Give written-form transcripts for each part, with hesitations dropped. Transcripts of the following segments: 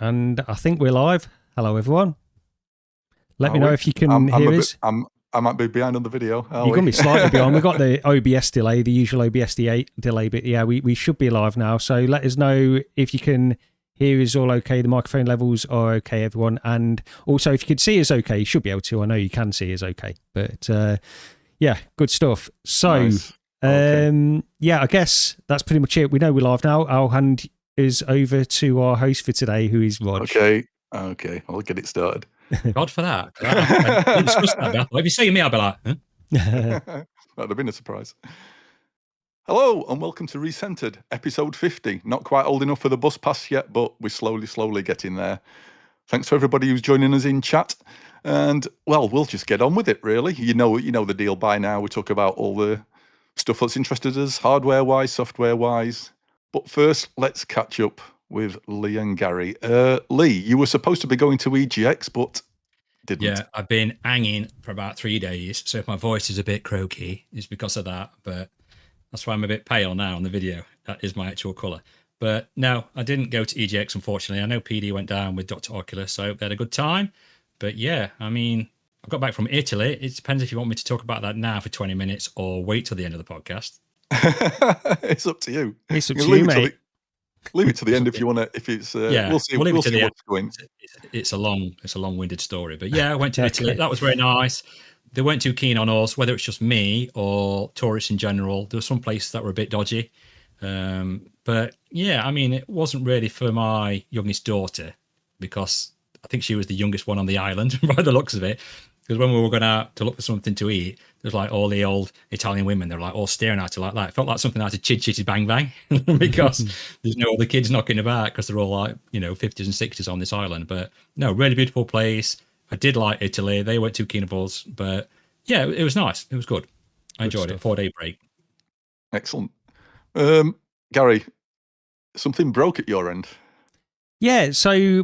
And I think we're live. Hello, everyone. Let me know if you can hear us. I might be behind on the video. You're going to be slightly behind. We've got the OBS delay, the usual OBS delay, but yeah, we should be live now. So let us know if you can hear us all okay. The microphone levels are okay, everyone. And also, if you could see us okay, you should be able to. I know you can see us okay. But yeah, good stuff. So, Nice. Okay. yeah, I guess that's pretty much it. We know we're live now. I'll hand us over to our host for today, who is Rog. Okay, I'll get it started. God for that. I didn't discuss that. Well, if you see me, I'll be like, huh? That'd have been a surprise. Hello, and welcome to Recentered, episode 50. Not quite old enough for the bus pass yet, but we're slowly getting there. Thanks for everybody who's joining us in chat. And, well, we'll just get on with it, really. You know the deal by now. We talk about all the stuff that's interested us, hardware-wise, software-wise. But first, let's catch up with Lee and Gary. Lee, you were supposed to be going to EGX, but didn't. Yeah, I've been hanging for about 3 days, so if my voice is a bit croaky, it's because of that, but that's why I'm a bit pale now on the video. That is my actual colour. But no, I didn't go to EGX, unfortunately. I know PD went down with Dr. Oculus, so they had a good time. But yeah, I mean, I got back from Italy. It depends if you want me to talk about that now for 20 minutes or wait till the end of the podcast. It's up to you. It's up to you, mate. Leave it to the end if you want to. If it's, yeah, we'll see. We'll We'll see what's going. It's a long-winded story, but yeah, I went to Italy. That was very nice. They weren't too keen on us, whether it's just me or tourists in general. There were some places that were a bit dodgy, but yeah, I mean, it wasn't really for my youngest daughter because I think she was the youngest one on the island by the looks of it. Because when we were going out to look for something to eat, there's like all the old Italian women, they're like all staring at her like that. It felt like something out of Chitty Chitty Bang Bang because there's no other kids knocking about because they're all like, 50s and 60s on this island. But no, really beautiful place. I did like Italy. They weren't too keen of us, but yeah, it was nice. It was good. I enjoyed it. 4-day break. Excellent. Gary, something broke at your end. Yeah, so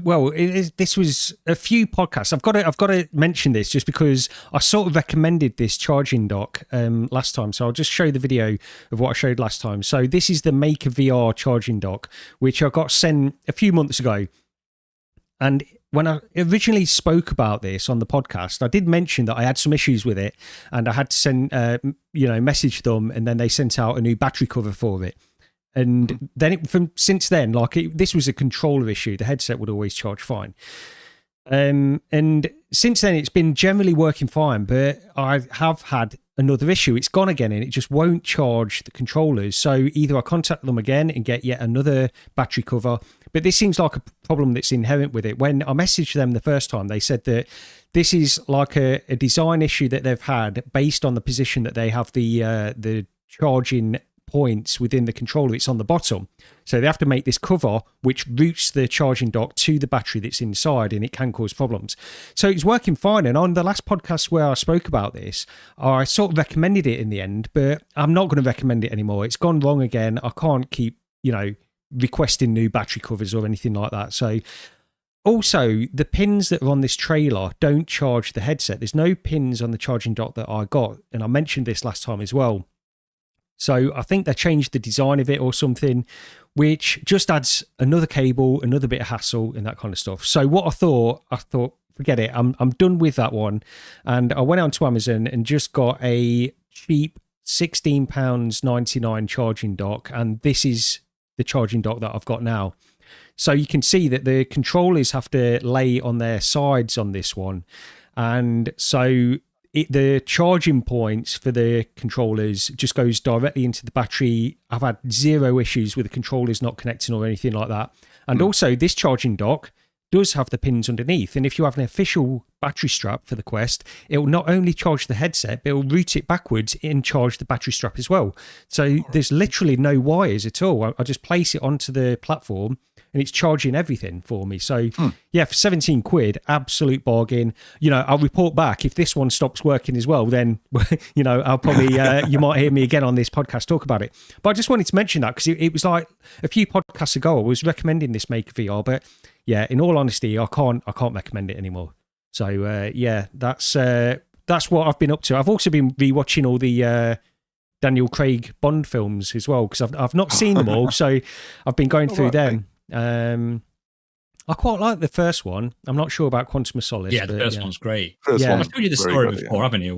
this was a few podcasts. I've got to mention this just because I sort of recommended this charging dock last time. So I'll just show the video of what I showed last time. So this is the Maker VR charging dock, which I got sent a few months ago. And when I originally spoke about this on the podcast, I did mention that I had some issues with it, and I had to send message them, and then they sent out a new battery cover for it. And then since then, this was a controller issue. The headset would always charge fine. And since then, it's been generally working fine, but I have had another issue. It's gone again, and it just won't charge the controllers. So either I contact them again and get yet another battery cover, but this seems like a problem that's inherent with it. When I messaged them the first time, they said that this is like a design issue that they've had based on the position that they have the charging points within the controller. It's on the bottom, so they have to make this cover which routes the charging dock to the battery that's inside, and it can cause problems. So it's working fine, and on the last podcast where I spoke about this, I sort of recommended it in the end, but I'm not going to recommend it anymore. It's gone wrong again. I can't keep requesting new battery covers or anything like that. So also, the pins that are on this trailer don't charge the headset. There's no pins on the charging dock that I got, and I mentioned this last time as well. So I think they changed the design of it or something, which just adds another cable, another bit of hassle and that kind of stuff. So what I thought, forget it, I'm done with that one. And I went onto Amazon and just got a cheap £16.99 charging dock. And this is the charging dock that I've got now. So you can see that the controllers have to lay on their sides on this one. And so the charging points for the controllers just goes directly into the battery. I've had zero issues with the controllers not connecting or anything like that. And also, this charging dock does have the pins underneath. And if you have an official battery strap for the Quest, it will not only charge the headset, but it will route it backwards and charge the battery strap as well. So there's literally no wires at all. I just place it onto the platform, and it's charging everything for me. So yeah, for 17 quid, absolute bargain. I'll report back if this one stops working as well, then, I'll probably, you might hear me again on this podcast talk about it. But I just wanted to mention that because it was like a few podcasts ago, I was recommending this Maker VR, but yeah, in all honesty, I can't recommend it anymore. So yeah, that's what I've been up to. I've also been rewatching all the Daniel Craig Bond films as well, because I've not seen them all. So I've been going through them. I quite like the first one. I'm not sure about Quantum of Solace. Yeah, the first one's great. First Yeah. one's I've told you the very story good, before, yeah. haven't you?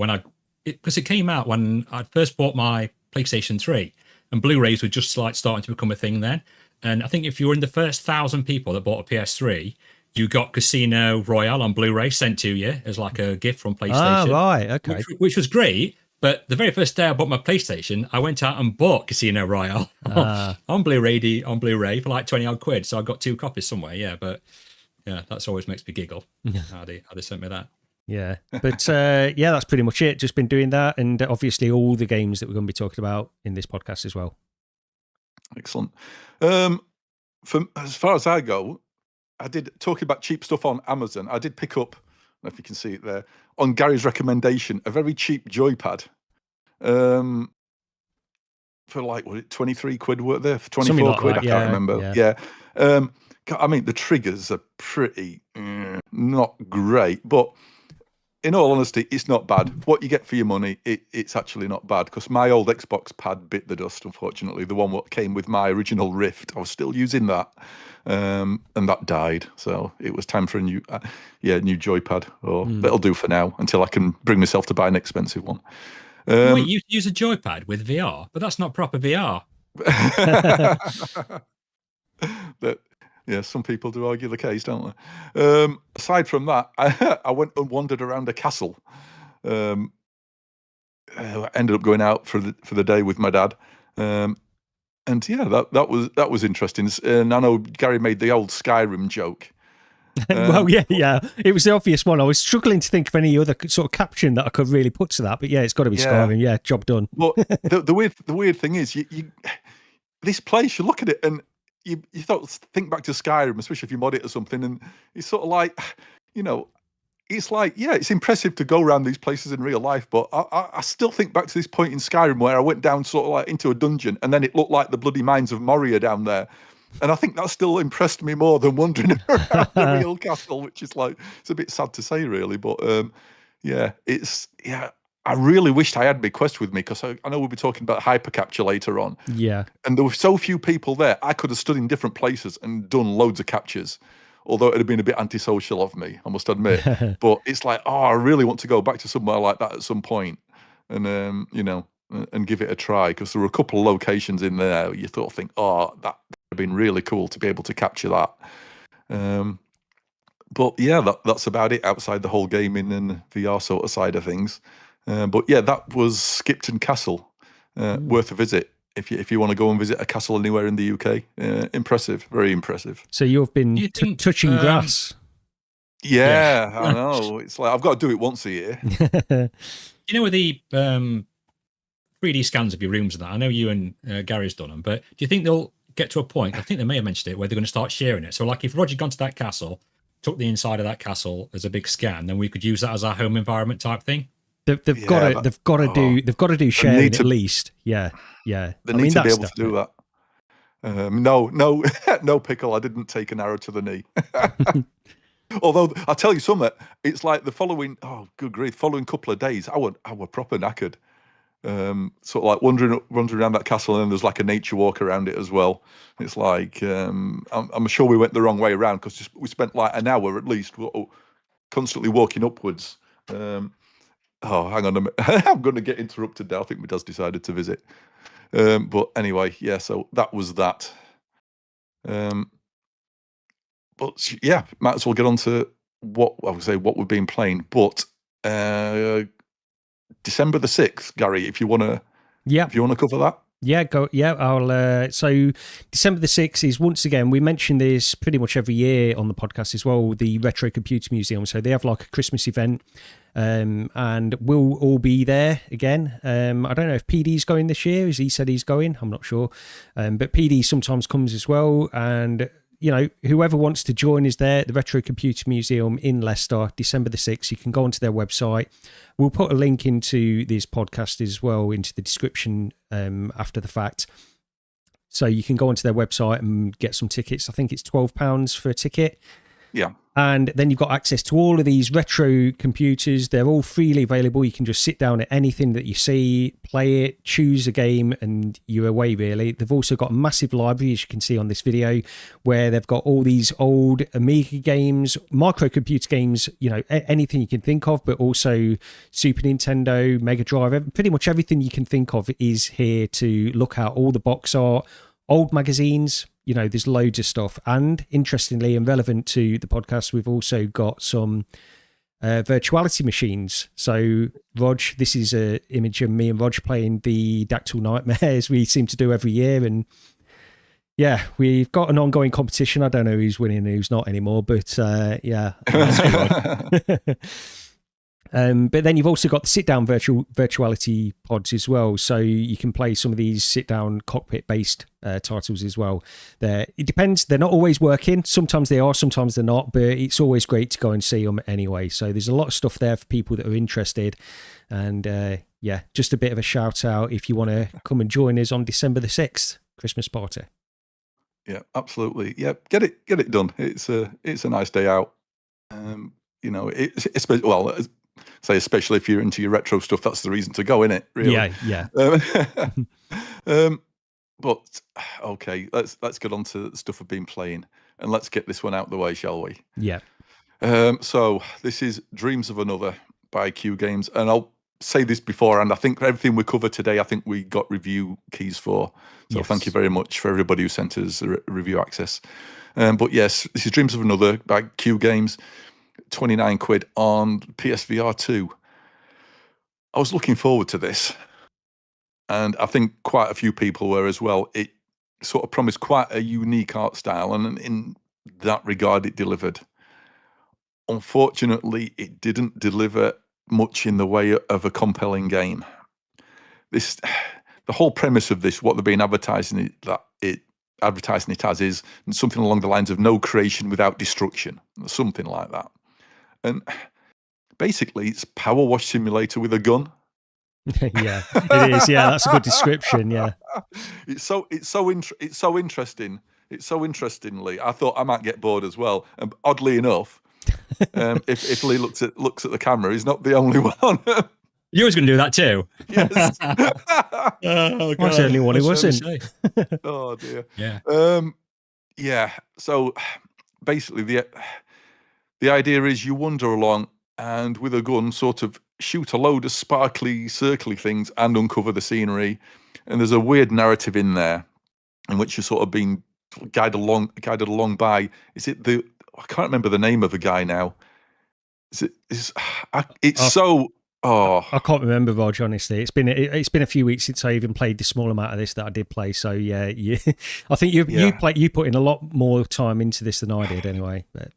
Because it came out when I first bought my PlayStation 3, and Blu-rays were just like starting to become a thing then. And I think if you were in the first 1,000 people that bought a PS3, you got Casino Royale on Blu-ray sent to you as like a gift from PlayStation. Right, okay. Which was great. But the very first day I bought my PlayStation, I went out and bought Casino Royale on Blu-ray for like 20 odd quid. So I got 2 copies somewhere. Yeah, but yeah, that's always makes me giggle. How they sent me that. Yeah, but yeah, that's pretty much it. Just been doing that, and obviously all the games that we're going to be talking about in this podcast as well. Excellent. As far as I go, I did talking about cheap stuff on Amazon. I did pick up, I don't know if you can see it there, on Gary's recommendation, a very cheap joypad. For like, what, 23 quid worth there? For 24 like quid, that, I can't remember. Yeah. I mean, the triggers are pretty not great, but in all honesty, it's not bad. What you get for your money, it's actually not bad, because my old Xbox pad bit the dust, unfortunately. The one that came with my original Rift, I was still using that, and that died. So it was time for a new joypad. That'll do for now, until I can bring myself to buy an expensive one. Wait, you use a joypad with VR, but that's not proper VR. Yeah, some people do argue the case, don't they? Aside from that, I went and wandered around a castle. I ended up going out for the day with my dad, and yeah, that was interesting. And I know Gary made the old Skyrim joke. Well, yeah, it was the obvious one. I was struggling to think of any other sort of caption that I could really put to that, but yeah, it's got to be Skyrim. Yeah, job done. But the weird thing is, you this place, you look at it and you think back to Skyrim, especially if you mod it or something, and it's sort of like, it's like, yeah, it's impressive to go around these places in real life, but I still think back to this point in Skyrim where I went down sort of like into a dungeon, and then it looked like the bloody mines of Moria down there. And I think that still impressed me more than wandering around the real castle, which is like, it's a bit sad to say, really. But I really wished I had my Quest with me, because I know we'll be talking about hypercapture later on. Yeah. And there were so few people there, I could have stood in different places and done loads of captures, although it had been a bit antisocial of me, I must admit. But it's like, I really want to go back to somewhere like that at some point, and and give it a try, because there were a couple of locations in there you thought, that would have been really cool to be able to capture that. But yeah, that's about it outside the whole gaming and VR sort of side of things. But yeah, that was Skipton Castle, worth a visit if you want to go and visit a castle anywhere in the UK. Impressive, very impressive. So you've been touching grass. Yeah, I know. It's like, I've got to do it once a year. You know, with the 3D scans of your rooms and that, I know you and Gary's done them, but do you think they'll get to a point, I think they may have mentioned it, where they're going to start sharing it? So like if Roger gone to that castle, took the inside of that castle as a big scan, then we could use that as our home environment type thing. They've got to do sharing at least. Yeah. They need to be able to do that. No pickle. I didn't take an arrow to the knee. Although I'll tell you something, it's like the following couple of days, I were proper knackered. Sort of like wandering around that castle, and then there's like a nature walk around it as well. It's like I'm sure we went the wrong way around, because we spent like an hour at least constantly walking upwards. Hang on a minute. I'm going to get interrupted now. I think my dad's decided to visit. But anyway, yeah, so that was that. But yeah, might as well get on to what we've been playing. But December the 6th, Gary, if you want to cover that. Yeah, go. Yeah, I'll. So December the 6th is, once again, we mention this pretty much every year on the podcast as well, the Retro Computer Museum. So they have like a Christmas event, and we'll all be there again. I don't know if PD's going this year, as he said he's going. I'm not sure, but PD sometimes comes as well, and whoever wants to join is there at the Retro Computer Museum in Leicester, December the 6th. You can go onto their website. We'll put a link into this podcast as well, into the description after the fact. So you can go onto their website and get some tickets. I think it's £12 for a ticket. Yeah. And then you've got access to all of these retro computers. They're all freely available. You can just sit down at anything that you see, play it, choose a game, and you're away, really. They've also got a massive library, as you can see on this video, where they've got all these old Amiga games, microcomputer games, anything you can think of, but also Super Nintendo, Mega Drive, pretty much everything you can think of is here to look at. All the box art, old magazines. There's loads of stuff. And interestingly and relevant to the podcast, we've also got some virtuality machines. So, Rog, this is an image of me and Rog playing the Dactyl Nightmare, as we seem to do every year. And yeah, we've got an ongoing competition. I don't know who's winning and who's not anymore, but yeah. But then you've also got the sit-down virtuality pods as well, so you can play some of these sit-down cockpit-based titles as well. It depends; they're not always working. Sometimes they are, sometimes they're not. But it's always great to go and see them anyway. So there's a lot of stuff there for people that are interested. And yeah, just a bit of a shout out if you want to come and join us on December the 6th, Christmas party. Yeah, absolutely. Yeah, get it done. It's a nice day out. Especially if you're into your retro stuff, that's the reason to go, innit? Really. Yeah. But okay, let's get on to the stuff we've been playing, and let's get this one out the way, shall we? Yeah. So this is Dreams of Another by Q Games, and I'll say this before, and I think everything we covered today, I think we got review keys for. So Thank you very much for everybody who sent us review access. But yes, this is Dreams of Another by Q Games. 29 quid on PSVR 2. I was looking forward to this, and I think quite a few people were as well. It sort of promised quite a unique art style, and in that regard it delivered. Unfortunately, it didn't deliver much in the way of a compelling game. The whole premise of this, what they've been advertising it as, is something along the lines of no creation without destruction, something like that. And basically, it's Power Wash Simulator with a gun. Yeah, it is. Yeah, that's a good description. Yeah, it's so interesting. It's so interestingly, I thought I might get bored as well. And oddly enough, if Lee looks at the camera, he's not the only one. You was going to do that too. Yes. Oh, God. I certainly one who wasn't. Oh dear. Yeah. Yeah. So basically, the idea is you wander along and with a gun sort of shoot a load of sparkly, circly things and uncover the scenery. And there's a weird narrative in there in which you're sort of being guided along by, I can't remember the name of the guy now. I can't remember, Rog, honestly. It's been a few weeks since I even played the small amount of this that I did play. So yeah. I think you put in a lot more time into this than I did anyway. But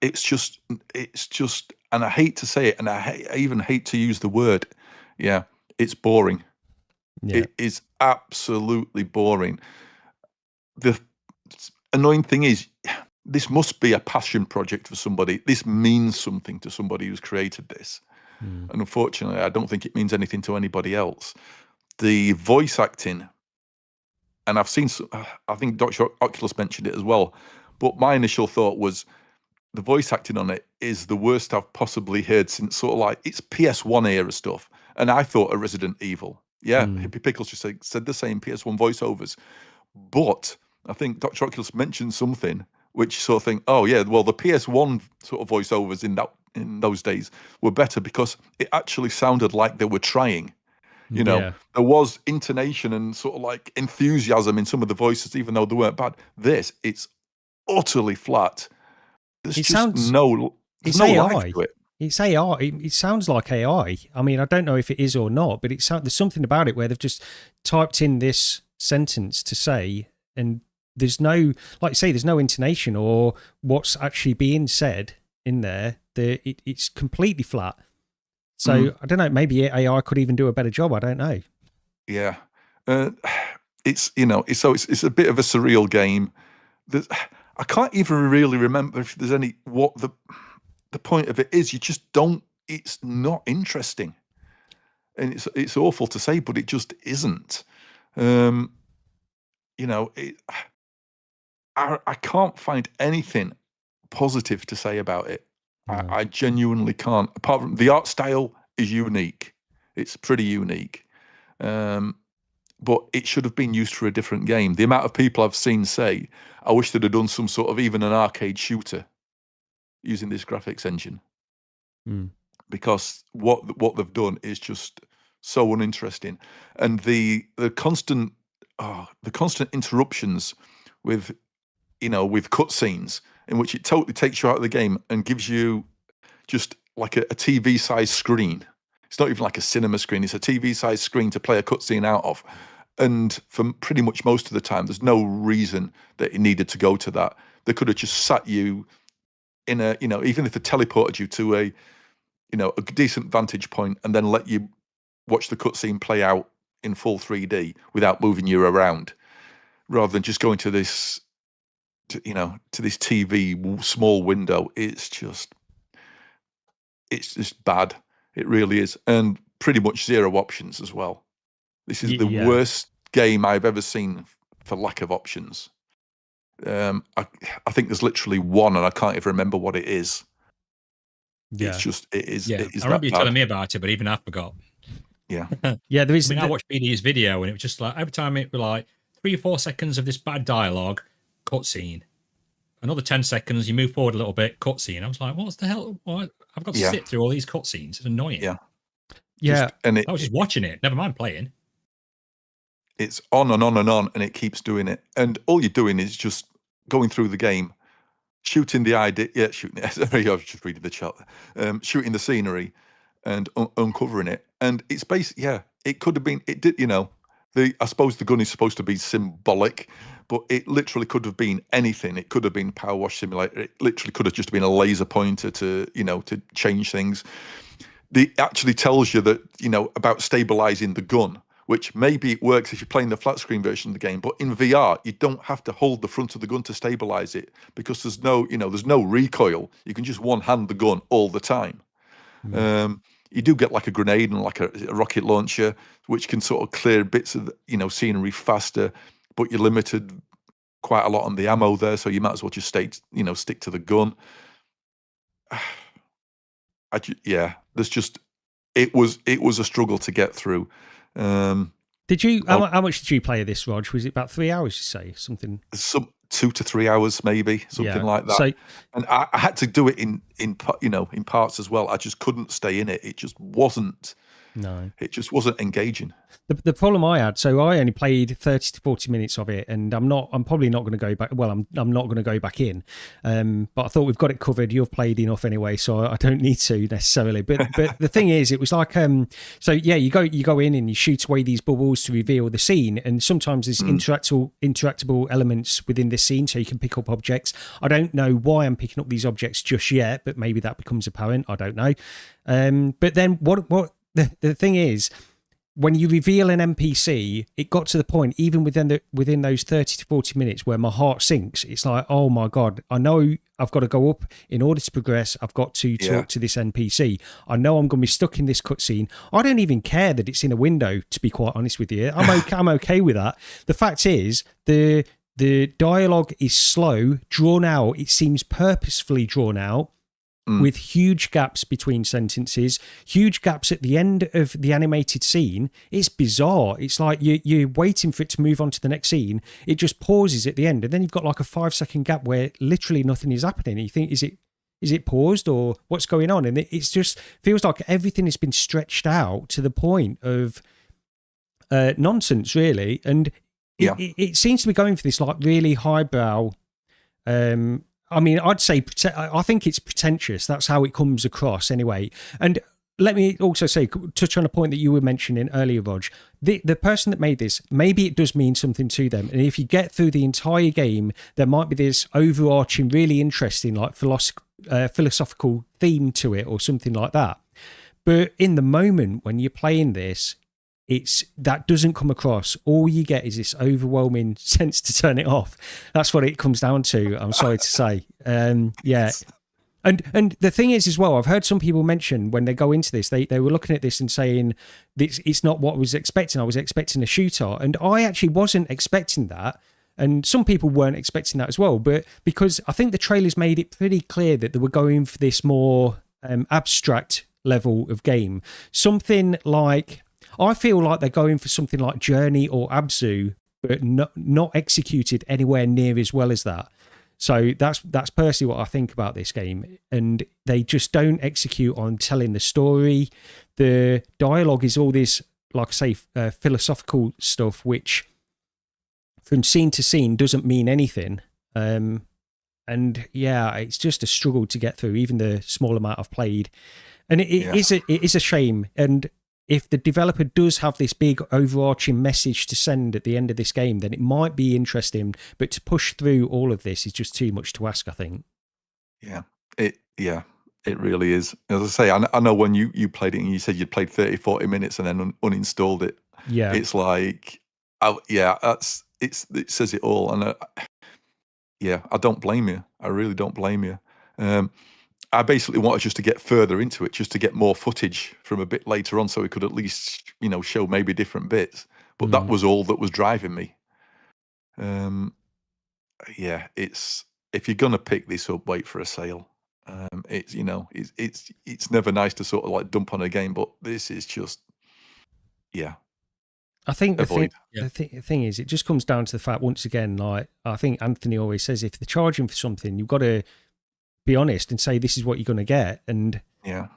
it's just, and I hate to say it, and I even hate to use the word. Yeah, it's boring. Yeah. It is absolutely boring. The annoying thing is, this must be a passion project for somebody. This means something to somebody who's created this. And unfortunately, I don't think it means anything to anybody else. The voice acting, and I think Dr. Oculus mentioned it as well, but my initial thought was, the voice acting on it is the worst I've possibly heard since sort of like it's PS1 era stuff. And I thought of Resident Evil. Yeah, Hippie Pickles just said the same, PS1 voiceovers. But I think Dr. Oculus mentioned something which sort of think, oh yeah, well the PS1 sort of voiceovers in those days were better because it actually sounded like they were trying. There was intonation and sort of like enthusiasm in some of the voices, even though they weren't bad. It's utterly flat. There's no AI. life to it. It's AI. It sounds like AI. I mean, I don't know if it is or not, but there's something about it where they've just typed in this sentence to say, and there's no, like you say, there's no intonation or what's actually being said in there. It's completely flat. So I don't know. Maybe AI could even do a better job. I don't know. Yeah, it's a bit of a surreal game. I can't even really remember if there's what the point of it is. You just don't. It's not interesting, and it's awful to say, but it just isn't. I can't find anything positive to say about it. I genuinely can't. Apart from the art style is unique. It's pretty unique. But it should have been used for a different game. The amount of people I've seen say, I wish they'd have done some sort of even an arcade shooter using this graphics engine. Because what they've done is just so uninteresting. And the constant interruptions with cutscenes in which it totally takes you out of the game and gives you just like a TV size screen. It's not even like a cinema screen, it's a TV size screen to play a cutscene out of. And for pretty much most of the time, there's no reason that it needed to go to that. They could have just sat you in a, even if they teleported you to a decent vantage point and then let you watch the cutscene play out in full 3D without moving you around, rather than just going to this, to this TV small window. It's just bad. It really is. And pretty much zero options as well. This is the worst game I've ever seen for lack of options. I think there's literally one, and I can't even remember what it is. Yeah. It is. I remember you telling me about it, but even I forgot. Yeah. Yeah, there is. I watched BD's video, and it was just like every time it was like 3 or 4 seconds of this bad dialogue, cutscene. Another 10 seconds, you move forward a little bit, cutscene. I was like, what's the hell? What? I've got to sit through all these cutscenes. It's annoying. Yeah. Yeah. I was just watching it. Never mind playing. It's on and on and on, and it keeps doing it. And all you're doing is just going through the game, shooting the idea. Yeah, shooting it. Sorry, I was just reading the chat. Shooting the scenery and uncovering it. And it's basically, it could have been, it did, I suppose the gun is supposed to be symbolic, but it literally could have been anything. It could have been Power Wash Simulator. It literally could have just been a laser pointer to change things. It actually tells you that, about stabilizing the gun, which maybe it works if you're playing the flat screen version of the game, but in VR, you don't have to hold the front of the gun to stabilize it because there's no recoil. You can just one hand the gun all the time. You do get like a grenade and like a rocket launcher, which can sort of clear bits of scenery faster, but you're limited quite a lot on the ammo there, so you might as well just stick to the gun. There's just it was a struggle to get through. Did you? How much did you play of this, Rog? Was it about 3 hours? You say something? Some 2 to 3 hours, maybe something like that. So, and I had to do it in parts as well. I just couldn't stay in it. It just wasn't. No, it just wasn't engaging. The problem I had, so I only played 30 to 40 minutes of it, and I'm probably not going to go back. Well, I'm not going to go back in. But I thought we've got it covered. You've played enough anyway, so I don't need to necessarily. But the thing is, it was like you go in and you shoot away these bubbles to reveal the scene, and sometimes there's interactable elements within this scene, so you can pick up objects. I don't know why I'm picking up these objects just yet, but maybe that becomes apparent. I don't know. But then what the thing is, when you reveal an NPC, it got to the point, even within those 30 to 40 minutes, where my heart sinks. It's like, oh my God, I know I've got to go up in order to progress. I've got to talk to this NPC. I know I'm going to be stuck in this cutscene. I don't even care that it's in a window, to be quite honest with you. I'm okay with that. The fact is, the dialogue is slow, drawn out. It seems purposefully drawn out. With huge gaps between sentences, huge gaps at the end of the animated scene. It's bizarre. It's like you're waiting for it to move on to the next scene. It just pauses at the end, and then you've got like a 5-second gap where literally nothing is happening. And you think, is it paused or what's going on? And it's just feels like everything has been stretched out to the point of nonsense, really. And it seems to be going for this like really highbrow. I mean, I'd say I think it's pretentious. That's how it comes across anyway. And let me also touch on a point that you were mentioning earlier, Rog. The person that made this, maybe it does mean something to them. And if you get through the entire game, there might be this overarching, really interesting, like philosophical theme to it or something like that. But in the moment when you're playing this, that doesn't come across. All you get is this overwhelming sense to turn it off. That's what it comes down to. I'm sorry to say. And the thing is as well, I've heard some people mention when they go into this, they were looking at this and saying it's not what I was expecting. I was expecting a shooter, and I actually wasn't expecting that. And some people weren't expecting that as well. But because I think the trailers made it pretty clear that they were going for this more abstract level of game. Something like, I feel like they're going for something like Journey or Abzu, but not executed anywhere near as well as that. So that's personally what I think about this game. And they just don't execute on telling the story. The dialogue is all this, like I say, philosophical stuff, which from scene to scene doesn't mean anything. And yeah, it's just a struggle to get through, even the small amount I've played. And it is a shame. And if the developer does have this big overarching message to send at the end of this game, then it might be interesting. But to push through all of this is just too much to ask, I think. It really is. As I say, I know when you played it and you said you'd played 30, 40 minutes and then uninstalled it. Yeah. It's like, it says it all. And I don't blame you. I really don't blame you. I basically wanted just to get further into it, just to get more footage from a bit later on so we could at least, show maybe different bits. But that was all that was driving me. It's, if you're going to pick this up, wait for a sale. It's never nice to sort of like dump on a game, but this is just, I think avoid. the thing is, it just comes down to the fact, once again, like I think Anthony always says, if they're charging for something, you've got to be honest and say this is what you're going to get. And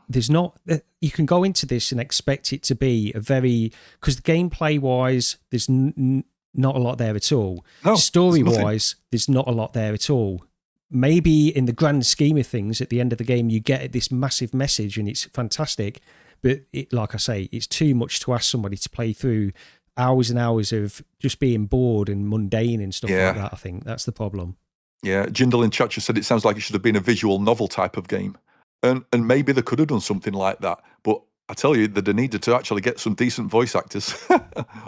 there's not, you can go into this and expect it to be a very, because the gameplay wise, there's not a lot there at all. No, story wise, there's not a lot there at all. Maybe in the grand scheme of things, at the end of the game, you get this massive message and it's fantastic. But like I say, it's too much to ask somebody to play through hours and hours of just being bored and mundane and stuff like that. I think that's the problem. Yeah, Jindal in chat just said it sounds like it should have been a visual novel type of game. And maybe they could have done something like that. But I tell you, they needed to actually get some decent voice actors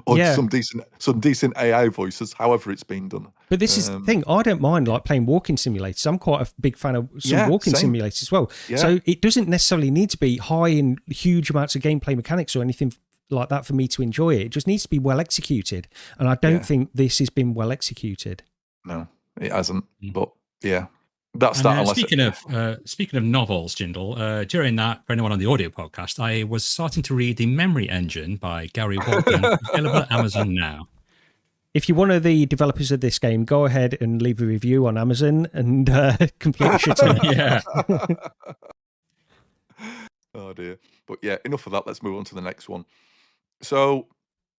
or some decent AI voices, however it's been done. But this is the thing, I don't mind like playing walking simulators. I'm quite a big fan of some walking simulators as well. Yeah. So it doesn't necessarily need to be high in huge amounts of gameplay mechanics or anything like that for me to enjoy it. It just needs to be well executed. And I don't think this has been well executed. No, it hasn't. But that's and, that. Speaking of novels, Jindal, during that, for anyone on the audio podcast, I was starting to read The Memory Engine by Gary Walton, available at Amazon now. If you're one of the developers of this game, go ahead and leave a review on Amazon and complete shit on it. Yeah. Oh dear. But yeah, enough of that. Let's move on to the next one. So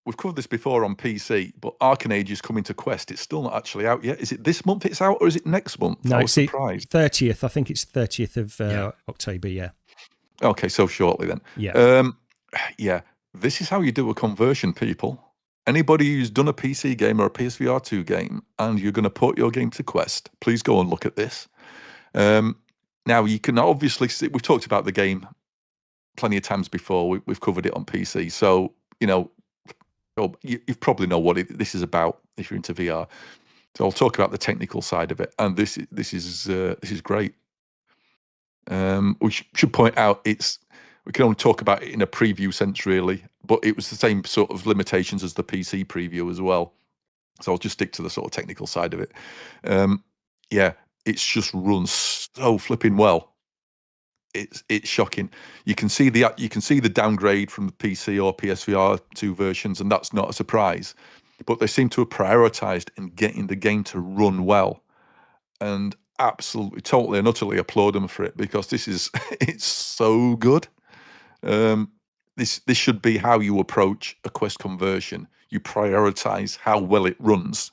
we've covered this before on PC, but Arken Age is coming to Quest. It's still not actually out yet. Is it this month it's out or is it next month? No, I was surprised. 30th. I think it's 30th of October, yeah. Okay, so shortly then. Yeah. This is how you do a conversion, people. Anybody who's done a PC game or a PSVR 2 game and you're going to port your game to Quest, please go and look at this. Now, you can obviously see, we've talked about the game plenty of times before. We've covered it on PC. So, you probably know what this is about if you're into VR. So I'll talk about the technical side of it. And this is great. We should point out we can only talk about it in a preview sense, really, but it was the same sort of limitations as the PC preview as well. So I'll just stick to the sort of technical side of it. It's just runs so flipping well. It's shocking. You can see the downgrade from the PC or PSVR 2 versions, and that's not a surprise. But they seem to have prioritized in getting the game to run well, and absolutely, totally, and utterly applaud them for it because it's so good. This should be how you approach a Quest conversion. You prioritize how well it runs,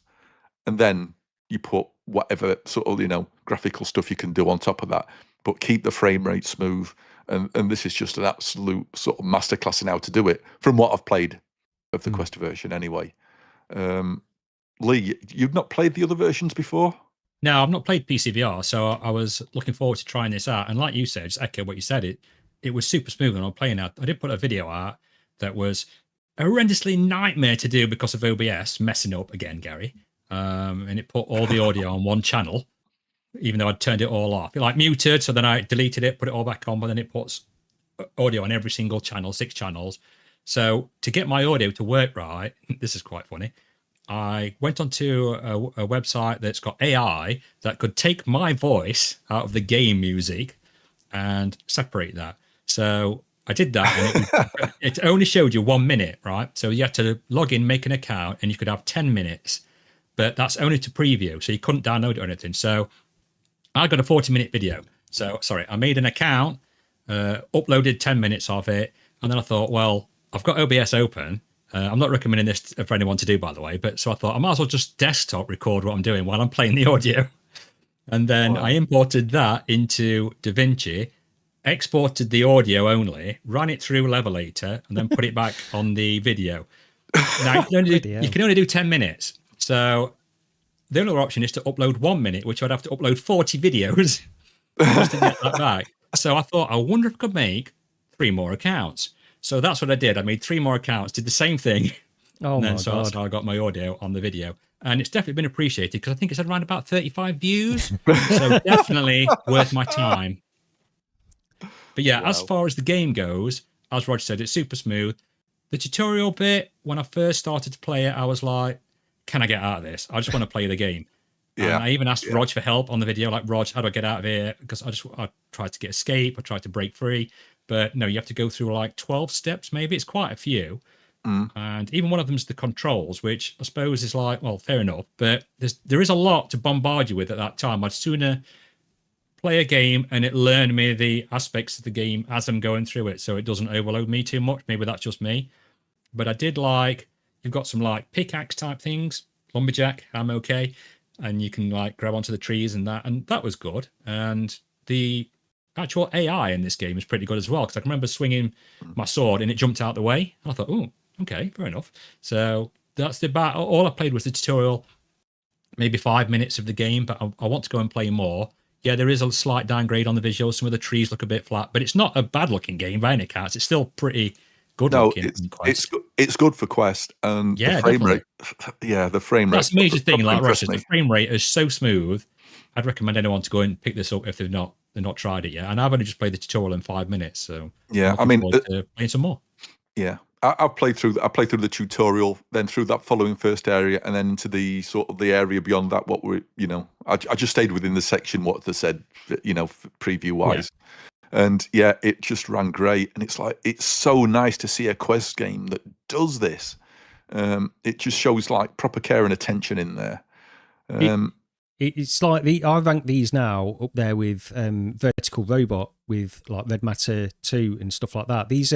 and then you put whatever sort of graphical stuff you can do on top of that. But keep the frame rate smooth, and this is just an absolute sort of masterclass in how to do it. From what I've played of the Quest version, anyway. Lee, you've not played the other versions before? No, I've not played PCVR, so I was looking forward to trying this out. And like you said, just echo what you said, it was super smooth when I was playing out. I did put a video out that was a horrendously nightmare to do because of OBS messing up again, Gary. And it put all the audio on one channel, even though I'd turned it all off. It like muted, so then I deleted it, put it all back on, but then it puts audio on every single channel, 6 channels. So to get my audio to work right, this is quite funny. I went onto a website that's got AI that could take my voice out of the game music and separate that. So I did that, and it only showed you 1 minute, right? So you had to log in, make an account, and you could have 10 minutes, but that's only to preview, so you couldn't download it or anything. So I got a 40-minute video. So, sorry, I made an account, uploaded 10 minutes of it, and then I thought, well, I've got OBS open. I'm not recommending this for anyone to do, by the way, but so I thought I might as well just desktop record what I'm doing while I'm playing the audio. And then I imported that into DaVinci, exported the audio only, ran it through Levelator, and then put it back on the video. Now, you can only do 10 minutes. So the only other option is to upload 1 minute, which I'd have to upload 40 videos just to get that back. So I thought, I wonder if I could make 3 more accounts. So that's what I did. I made 3 more accounts, did the same thing. Oh, and so that's how I got my audio on the video. And it's definitely been appreciated because I think it's had around about 35 views. So definitely worth my time. But yeah, as far as the game goes, as Roger said, it's super smooth. The tutorial bit, when I first started to play it, I was like, can I get out of this? I just want to play the game. Yeah. And I even asked Rog for help on the video, like, Rog, how do I get out of here? Because I tried to get escape, I tried to break free. But no, you have to go through like 12 steps, maybe. It's quite a few. And even one of them is the controls, which I suppose is like, well, fair enough. But there is a lot to bombard you with at that time. I'd sooner play a game and it learn me the aspects of the game as I'm going through it, so it doesn't overload me too much. Maybe that's just me. But I did like, you've got some like pickaxe type things, lumberjack, I'm okay. And you can like grab onto the trees and that was good. And the actual AI in this game is pretty good as well, because I can remember swinging my sword and it jumped out the way. And I thought, oh, okay, fair enough. So that's the battle. All I played was the tutorial, maybe 5 minutes of the game, but I want to go and play more. Yeah, there is a slight downgrade on the visuals. Some of the trees look a bit flat, but it's not a bad looking game by any accounts. It's still pretty good looking. It's good for Quest, and the frame rate. Yeah, the frame rate. That's a major thing. Like Russia, the frame rate is so smooth. I'd recommend anyone to go and pick this up if they've not tried it yet. And I've only just played the tutorial in 5 minutes, so yeah, I mean, playing some more. Yeah, I played through the tutorial, then through that following first area, and then into the sort of the area beyond that. What were I just stayed within the section what they said, preview wise, and yeah, it just ran great. And it's like it's so nice to see a Quest game that does this. It just shows like proper care and attention in there. It's like I rank these now up there with Vertical Robot, with like Red Matter 2 and stuff like that. These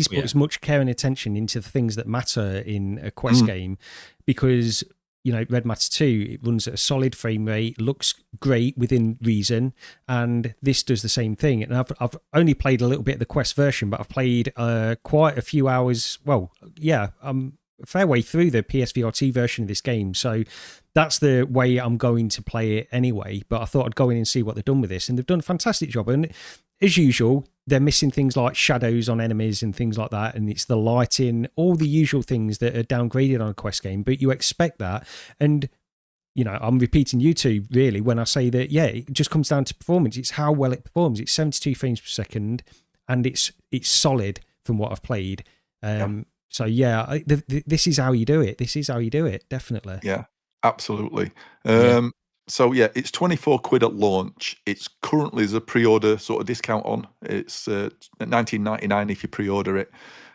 put as much care and attention into the things that matter in a Quest game, because Red Matter 2, it runs at a solid frame rate, looks great within reason, and this does the same thing. And I've only played a little bit of the Quest version, but I've played quite a few hours. Well, yeah, I'm a fair way through the PSVR2 version of this game, so that's the way I'm going to play it anyway. But I thought I'd go in and see what they've done with this, and they've done a fantastic job. And as usual, they're missing things like shadows on enemies and things like that, and it's the lighting, all the usual things that are downgraded on a Quest game, but you expect that. And I'm repeating you two really when I say that, yeah, it just comes down to performance. It's how well it performs. It's 72 frames per second, and it's solid from what I've played. So yeah, this is how you do it. This is how you do it, definitely. Yeah, absolutely. So yeah, it's 24 quid at launch. It's currently as a pre-order sort of discount on. It's $19.99 if you pre-order it.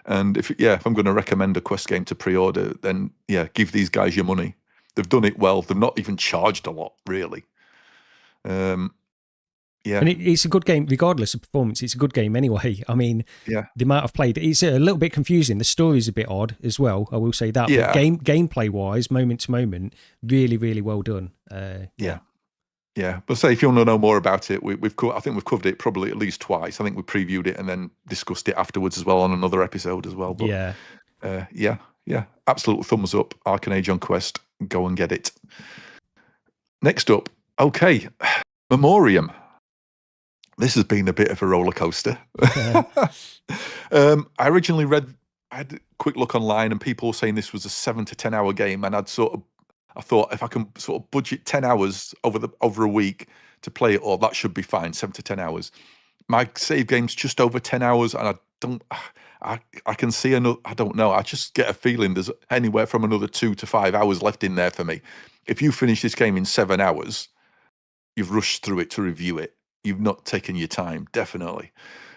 And if I'm going to recommend a Quest game to pre-order, then yeah, give these guys your money. They've done it well. They've not even charged a lot, really. Yeah, and it's a good game regardless of performance. It's a good game anyway. I mean, the amount I've played, it's a little bit confusing. The story's a bit odd as well, I will say that. Yeah. But gameplay wise, moment to moment, really, really well done. Yeah. But say if you want to know more about it, I think we've covered it probably at least twice. I think we previewed it and then discussed it afterwards as well on another episode as well. But yeah, absolute thumbs up. Arken Age on Quest, go and get it. Next up, okay, Memoreum. This has been a bit of a roller coaster. I originally I had a quick look online, and people were saying this was a 7 to 10 hour game, and I thought if I can sort of budget 10 hours over a week to play it all, that should be fine. 7 to 10 hours. My save game's just over 10 hours, and I can see another. I don't know. I just get a feeling there's anywhere from another 2 to 5 hours left in there for me. If you finish this game in 7 hours, you've rushed through it to review it. You've not taken your time, definitely.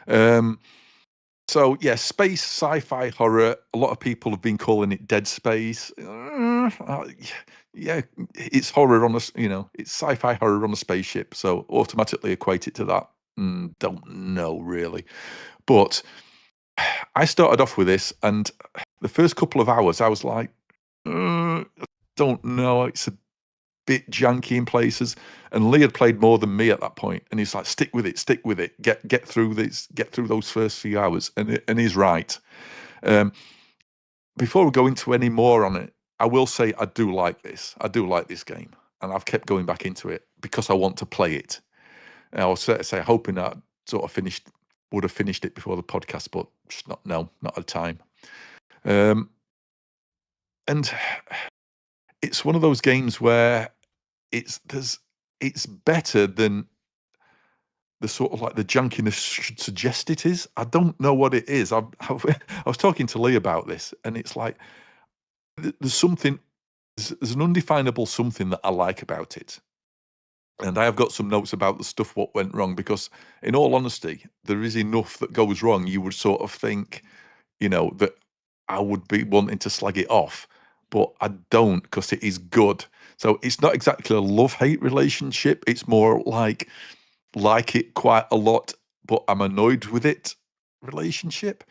So yeah, space, sci-fi, horror. A lot of people have been calling it Dead Space. Yeah, it's horror on a, it's sci-fi horror on a spaceship. So automatically equate it to that. Don't know really, but I started off with this, and the first couple of hours I was like, don't know. It's a bit janky in places, and Lee had played more than me at that point, and he's like, stick with it, get through this, get through those first few hours, and he's right. Before we go into any more on it, I will say I do like this game, and I've kept going back into it because I want to play it. And I was say hoping that I'd would have finished it before the podcast, but just not at the time. And it's one of those games where it's better than the sort of like the jankiness should suggest it is. I don't know what it is. I was talking to Lee about this, and it's like there's an undefinable something that I like about it. And I have got some notes about the stuff what went wrong, because in all honesty, there is enough that goes wrong. You would sort of think, that I would be wanting to slag it off, but I don't, because it is good. So it's not exactly a love-hate relationship. It's more like it quite a lot, but I'm annoyed with it relationship.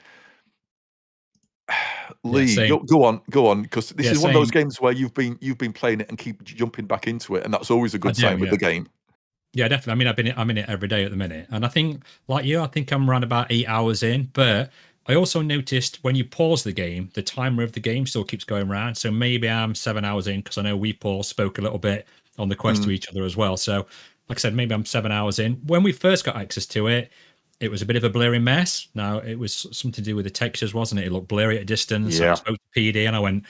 Lee, go on, because this is one of those games where you've been playing it and keep jumping back into it, and that's always a good sign with the game. Yeah, definitely. I mean, I'm in it every day at the minute, and I think, like you, I think I'm around about 8 hours in. But I also noticed when you pause the game, the timer of the game still keeps going round. So maybe I'm 7 hours in, because I know we Paul spoke a little bit on the quest to each other as well. So, like I said, maybe I'm 7 hours in. When we first got access to it, it was a bit of a blurry mess. Now, it was something to do with the textures, wasn't it? It looked blurry at a distance. Yeah. I spoke to PD and I went,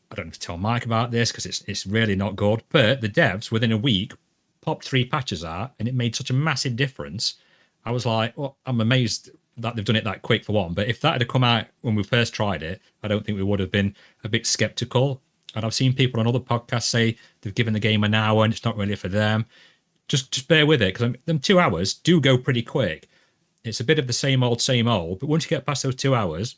I don't have to tell Mike about this because it's really not good. But the devs, within a week, popped 3 patches out, and it made such a massive difference. I was like, well, I'm amazed that they've done it that quick, for one. But if that had come out when we first tried it, I don't think we would have been a bit skeptical. And I've seen people on other podcasts say they've given the game an hour and it's not really for them. Just bear with it, because them 2 hours do go pretty quick. It's a bit of the same old, but once you get past those 2 hours,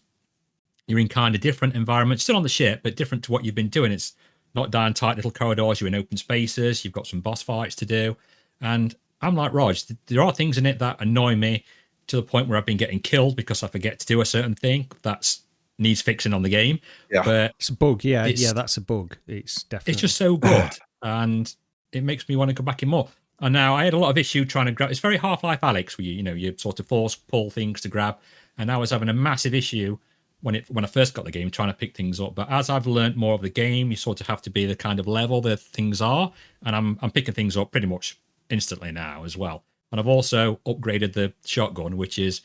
you're in kind of different environments, still on the ship, but different to what you've been doing. It's not down tight little corridors, you're in open spaces, you've got some boss fights to do. And I'm like Rog, there are things in it that annoy me to the point where I've been getting killed because I forget to do a certain thing that needs fixing on the game. Yeah, but it's a bug. Yeah, that's a bug. It's definitely. It's just so good, and it makes me want to go back in more. And now I had a lot of issue trying to grab. It's very Half-Life Alyx, where you sort of pull things to grab. And I was having a massive issue when I first got the game trying to pick things up. But as I've learned more of the game, you sort of have to be the kind of level that things are, and I'm picking things up pretty much instantly now as well. And I've also upgraded the shotgun, which is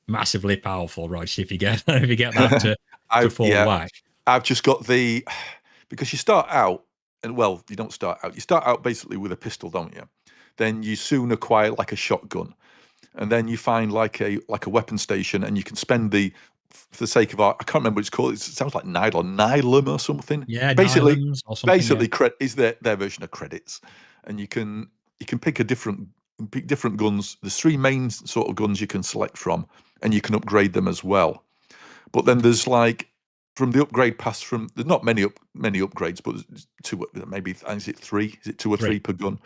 massively powerful, right? If you get that to full whack. I've just got because you start out, and well, you don't start out. You start out basically with a pistol, don't you? Then you soon acquire like a shotgun, and then you find like a weapon station, and you can spend for the sake of I can't remember what it's called. It sounds like Nylum or something. Yeah, basically yeah. Is their version of credits, and you can pick different guns. There's 3 main sort of guns you can select from, and you can upgrade them as well. But then there's like from the upgrade pass there's not many upgrades, but 2, maybe is it 3? Is it 2 or 3 per gun?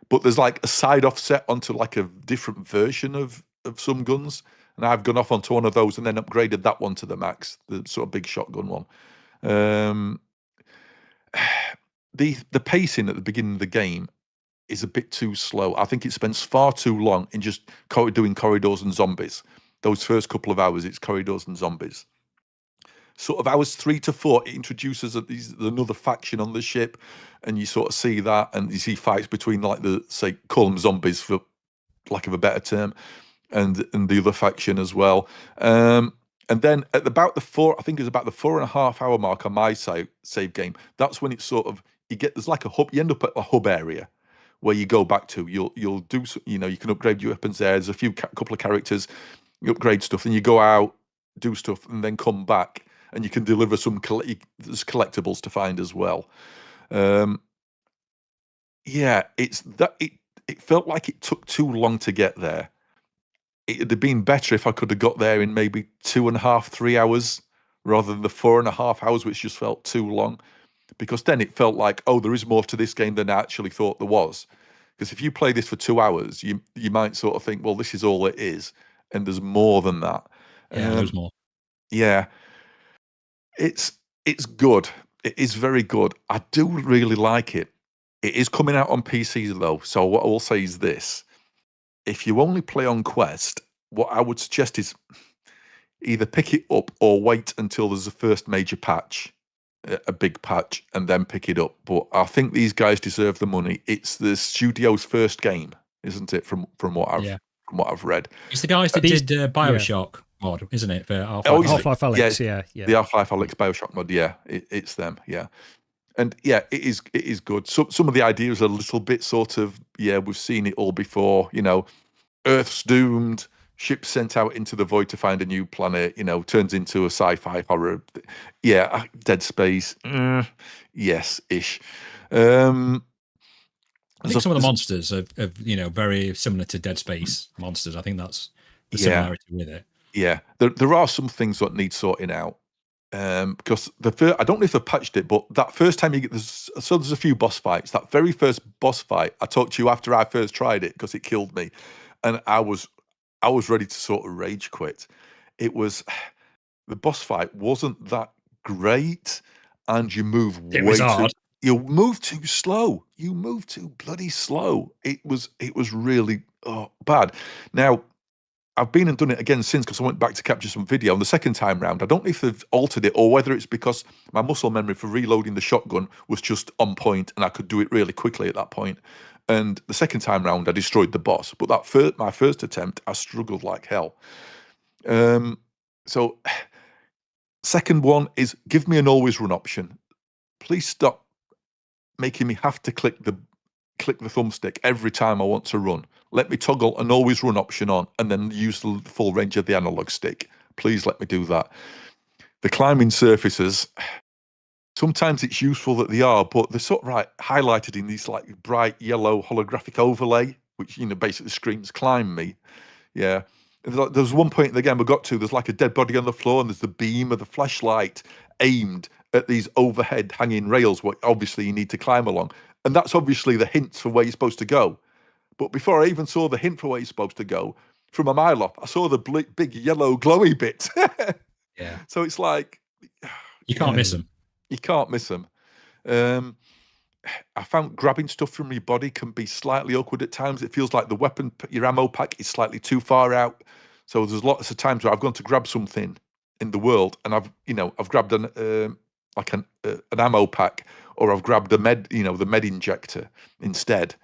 But there's like a side offset onto like a different version of some guns. And I've gone off onto one of those and then upgraded that one to the max, the sort of big shotgun one. The pacing at the beginning of the game is a bit too slow. I think it spends far too long in just doing corridors and zombies. Those first couple of hours, it's corridors and zombies. Sort of hours 3 to 4, it introduces another faction on the ship, and you sort of see that, and you see fights between like call them zombies for lack of a better term, and the other faction as well. And then at about I think it was about the 4.5 hour mark on my save game. That's when it's sort of there's like a hub. You end up at a hub area where you go back to. You'll do you can upgrade your weapons there. There's a couple of characters. You upgrade stuff, and you go out. do stuff, and then come back, and you can deliver some there's collectibles to find as well. Yeah, it's that it felt like it took too long to get there. It'd have been better if I could have got there in maybe 2.5, 3 hours rather than the 4.5 hours, which just felt too long. Because then it felt like, oh, there is more to this game than I actually thought there was. Because if you play this for 2 hours, you might sort of think, well, this is all it is, and there's more than that. Yeah, there's more. Yeah, it's good. It is very good. I do really like it. It is coming out on PC though, so what I will say is this: if you only play on Quest, what I would suggest is either pick it up or wait until there's a first major patch, a big patch, and then pick it up. But I think these guys deserve the money. It's the studio's first game, isn't it? From what I've read, it's the guys that did BioShock mod, isn't it? For Half-Life Alyx, yeah. The Half-Life Alyx BioShock mod, yeah, it's them, yeah. And yeah, it is good. Some of the ideas are a little bit sort of, yeah, we've seen it all before. You know, Earth's doomed, ship sent out into the void to find a new planet. You know, turns into a sci-fi horror. Yeah, Dead Space. Yes, ish. I think some of the monsters are very similar to Dead Space monsters. I think that's the similarity with it. Yeah, there are some things that need sorting out. Because I don't know if they've patched it, but that first time there's a few boss fights. That very first boss fight, I talked to you after I first tried it because it killed me, and I was ready to sort of rage quit. It was the boss fight wasn't that great, and you move you move too slow. You move too bloody slow. It was really bad. Now, I've been and done it again since because I went back to capture some video. And the second time round, I don't know if they've altered it or whether it's because my muscle memory for reloading the shotgun was just on point and I could do it really quickly at that point. And the second time round, I destroyed the boss. But my first attempt, I struggled like hell. So, second one is give me an always run option. Please stop making me have to click the thumbstick every time I want to run. Let me toggle an always run option on and then use the full range of the analog stick. Please let me do that. The climbing surfaces, sometimes it's useful that they are, but they're sort of highlighted in these like bright yellow holographic overlay, which basically screams climb me. Yeah. There's one point in the game I got to, there's like a dead body on the floor and there's the beam of the flashlight aimed at these overhead hanging rails, what obviously you need to climb along. And that's obviously the hint for where you're supposed to go. But before I even saw the hint for where you're supposed to go, from a mile off, I saw the big yellow glowy bit. Yeah. So it's like... You can't miss them. You can't miss them. I found grabbing stuff from your body can be slightly awkward at times. It feels like the weapon, your ammo pack is slightly too far out. So there's lots of times where I've gone to grab something in the world and I've grabbed an ammo pack, or I've grabbed the med injector instead,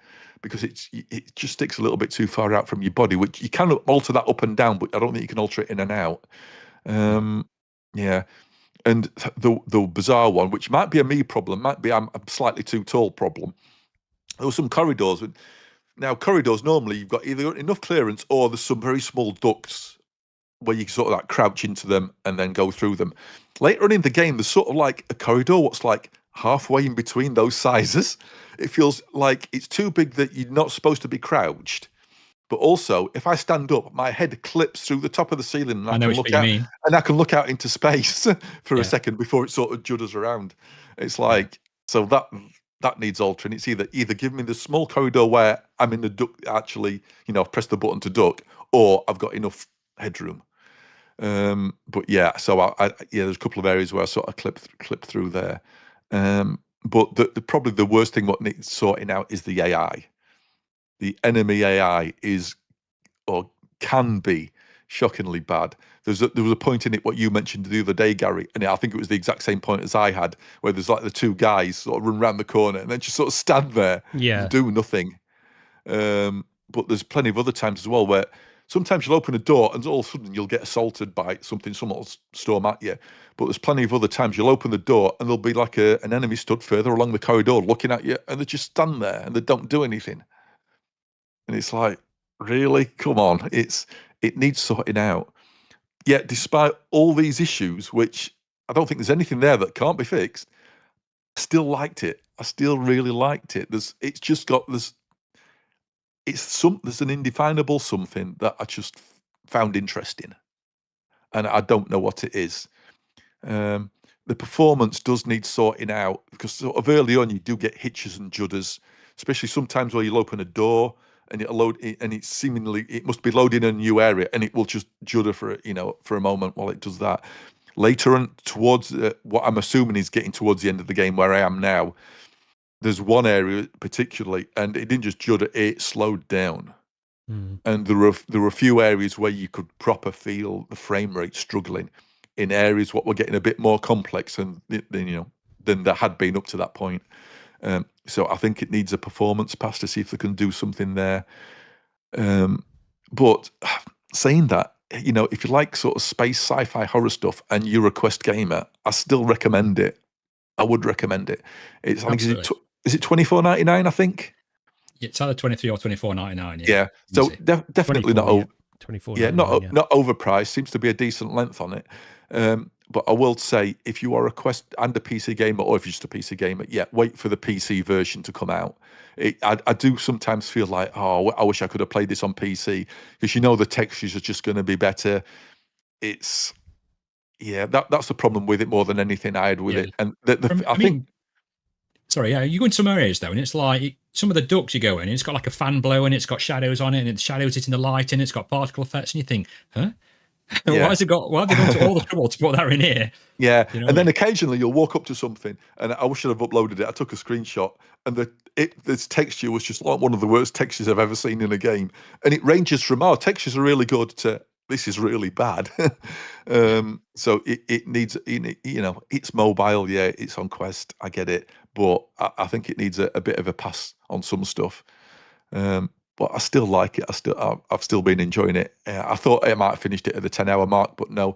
because it just sticks a little bit too far out from your body, which you can alter that up and down, but I don't think you can alter it in and out. Yeah. And the bizarre one, which might be a me problem, might be I'm slightly too tall problem. There were some corridors. Now, corridors, normally you've got either enough clearance or there's some very small ducts where you can sort of like crouch into them and then go through them. Later on in the game, there's sort of like a corridor what's like halfway in between those sizes. It feels like it's too big that you're not supposed to be crouched. But also, if I stand up, my head clips through the top of the ceiling, and I can look out into space for a second before it sort of judders around. It's like so that needs altering. It's either give me the small corridor where I'm in the duck, actually, I've pressed the button to duck, or I've got enough headroom. But yeah, so there's a couple of areas where I sort of clip through there. But probably the worst thing what needs sorting out is the AI. The enemy AI is, or can be, shockingly bad. There was a point in it, what you mentioned the other day, Gary, and I think it was the exact same point as I had, where there's like the two guys sort of run around the corner and then just sort of stand there and do nothing. But there's plenty of other times as well where sometimes you'll open a door and all of a sudden you'll get assaulted by something, someone will storm at you. But there's plenty of other times you'll open the door and there'll be like an enemy stood further along the corridor looking at you, and they just stand there and they don't do anything. And it's like, really? Come on. It needs sorting out. yet despite all these issues, which I don't think there's anything there that can't be fixed, I still liked it. I still really liked it. There's an indefinable something that I just found interesting, and I don't know what it is. The performance does need sorting out, because sort of early on you do get hitches and judders, especially sometimes where you'll open a door and it'll load, and it must be loading a new area, and it will just judder for a moment while it does that. Later on, towards what I'm assuming is getting towards the end of the game where I am now, there's one area particularly, and it didn't just judder, it slowed down. And there were a few areas where you could proper feel the frame rate struggling in areas what were getting a bit more complex than there had been up to that point. So I think it needs a performance pass to see if they can do something there. But saying that, if you like sort of space sci-fi horror stuff and you're a Quest gamer, I still recommend it. I would recommend it. It's, I think, is it $24.99? I think it's either 23 or 24.99. Yeah. So definitely not over. 24. Yeah, not overpriced. Seems to be a decent length on it. But I will say, if you are a Quest and a PC gamer, or if you're just a PC gamer, wait for the PC version to come out. I do sometimes feel like, I wish I could have played this on PC, because the textures are just going to be better. It's that's the problem with it more than anything I had with it. And I think. Sorry, you go into some areas though, and it's like some of the ducts you go in, it's got like a fan blowing, it's got shadows on it, and the shadows hitting the light, and it's got particle effects, and you think, huh? Why have they gone to all the trouble to put that in here? Yeah, and then occasionally you'll walk up to something, and I wish I'd have uploaded it. I took a screenshot, and this texture was just like one of the worst textures I've ever seen in a game. And it ranges from, textures are really good to, this is really bad. So it needs, it's mobile, it's on Quest, I get it, but I think it needs a bit of a pass on some stuff. But I still like it. I've still been enjoying it. I thought I might have finished it at the 10-hour mark, but no.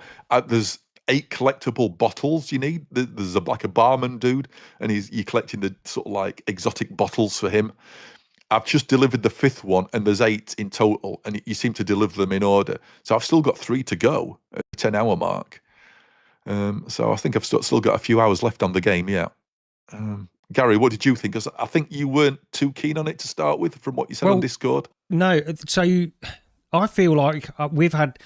There's 8 collectible bottles you need. There's like a barman dude, and you're collecting the sort of like exotic bottles for him. I've just delivered the 5th one, and there's 8 in total, and you seem to deliver them in order. So I've still got 3 to go at the 10-hour mark. So I think I've still got a few hours left on the game. Yeah. Gary, what did you think? Because I think you weren't too keen on it to start with, from what you said on Discord. No, so I feel like we've had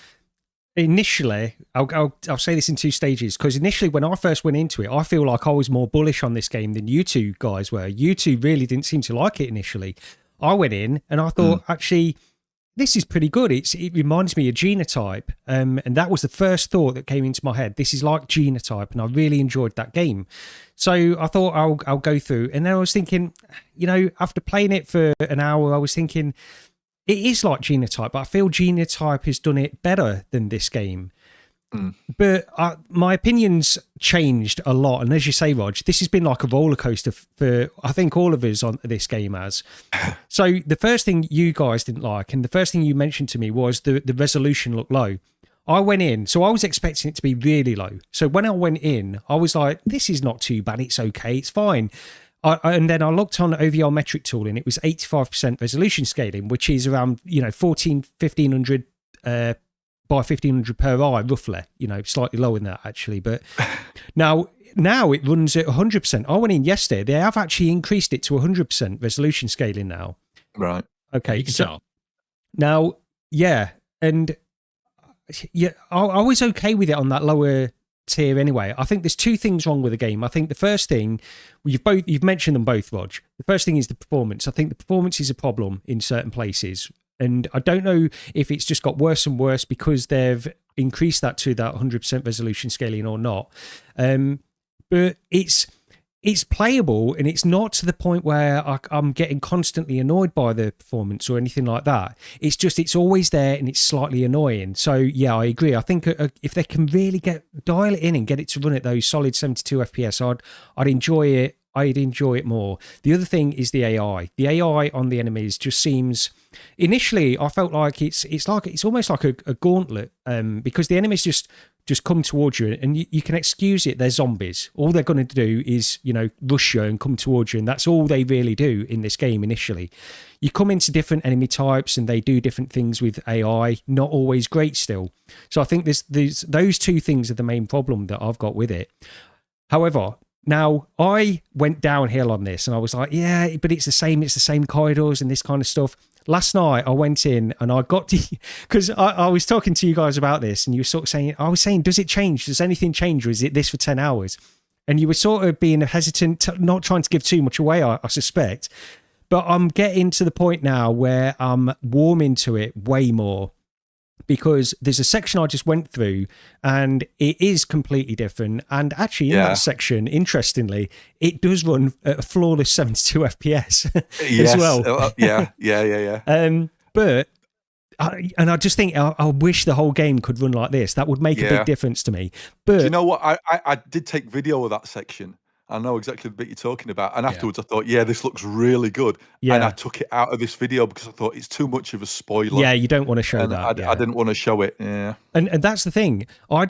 initially. I'll say this in 2 stages, because initially when I first went into it, I feel like I was more bullish on this game than you two guys were. You two really didn't seem to like it initially. I went in and I thought, actually, this is pretty good. It reminds me of Genotype, and that was the first thought that came into my head. This is like Genotype, and I really enjoyed that game. So I thought I'll go through, and then I was thinking, after playing it for an hour, I was thinking it is like Genotype, but I feel Genotype has done it better than this game. But my opinions changed a lot, and as you say, Rog, this has been like a roller coaster for I think all of us on this game has. So the first thing you guys didn't like, and the first thing you mentioned to me, was the resolution looked low. I went in, so I was expecting it to be really low. So when I went in, I was like, this is not too bad, it's okay, it's fine. And then I looked on OVR metric tool, and it was 85% resolution scaling, which is around 1500 by 1500 per eye, roughly, slightly lower than that actually. But now it runs at 100%. I went in yesterday, they have actually increased it to 100% resolution scaling now. Right. Okay. You can tell. Now, and I was okay with it on that lower tier anyway. I think there's 2 things wrong with the game. I think the first thing, you've mentioned them both, Rog. The first thing is the performance. I think the performance is a problem in certain places. And I don't know if it's just got worse and worse because they've increased that to that 100% resolution scaling or not. But it's playable, and it's not to the point where I'm getting constantly annoyed by the performance or anything like that. It's just, it's always there, and it's slightly annoying. So yeah, I agree. I think if they can really dial it in and get it to run at those solid 72 FPS, I'd enjoy it I'd enjoy it more. The other thing is the AI. The AI on the enemies just seems. Initially, I felt like it's almost like a gauntlet, because the enemies just come towards you, and you can excuse it. They're zombies. All they're going to do is, rush you and come towards you, and that's all they really do in this game initially. You come into different enemy types, and they do different things with AI. Not always great still. So I think those two things are the main problem that I've got with it. However, now I went downhill on this, and I was like, yeah, but it's the same corridors and this kind of stuff. Last night I went in and I got to, because I was talking to you guys about this, and you were sort of saying, I was saying, does it change? Does anything change, or is it this for 10 hours? And you were sort of being hesitant, not trying to give too much away, I suspect. But I'm getting to the point now where I'm warming to it way more, because there's a section I just went through and it is completely different. And actually in that section, interestingly, it does run at a flawless 72 FPS as well. Yeah. But I just think I wish the whole game could run like this. That would make a big difference to me. But do you know what? I did take video of that section. I know exactly the bit you're talking about. And afterwards I thought, this looks really good. Yeah. And I took it out of this video because I thought it's too much of a spoiler. Yeah, you don't want to show that. I didn't want to show it. Yeah. And that's the thing. I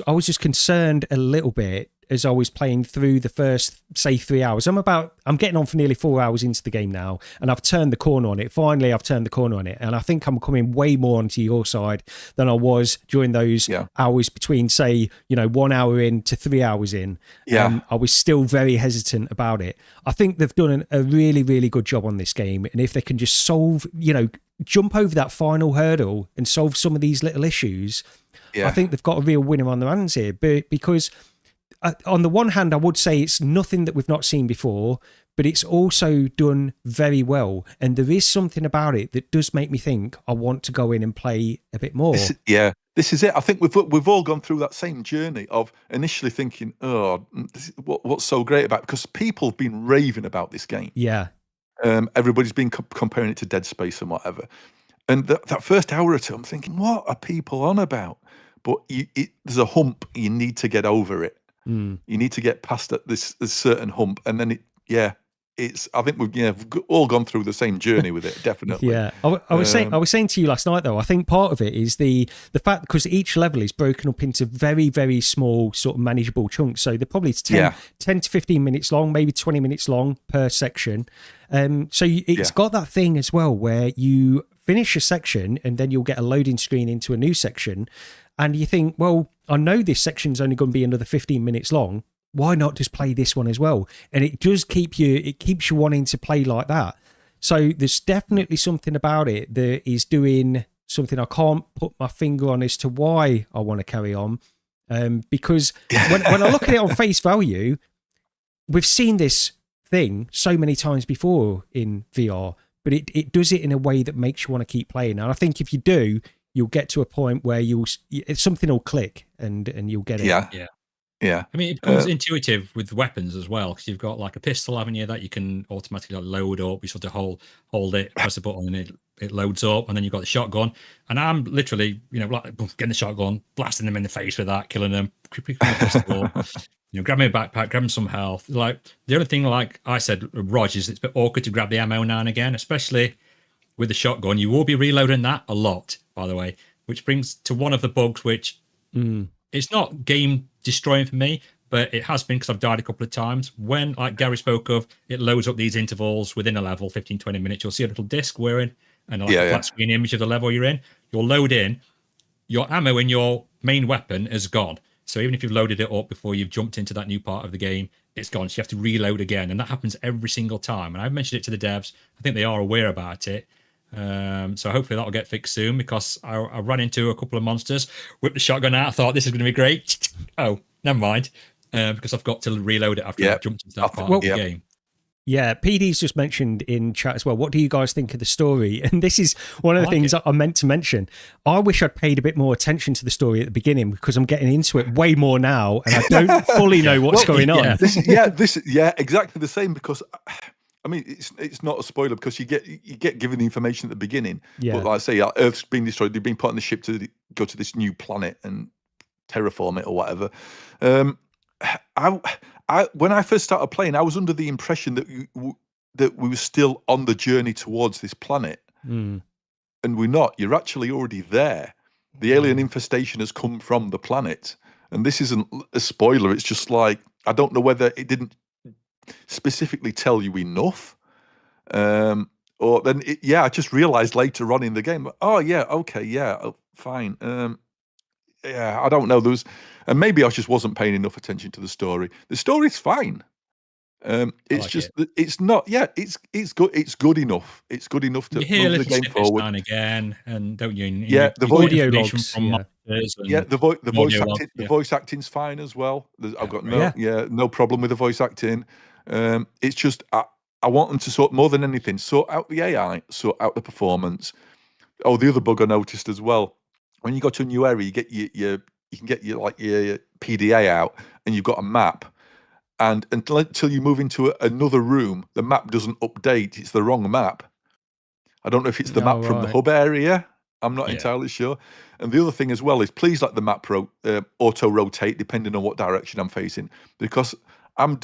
was just concerned a little bit as I was playing through the first, say, 3 hours. I'm getting on for nearly 4 hours into the game now, and I've turned the corner on it. Finally, I've turned the corner on it, and I think I'm coming way more onto your side than I was during those hours between, say, 1 hour in to 3 hours in. Yeah. I was still very hesitant about it. I think they've done a really, really good job on this game, and if they can just jump over that final hurdle and solve some of these little issues, I think they've got a real winner on their hands here. But because on the one hand, I would say it's nothing that we've not seen before, but it's also done very well. And there is something about it that does make me think I want to go in and play a bit more. This is it. I think we've all gone through that same journey of initially thinking, what's so great about it? Because people have been raving about this game. Yeah. Everybody's been comparing it to Dead Space and whatever. And that first hour or two, I'm thinking, what are people on about? But there's a hump. You need to get over it. You need to get past this certain hump, and then I think we've all gone through the same journey with it, definitely. Yeah, I was saying to you last night though, I think part of it is the fact, because each level is broken up into very, very small sort of manageable chunks. So they're probably 10 to 15 minutes long, maybe 20 minutes long per section. So it's got that thing as well where you finish a section and then you'll get a loading screen into a new section. And you think, well, I know this section's only going to be another 15 minutes long. Why not just play this one as well? And it does keeps you wanting to play like that. So there's definitely something about it that is doing something I can't put my finger on as to why I want to carry on. Because when I look at it on face value, we've seen this thing so many times before in VR, but it does it in a way that makes you want to keep playing. And I think if you do, you'll get to a point where something will click and you'll get it. Yeah. I mean, it becomes intuitive with weapons as well, because you've got like a pistol, haven't you, that you can automatically load up. You sort of hold it, press a button, and it loads up. And then you've got the shotgun. And I'm literally, getting the shotgun, blasting them in the face with that, killing them, picking the pistol up, grabbing a backpack, grabbing some health. Like the only thing, like I said, Rog, is it's a bit awkward to grab the ammo now and again, especially with the shotgun. You will be reloading that a lot, by the way, which brings to one of the bugs, which it's not game destroying for me, but it has been because I've died a couple of times. When, like Gary spoke of, it loads up these intervals within a level, 15, 20 minutes. You'll see a little disc we're in and a flat screen image of the level you're in. You'll load in, your ammo in your main weapon is gone. So even if you've loaded it up before you've jumped into that new part of the game, it's gone. So you have to reload again. And that happens every single time. And I've mentioned it to the devs. I think they are aware about it. So hopefully that'll get fixed soon, because I ran into a couple of monsters, whipped the shotgun out, I thought this is going to be great. Oh, never mind, because I've got to reload it after I've jumped into that part of the game. Yeah, PD's just mentioned in chat as well, what do you guys think of the story? And this is one of the things I meant to mention. I wish I'd paid a bit more attention to the story at the beginning, because I'm getting into it way more now and I don't fully know what's going on. This exactly the same, because I mean, it's not a spoiler because you get given the information at the beginning. Yeah. But like I say, Earth's been destroyed. They've been put on the ship to go to this new planet and terraform it or whatever. when I first started playing, I was under the impression that we were still on the journey towards this planet, and we're not. You're actually already there. The alien infestation has come from the planet, and this isn't a spoiler. It's just like, I don't know whether it didn't specifically tell you enough, or then I just realized later on in the game, oh yeah, okay, yeah, fine. Yeah, I don't know. And maybe I just wasn't paying enough attention to the story. The story's fine. It's just that it's not. Yeah, it's good. It's good enough. It's good enough to move the game forward. Now and again, and don't you? Yeah, the audio logs from the voice acting's fine as well. I've got no problem with the voice acting. It's just I want them to sort, more than anything, sort out the AI, sort out the performance. Oh, the other bug I noticed as well. When you go to a new area, you can get your PDA out, and you've got a map. And until you move into another room, the map doesn't update. It's the wrong map. I don't know if it's the map from the hub area. I'm not entirely sure. And the other thing as well is, please let the map auto rotate depending on what direction I'm facing, because I've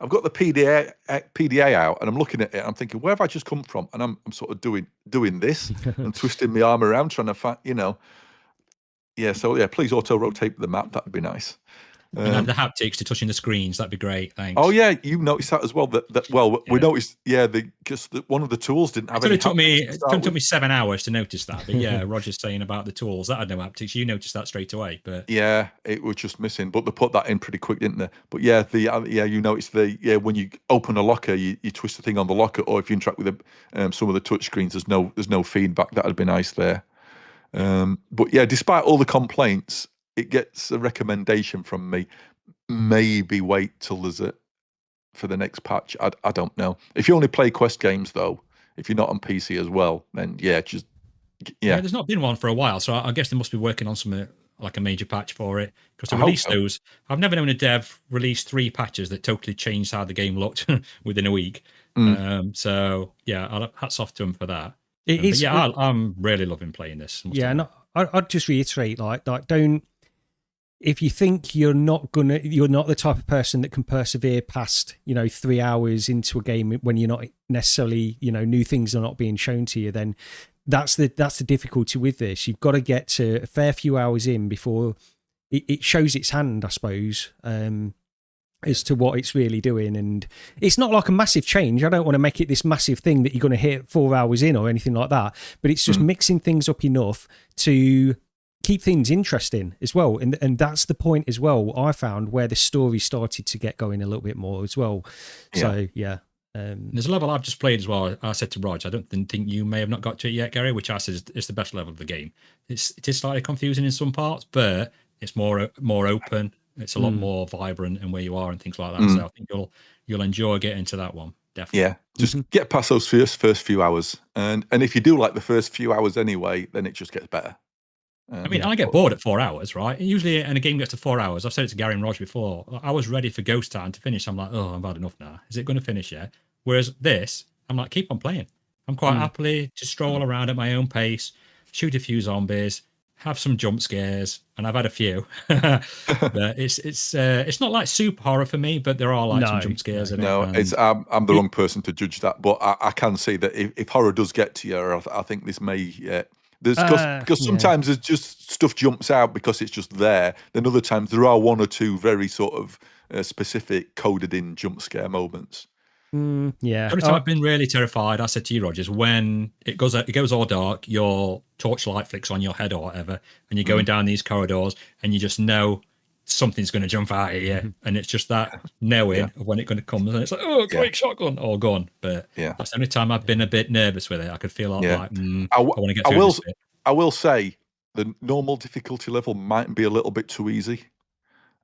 got the PDA out, and I'm looking at it, and I'm thinking, where have I just come from? And I'm sort of doing this and twisting my arm around, trying to find, So please auto rotate the map. That'd be nice. And add the haptics to touching the screens. That'd be great. Thanks. Oh yeah, you noticed that as well. We noticed. Yeah, just one of the tools didn't have any. It took me 7 hours to notice that. But yeah, Roger's saying about the tools that had no haptics. You noticed that straight away. But yeah, it was just missing. But they put that in pretty quick, didn't they? But yeah, you noticed when you open a locker, you twist the thing on the locker, or if you interact with some of the touch screens, there's no feedback. That'd be nice there. But yeah, despite all the complaints, it gets a recommendation from me. Maybe wait till there's for the next patch. I don't know. If you only play Quest games, though, if you're not on PC as well, then yeah. There's not been one for a while, so I guess they must be working on something like a major patch for it, because to release those, I've never known a dev release 3 patches that totally changed how the game looked within a week. So yeah, hats off to them for that. I'm really loving playing this. I'd just reiterate, like don't. If you think you're not the type of person that can persevere past 3 hours into a game when you're not necessarily new things are not being shown to you, then that's the difficulty with this. You've got to get to a fair few hours in before it shows its hand, I suppose, as to what it's really doing. And it's not like a massive change. I don't want to make it this massive thing that you're going to hit 4 hours in or anything like that, but it's just mixing things up enough to keep things interesting as well, and that's the point as well, I found, where the story started to get going a little bit more as well. So there's a level I've just played as well. I said to Rog, I don't think you may have not got to it yet, Gary, which I said is the best level of the game. It is slightly confusing in some parts, but it's more open. It's a lot more vibrant in where you are and things like that. So I think you'll enjoy getting into that one. Definitely. Yeah, just get past those first few hours, and if you do like the first few hours anyway, then it just gets better. I get bored at 4 hours, right? Usually, and a game gets to 4 hours. I've said it to Gary and Rog before. I was ready for Ghost Town to finish. I'm like, oh, I've had enough now. Is it going to finish yet? Whereas this, I'm like, keep on playing. I'm quite happily to stroll around at my own pace, shoot a few zombies, have some jump scares, and I've had a few. But it's not like super horror for me, but there are some jump scares in it. No, I'm the wrong person to judge that, but I can see that if horror does get to you, I think this may. Because sometimes there's just stuff jumps out because it's just there. Then other times there are one or two very sort of specific coded in jump scare moments. Every time I've been really terrified, I said to you, Rogers, when it goes all dark, your torchlight flicks on your head or whatever, and you're going down these corridors, and you just know something's going to jump out at you, and it's just that knowing of when it's going to come, and it's like, oh, quick, shotgun, or gun. But that's the only time I've been a bit nervous with it. I could feel like I want to get through this bit. I will say the normal difficulty level might be a little bit too easy.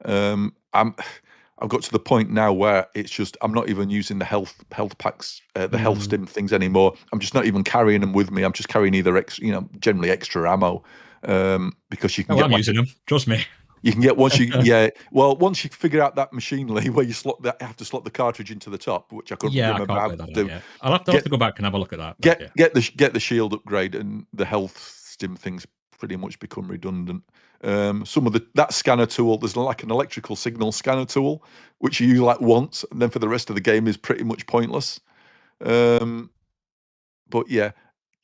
I've got to the point now where it's just I'm not even using the health packs, the health stim things anymore. I'm just not even carrying them with me. I'm just carrying either generally extra ammo, because you can. I'm using them. Trust me. You can get once you figure out that machinery where you have to slot the cartridge into the top, which I couldn't remember how to do. I'll have to go back and have a look at that. Get the shield upgrade and the health stim things pretty much become redundant. Some of that scanner tool, there's like an electrical signal scanner tool, which you use like once, and then for the rest of the game is pretty much pointless. But yeah,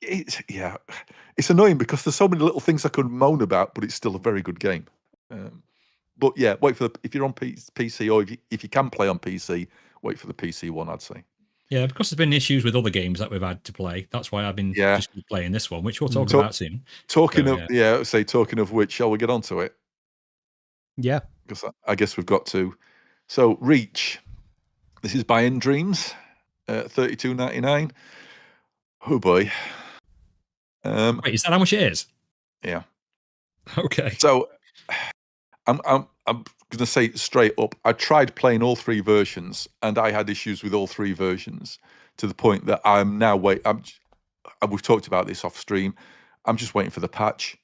it's annoying because there's so many little things I could moan about, but it's still a very good game. But yeah, wait for if you're on PC, or if you can play on PC, wait for the PC one, I'd say. Yeah, because there's been issues with other games that we've had to play. That's why I've been just playing this one, which we'll talk about soon. Talking of which, shall we get on to it? Yeah. Because I guess we've got to. So, Reach. This is by In Dreams, $32.99. Oh boy. Wait, is that how much it is? Yeah. Okay. So, I'm going to say straight up, I tried playing all three versions, and I had issues with all three versions to the point that I'm now we've talked about this off stream. I'm just waiting for the patch.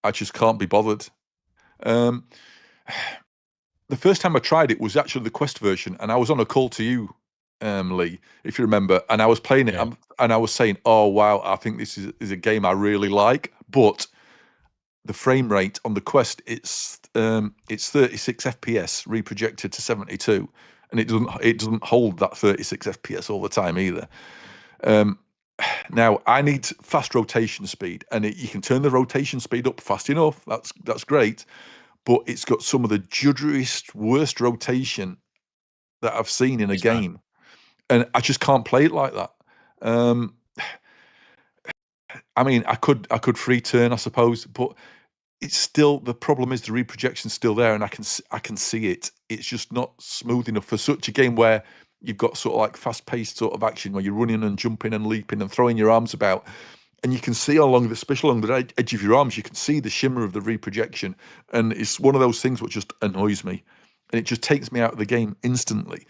I just can't be bothered. The first time I tried it was actually the Quest version, and I was on a call to you, Lee, if you remember, and I was playing it, and I was saying, "Oh wow, I think this is a game I really like," but the frame rate on the Quest, it's 36 FPS reprojected to 72, and it doesn't hold that 36 FPS all the time either. Now I need fast rotation speed, and you can turn the rotation speed up fast enough. That's great, but it's got some of the judderiest, worst rotation that I've seen in a game, and I just can't play it like that. I mean, I could free turn, I suppose, but it's still, the problem is the reprojection's still there, and I can see it. It's just not smooth enough for such a game where you've got sort of like fast-paced sort of action where you're running and jumping and leaping and throwing your arms about, and you can see especially along the edge of your arms, you can see the shimmer of the reprojection, and it's one of those things which just annoys me, and it just takes me out of the game instantly.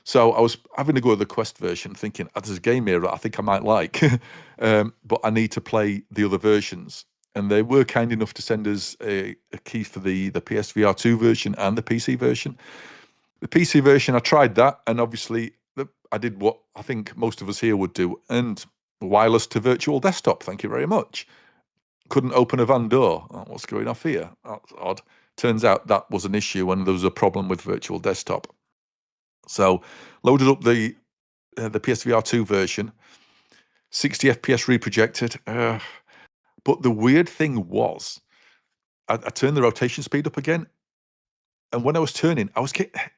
So I was having to go with the Quest version, thinking, there's a game here that I think I might like, but I need to play the other versions. And they were kind enough to send us a key for the PSVR 2 version and the PC version. The PC version, I tried that, and obviously I did what I think most of us here would do, and wireless to virtual desktop, thank you very much. Couldn't open a van door. Oh, what's going off here? That's odd. Turns out that was an issue, and there was a problem with virtual desktop. So loaded up the PSVR 2 version, 60 FPS reprojected. But the weird thing was, I turned the rotation speed up again, and when I was turning,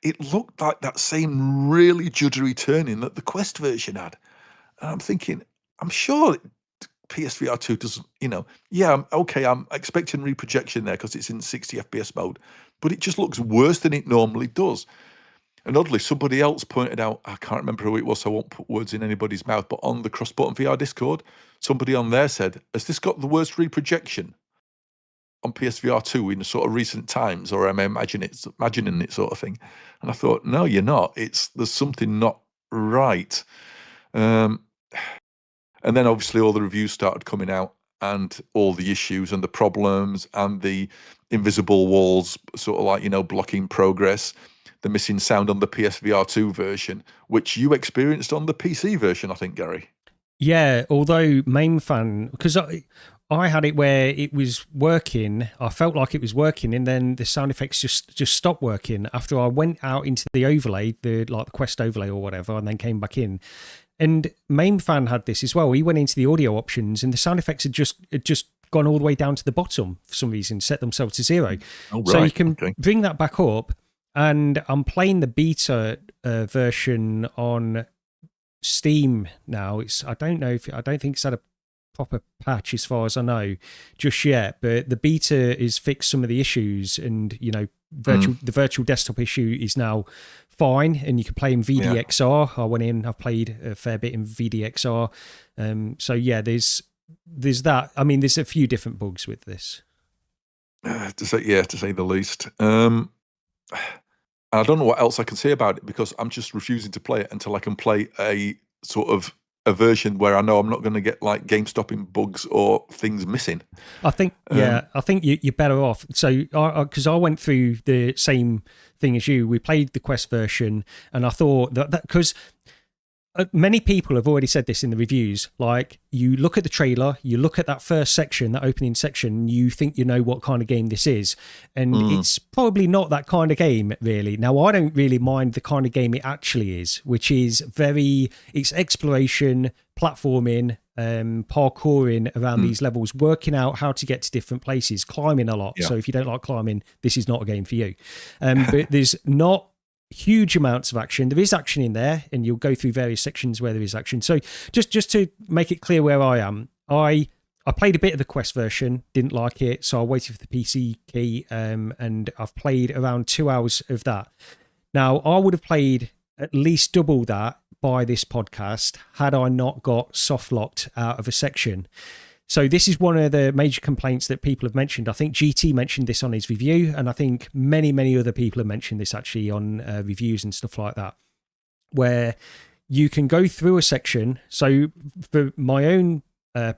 it looked like that same really juddery turning that the Quest version had. And I'm thinking, I'm sure PSVR 2 doesn't, I'm expecting reprojection there because it's in 60 FPS mode, but it just looks worse than it normally does. And oddly, somebody else pointed out, I can't remember who it was, so I won't put words in anybody's mouth, but on the Cross-Button VR Discord, somebody on there said, has this got the worst reprojection on PSVR 2 in sort of recent times, or am I imagining it sort of thing? And I thought, no, you're not. There's something not right. And then obviously all the reviews started coming out, and all the issues and the problems and the invisible walls sort of like, blocking progress. The missing sound on the PSVR 2 version, which you experienced on the PC version, I think, Gary. Yeah, although MainFan, because I had it where it was working, I felt like it was working, and then the sound effects just stopped working after I went out into the overlay, the Quest overlay or whatever, and then came back in. And MainFan had this as well. He went into the audio options, and the sound effects had just gone all the way down to the bottom for some reason, set themselves to 0. Oh, right. So you can bring that back up. And I'm playing the beta version on Steam now. I don't think it's had a proper patch as far as I know just yet. But the beta is fixed some of the issues, and the virtual desktop issue is now fine, and you can play in VDXR. Yeah. I went in, I've played a fair bit in VDXR. So yeah, there's that. I mean, there's a few different bugs with this. To say the least. I don't know what else I can say about it, because I'm just refusing to play it until I can play a sort of a version where I know I'm not going to get like game-stopping bugs or things missing. I think you're better off. So, because I went through the same thing as you, we played the Quest version, and I thought that because many people have already said this in the reviews. Like, you look at the trailer, you look at that first section, that opening section, you think you know what kind of game this is. And it's probably not that kind of game, really. Now, I don't really mind the kind of game it actually is, which is it's exploration, platforming, parkouring around these levels, working out how to get to different places, climbing a lot. Yeah. So if you don't like climbing, this is not a game for you. But there's not huge amounts of action. There is action in there, and you'll go through various sections where there is action. So just to make it clear where I am, I played a bit of the Quest version, didn't like it, so I waited for the PC key, and I've played around 2 hours of that. Now, I would have played at least double that by this podcast had I not got soft locked out of a section. So this is one of the major complaints that people have mentioned. I think GT mentioned this on his review, and I think many, many other people have mentioned this actually on reviews and stuff like that, where you can go through a section. So for my own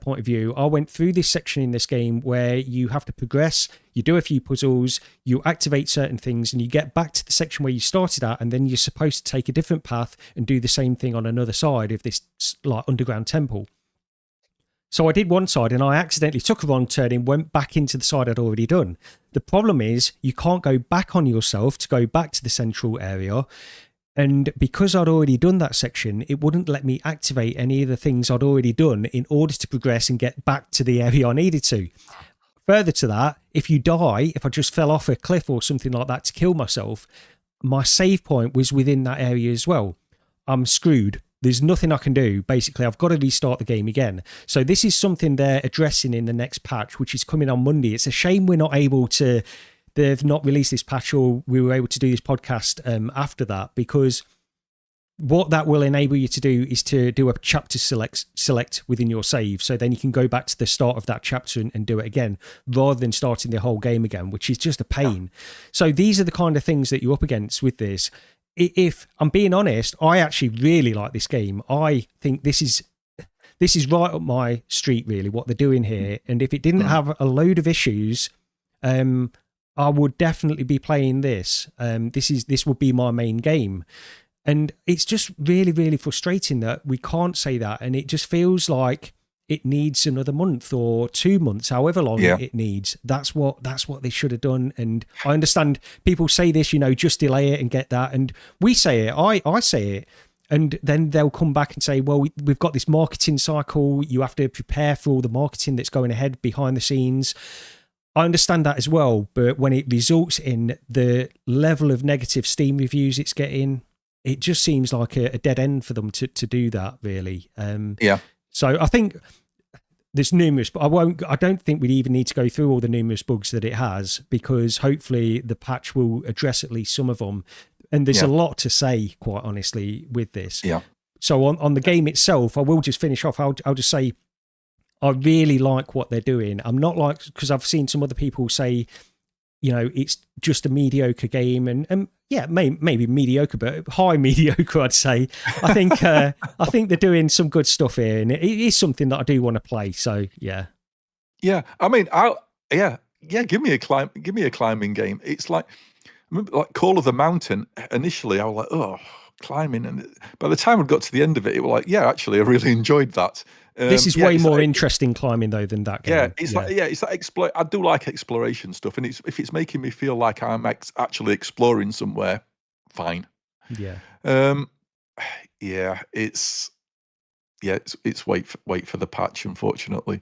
point of view, I went through this section in this game where you have to progress, you do a few puzzles, you activate certain things, and you get back to the section where you started at, and then you're supposed to take a different path and do the same thing on another side of this like underground temple. So I did one side and I accidentally took a wrong turn and went back into the side I'd already done. The problem is you can't go back on yourself to go back to the central area. And because I'd already done that section, it wouldn't let me activate any of the things I'd already done in order to progress and get back to the area I needed to. Further to that, if you die, if I just fell off a cliff or something like that to kill myself, my save point was within that area as well. I'm screwed. There's nothing I can do. Basically, I've got to restart the game again. So this is something they're addressing in the next patch, which is coming on Monday. It's a shame we're not able to, they've not released this patch, or we were able to do this podcast after that, because what that will enable you to do is to do a chapter select within your save. So then you can go back to the start of that chapter and do it again, rather than starting the whole game again, which is just a pain. So these are the kind of things that you're up against with this. If I'm being honest, I actually really like this game. I think this is right up my street, really, what they're doing here. And if it didn't have a load of issues, I would definitely be playing this. This would be my main game. And it's just really, really frustrating that we can't say that. And it just feels like it needs another month or 2 months, however long it needs. That's what they should have done. And I understand people say this, just delay it and get that. And we say it, I say it. And then they'll come back and say, well, we've got this marketing cycle. You have to prepare for all the marketing that's going ahead behind the scenes. I understand that as well. But when it results in the level of negative Steam reviews it's getting, it just seems like a dead end for them to do that, really. So I think there's numerous, but I don't think we'd even need to go through all the numerous bugs that it has, because hopefully the patch will address at least some of them. And there's a lot to say, quite honestly, with this. Yeah. So on the game itself, I will just finish off. I'll just say, I really like what they're doing. I'm not like, because I've seen some other people say, it's just a mediocre game, and yeah, maybe mediocre, but high mediocre, I'd say. I think they're doing some good stuff here, and it is something that I do want to play. So yeah. I mean, give me a climbing game. It's like Call of the Mountain. Initially, I was like, oh, climbing, and by the time I got to the end of it, it was like, yeah, actually, I really enjoyed that. This is way more interesting climbing though than that game. It's like I do like exploration stuff, and if it's making me feel like I'm actually exploring somewhere, fine. It's wait for the patch, unfortunately.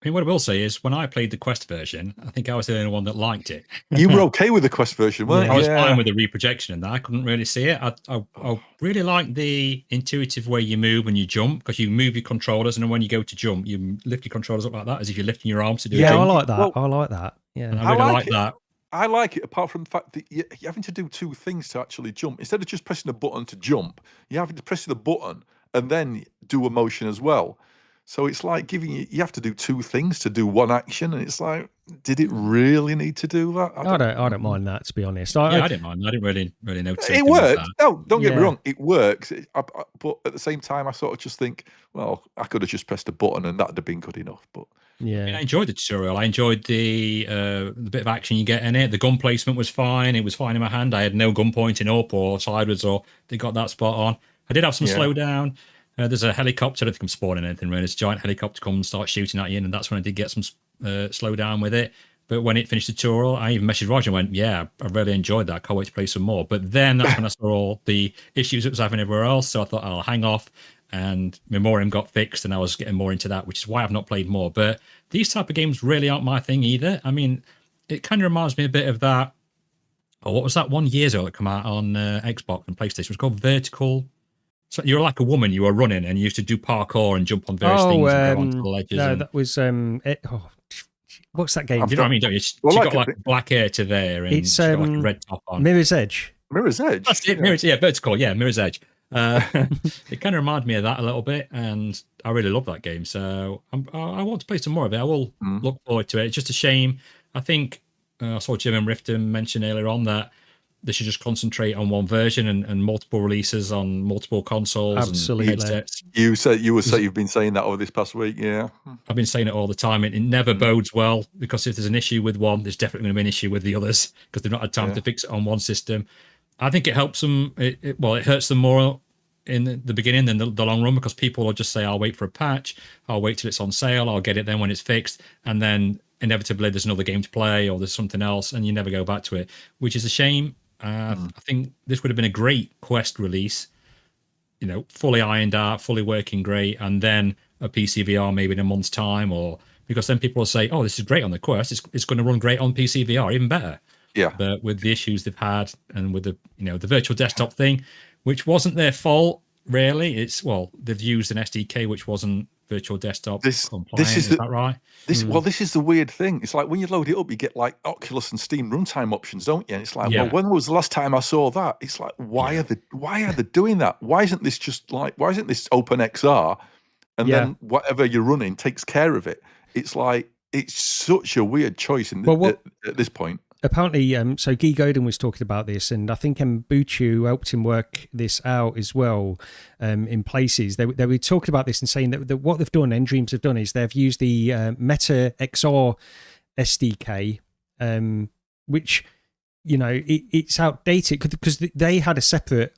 I mean, what I will say is, when I played the Quest version, I think I was the only one that liked it. You were okay with the Quest version, weren't you? I was fine with the reprojection and that. I couldn't really see it. I really like the intuitive way you move when you jump, because you move your controllers, and then when you go to jump, you lift your controllers up like that, as if you're lifting your arms to do a jump. I like that. I like that. Yeah, and I really like that. I like it, apart from the fact that you're having to do two things to actually jump. Instead of just pressing a button to jump, you're having to press the button and then do a motion as well. So it's like you have to do two things to do one action, and it's like, did it really need to do that? I don't mind that, to be honest. I didn't mind. I didn't really notice it works. No, don't get me wrong, it works. But at the same time, I sort of just think, well, I could have just pressed a button and that'd have been good enough. But yeah, I mean, I enjoyed the tutorial. I enjoyed the bit of action you get in it. The gun placement was fine. It was fine in my hand. I had no gun pointing up or sideways, or they got that spot on. I did have some slowdown. There's a helicopter. I don't think I'm spawning anything really. This giant helicopter comes and starts shooting at you, and that's when I did get some slowdown with it. But when it finished the tutorial, I even messaged Roger and went, yeah, I really enjoyed that. Can't wait to play some more. But then that's when I saw all the issues it was having everywhere else. So I thought, I'll hang off. And Memoreum got fixed, and I was getting more into that, which is why I've not played more. But these type of games really aren't my thing either. I mean, it kind of reminds me a bit of that. Oh, what was that one years ago that came out on Xbox and PlayStation? It was called Vertical. So you're like a woman, you were running, and you used to do parkour and jump on various things and go onto the ledges. No, that was what's that game? You know what I mean, don't you? She got like black hair to there, and it's she got like a red top on. Mirror's Edge. Mirror's Edge. That's it. Vertical. Yeah, Mirror's Edge. It kind of reminded me of that a little bit, and I really love that game. So I want to play some more of it. I will look forward to it. It's just a shame. I think I saw Jim and Rifton mention earlier on that they should just concentrate on one version and multiple releases on multiple consoles. Absolutely. And headsets. You've been saying that over this past week. Yeah, I've been saying it all the time. It never bodes well, because if there's an issue with one, there's definitely going to be an issue with the others, because they've not had time to fix it on one system. I think it helps them. It hurts them more in the beginning than the long run, because people will just say, I'll wait for a patch, I'll wait till it's on sale, I'll get it then when it's fixed, and then inevitably there's another game to play or there's something else, and you never go back to it, which is a shame. I think this would have been a great Quest release, fully ironed out, fully working great, and then a PC VR maybe in a month's time, or because then people will say, oh, this is great on the Quest, it's going to run great on PC VR, even better. Yeah. But with the issues they've had, and with the the virtual desktop thing, which wasn't their fault really, they've used an SDK which wasn't virtual desktop compliant. Is that right? This is the weird thing. It's like when you load it up, you get like Oculus and Steam runtime options, don't you? And it's like, well, when was the last time I saw that? It's like, why are they doing that? Why isn't this OpenXR, and then whatever you're running takes care of it? It's like, it's such a weird choice at this point. Apparently, so Guy Godin was talking about this, and I think Mbuchu helped him work this out as well. In places, they were talking about this and saying that what they've done, Endreams have done, is they've used the Meta XR SDK, which it's outdated because they had a separate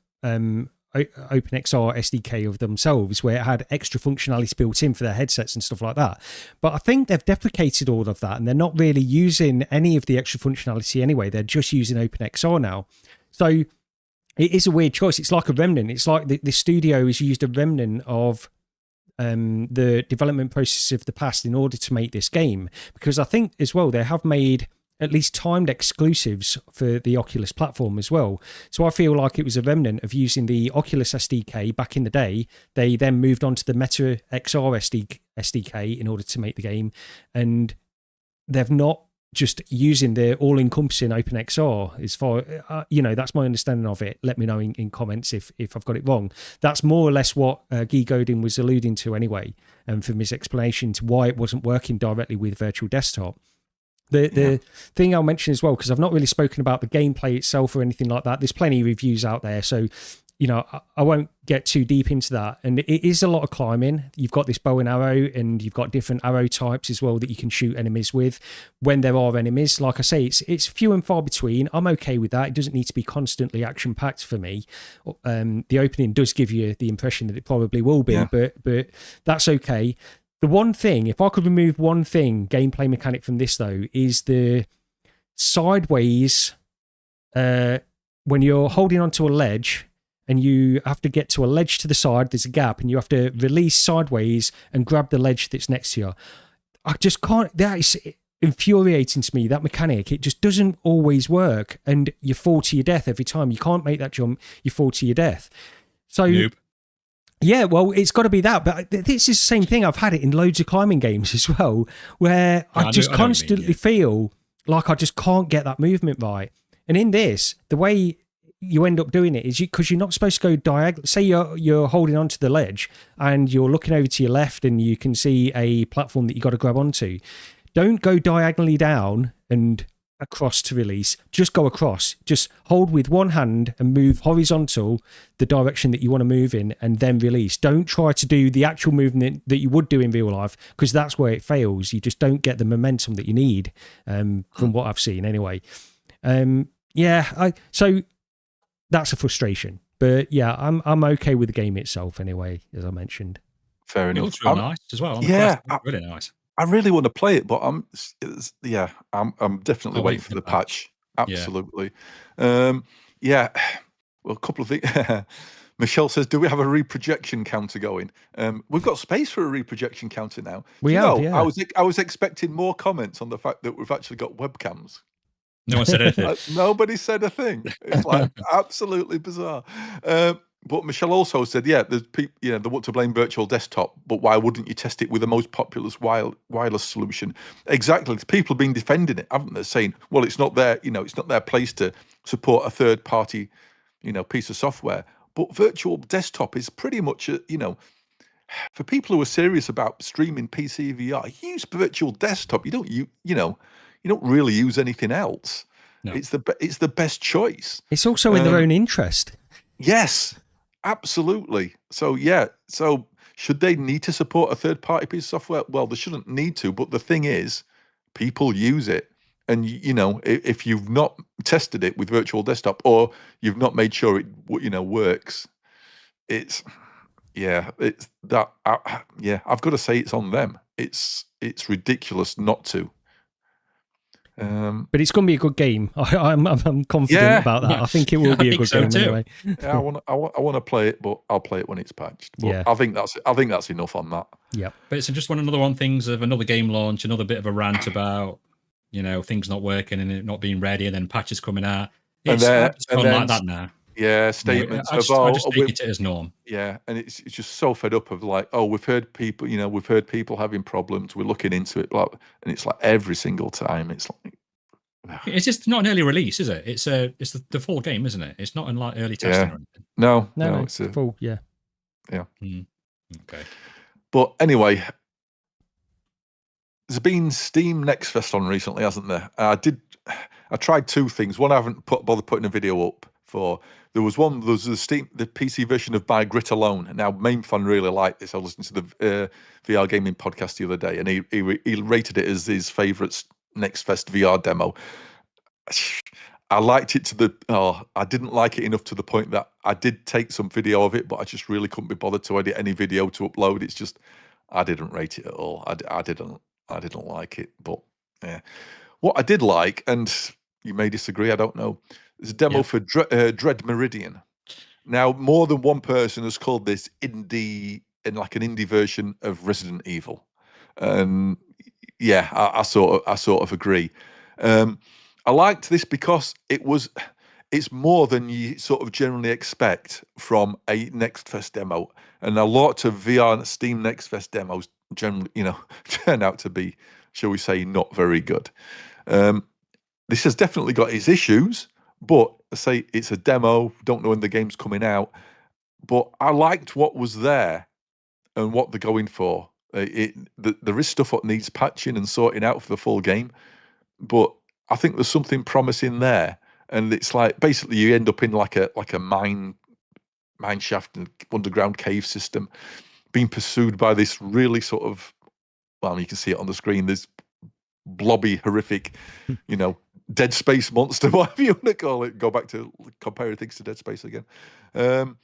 OpenXR SDK of themselves, where it had extra functionality built in for their headsets and stuff like that. But I think they've deprecated all of that, and they're not really using any of the extra functionality anyway. They're just using OpenXR now. So it is a weird choice. It's like a remnant. It's like the studio has used a remnant of the development process of the past in order to make this game. Because I think as well, they have made at least timed exclusives for the Oculus platform as well. So I feel like it was a remnant of using the Oculus SDK back in the day. They then moved on to the Meta XR SDK in order to make the game, and they've not just using the all-encompassing OpenXR as far, that's my understanding of it. Let me know in comments if I've got it wrong. That's more or less what Guy Godin was alluding to anyway, from his explanation to why it wasn't working directly with Virtual Desktop. The thing I'll mention as well, because I've not really spoken about the gameplay itself or anything like that. There's plenty of reviews out there, so I won't get too deep into that. And it is a lot of climbing. You've got this bow and arrow, and you've got different arrow types as well that you can shoot enemies with when there are enemies. Like I say, it's few and far between. I'm okay with that. It doesn't need to be constantly action-packed for me. The opening does give you the impression that it probably will be, but that's okay. The one thing, if I could remove one thing, gameplay mechanic from this though, is the sideways, when you're holding onto a ledge and you have to get to a ledge to the side, there's a gap, and you have to release sideways and grab the ledge that's next to you. I just can't, that is infuriating to me, that mechanic. It just doesn't always work, and you fall to your death every time. You can't make that jump, you fall to your death. So... Nope. Yeah, well, it's got to be that. But this is the same thing. I've had it in loads of climbing games as well, where I just constantly feel like I just can't get that movement right. And in this, the way you end up doing it is because you're not supposed to go diagonal. Say you're holding onto the ledge and you're looking over to your left and you can see a platform that you got to grab onto. Don't go diagonally down and across to release. Just go across. Just hold with one hand and move horizontal the direction that you want to move in, and then release. Don't try to do the actual movement that you would do in real life, because that's where it fails. You just don't get the momentum that you need, from what I've seen anyway. So that's a frustration. But yeah, I'm okay with the game itself anyway, as I mentioned. Fair It enough. looks real nice as well. On the Yeah, Quest, really nice. I really want to play it, but I'm definitely I'll waiting wait for the patch. Absolutely. Yeah. Well, a couple of things. Michelle says, "Do we have a reprojection counter going?" We've got space for a reprojection counter now. We have, yeah. I was expecting more comments on the fact that we've actually got webcams. No one said anything. Nobody said a thing. It's like absolutely bizarre. But Michelle also said, "Yeah, there's people, they want to blame virtual desktop, but why wouldn't you test it with the most popular wireless solution?" Exactly. People have been defending it, haven't they? Saying, "Well, it's not it's not their place to support a third party, piece of software." But virtual desktop is pretty much for people who are serious about streaming PC VR, use virtual desktop. You don't really use anything else. No. It's the best choice. It's also in their own interest. Yes, absolutely. So should they need to support a third party piece of software? Well, they shouldn't need to, but the thing is, people use it. And if you've not tested it with virtual desktop, or you've not made sure it works, it's that. I've got to say it's on them. It's ridiculous not to. But it's going to be a good game. I'm confident about that. I think it will be a good game anyway. Yeah, I want to play it, but I'll play it when it's patched. But I think that's enough on that. Yeah. But it's just another one things of another game launch, another bit of a rant about things not working and it not being ready, and then patches coming out. It's like that now. Yeah, statements. I just take it as norm. Yeah, and it's just so fed up of like, oh, we've heard people having problems. We're looking into it, and it's like every single time. It's like it's just not an early release, is it? It's the full game, isn't it? It's not in like early testing or anything. No, it's full. Yeah. Okay. But anyway, there's been Steam Next Fest on recently, hasn't there? I tried two things. One, I haven't bothered putting a video up for. There was the PC version of By Grit Alone. Now, Main Fan really liked this. I listened to the VR gaming podcast the other day, and he rated it as his favourite Next Fest VR demo. I liked it I didn't like it enough to the point that I did take some video of it, but I just really couldn't be bothered to edit any video to upload. It's just, I didn't rate it at all. I didn't like it, but yeah. What I did like, and you may disagree, I don't know, there's a demo for Dread Meridian. Now, more than one person has called this an indie version of Resident Evil. And yeah, I sort of agree. I liked this because it's more than you sort of generally expect from a Next Fest demo. And a lot of VR and Steam Next Fest demos generally, turn out to be, shall we say, not very good. This has definitely got its issues, but I say it's a demo, don't know when the game's coming out. But I liked what was there and what they're going for. There is stuff that needs patching and sorting out for the full game, but I think there's something promising there. And it's like basically you end up in like a mine shaft and underground cave system, being pursued by this really sort of, well, you can see it on the screen, this blobby, horrific, Dead Space monster, whatever you want to call it. Go back to comparing things to Dead Space again. And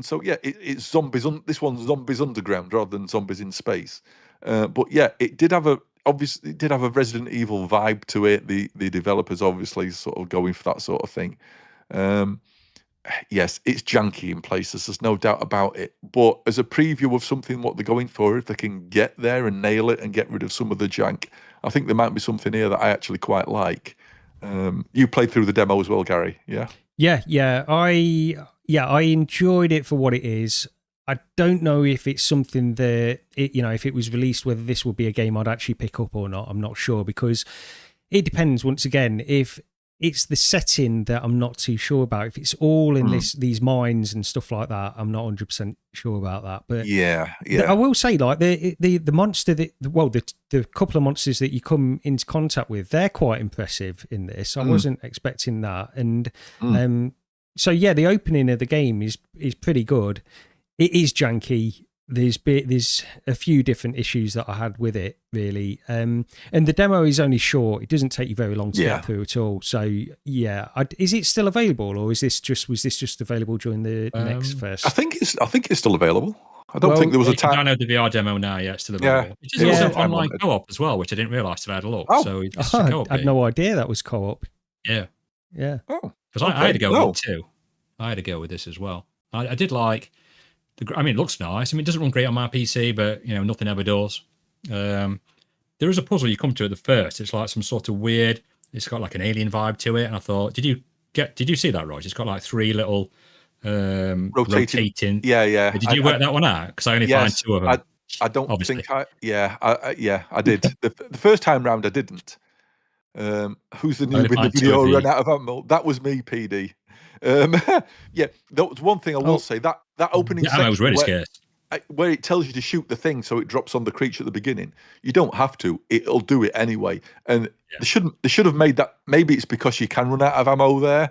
so, yeah, it's zombies. This one's zombies underground rather than zombies in space. But yeah, it did have a Resident Evil vibe to it. The developers obviously sort of going for that sort of thing. Yes, it's janky in places. There's no doubt about it. But as a preview of something what they're going for, if they can get there and nail it and get rid of some of the jank, I think there might be something here that I actually quite like. You played through the demo as well, Gary. Yeah. Yeah. I enjoyed it for what it is. I don't know if it's something that, if it was released, whether this would be a game I'd actually pick up or not. I'm not sure, because it depends, once again, if it's the setting that I'm not too sure about. If it's all in these mines and stuff like that, I'm not 100% sure about that. But yeah. I will say, like the monster the couple of monsters that you come into contact with, they're quite impressive in this. I wasn't expecting that, and so yeah, the opening of the game is pretty good. It is janky. there's a few different issues that I had with it, really. And the demo is only short; it doesn't take you very long to get through at all. So yeah, is it still available, or was this just available during the next fest? I think it's still available. I don't think there was a time. I know the VR demo now. Yeah, it's still available. It is also online co-op as well, which I didn't realise till I had a look. So it's a co-op. I had no idea that was co-op. Yeah. Oh, because I had to go with it too. I had to go with this as well. I did like. I mean, it looks nice. I mean, it doesn't run great on my PC, but nothing ever does. There is a puzzle you come to at the first. It's like some sort of weird. It's got like an alien vibe to it, and I thought, did you see that, Rog? It's got like 3 little rotating. Yeah. Did you work that one out? Because I only find 2 of them. I don't think I. Yeah, I did. The first time round, I didn't. Who's the noob in the video run out of ammo? That was me, PD. Yeah, that was one thing I will say. That opening section was really scarce. Where it tells you to shoot the thing so it drops on the creature at the beginning. You don't have to. It'll do it anyway. And they should have made that. Maybe it's because you can run out of ammo there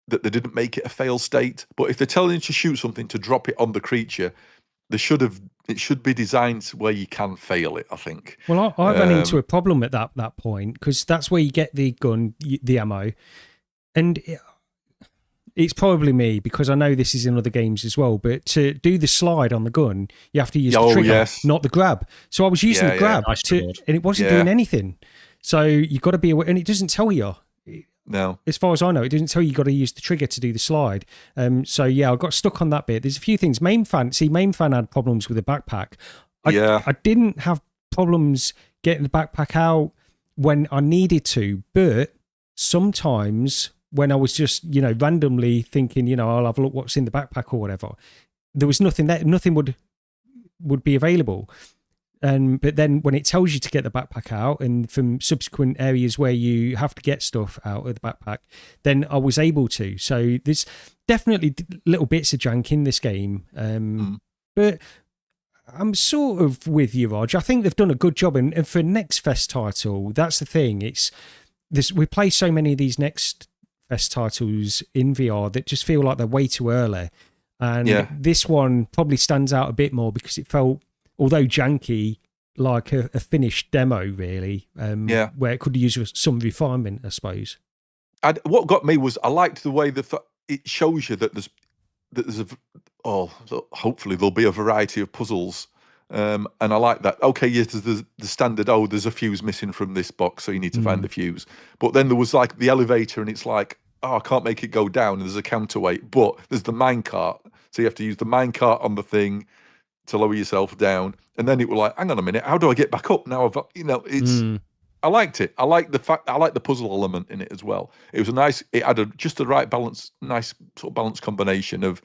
that they didn't make it a fail state. But if they're telling you to shoot something to drop it on the creature, it should be designed where you can fail it, I think. Well, I ran into a problem at that point, because that's where you get the gun, the ammo, and it's probably me, because I know this is in other games as well, but to do the slide on the gun, you have to use the trigger, not the grab. So I was using the grab, and it wasn't doing anything. So you've got to be aware, and it doesn't tell you. No. As far as I know, it doesn't tell you got to use the trigger to do the slide. So yeah, I got stuck on that bit. There's a few things. Main fan had problems with the backpack. I didn't have problems getting the backpack out when I needed to, but sometimes when I was just, randomly thinking, I'll have a look what's in the backpack or whatever, there was nothing there. Nothing would be available. But then when it tells you to get the backpack out, and from subsequent areas where you have to get stuff out of the backpack, then I was able to. So there's definitely little bits of jank in this game. But I'm sort of with you, Rog. I think they've done a good job. And for next Fest title, that's the thing. We play so many of these next Fest titles in VR that just feel like they're way too early. And this one probably stands out a bit more because it felt, although janky, like a finished demo, really, where it could use some refinement, I suppose. What got me was I liked the way that it shows you that there's hopefully there'll be a variety of puzzles, and I like that. Okay, yes, there's the standard. Oh, there's a fuse missing from this box, so you need to find the fuse. But then there was like the elevator, and it's like, oh, I can't make it go down, and there's a counterweight, but there's the minecart, so you have to use the minecart on the thing to lower yourself down. And then it was like, hang on a minute, how do I get back up now? I liked it. I like the puzzle element in it as well. It was it had just the right balance, nice sort of balanced combination of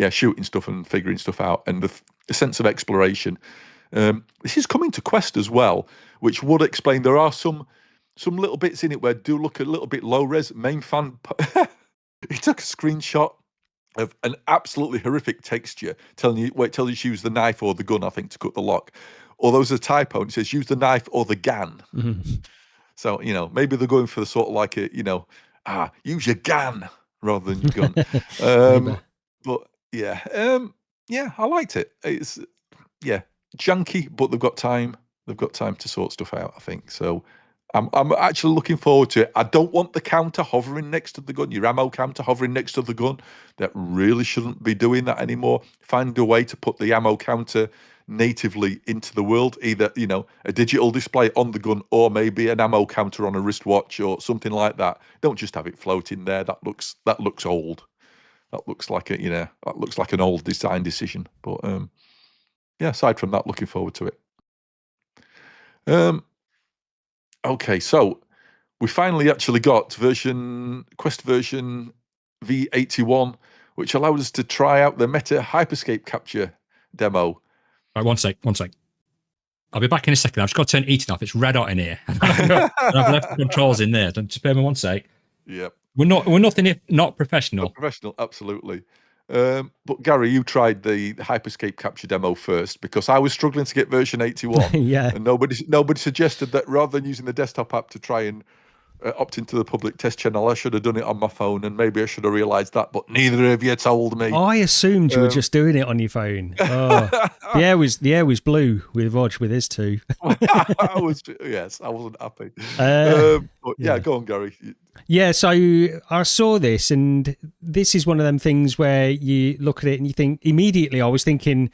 shooting stuff and figuring stuff out, and the sense of exploration. This is coming to Quest as well, which would explain there are some little bits in it where do look a little bit low res. Main fan he took a screenshot of an absolutely horrific texture, telling you to use the knife or the gun, I think, to cut the lock. Although there's a typo, and it says use the knife or the GAN. So, maybe they're going for the sort of like use your GAN rather than your gun. But I liked it. It's junky, but they've got time. They've got time to sort stuff out, I think. So I'm actually looking forward to it. I don't want the counter hovering next to the gun, your ammo counter hovering next to the gun. That really shouldn't be doing that anymore. Find a way to put the ammo counter natively into the world, either a digital display on the gun, or maybe an ammo counter on a wristwatch or something like that. Don't just have it floating there. That looks old. That looks like an old design decision. But aside from that, looking forward to it. Okay, so we finally actually got Quest version V81, which allowed us to try out the Meta Hyperscape capture demo. Right, one sec. I'll be back in a second. I've just got to turn eating off. It's red hot in here. I've left the controls in there. Just spare me one sec. Yeah. We're nothing if not professional. Not professional, absolutely. But Gary, you tried the Hyperscape capture demo first, because I was struggling to get version 81. Yeah. And nobody suggested that rather than using the desktop app to try and opt into the public test channel. I should have done it on my phone, and maybe I should have realised that, but neither of you told me. I assumed you were just doing it on your phone. Oh, the air was blue with Rog with his too. I wasn't happy. But yeah, go on, Gary. Yeah, so I saw this, and this is one of them things where you look at it and you think immediately. I was thinking,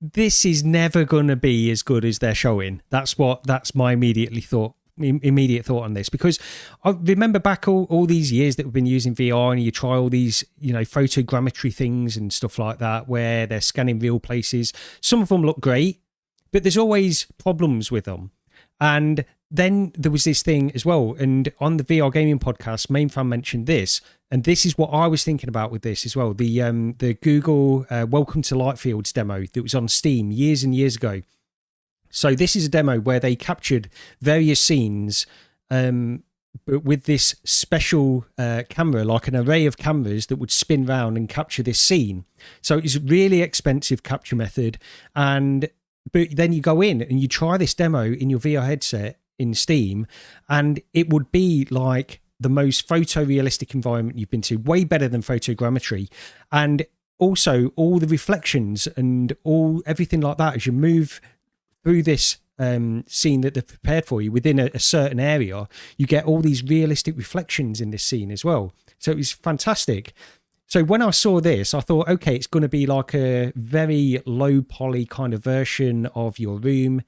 this is never going to be as good as they're showing. That's my immediate thought on this, because I remember back all these years that we've been using VR, and you try all these photogrammetry things and stuff like that where they're scanning real places. Some of them look great, but there's always problems with them. And then there was this thing as well, and on the VR gaming podcast, Mainfan mentioned this, and this is what I was thinking about with this as well. The Google Welcome to Lightfields demo that was on Steam years and years ago. So this is a demo where they captured various scenes, but with this special camera, like an array of cameras that would spin round and capture this scene. So it's a really expensive capture method, but then you go in and you try this demo in your VR headset in Steam, and it would be like the most photorealistic environment you've been to, way better than photogrammetry. And also all the reflections and everything like that, as you move through this scene that they've prepared for you within a certain area, you get all these realistic reflections in this scene as well. So it was fantastic. So when I saw this, I thought, okay, it's going to be like a very low poly kind of version of your room.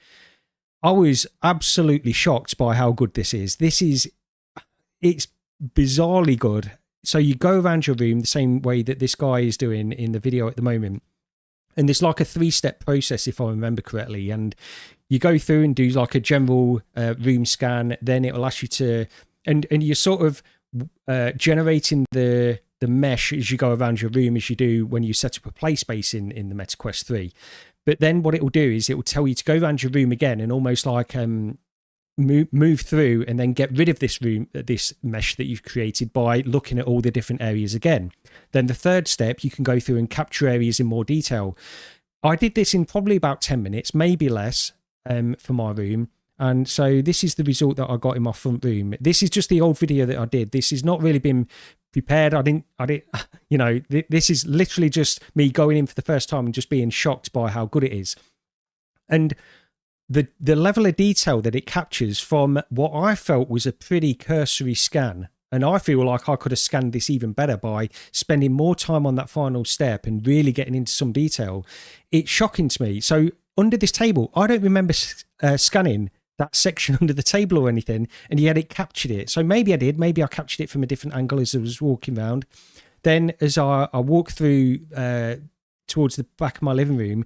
I was absolutely shocked by how good this is. It's bizarrely good. So you go around your room the same way that this guy is doing in the video at the moment. And there's like a 3-step process, if I remember correctly. And you go through and do like a general room scan. Then it will ask you to, and you're sort of generating the mesh as you go around your room, as you do when you set up a play space in the Meta Quest 3. But then what it will do is it will tell you to go around your room again and almost like move through and then get rid of this mesh that you've created by looking at all the different areas again. Then the third step, you can go through and capture areas in more detail. I did this in probably about 10 minutes, maybe less, for my room. And so this is the result that I got in my front room. This is just the old video that I did. This has not really been prepared. I didn't, this is literally just me going in for the first time and just being shocked by how good it is. And the level of detail that it captures from what I felt was a pretty cursory scan. And I feel like I could have scanned this even better by spending more time on that final step and really getting into some detail. It's shocking to me. So under this table, I don't remember scanning that section under the table or anything, and yet it captured it. So maybe I did. Maybe I captured it from a different angle as I was walking around. Then as I walked through towards the back of my living room,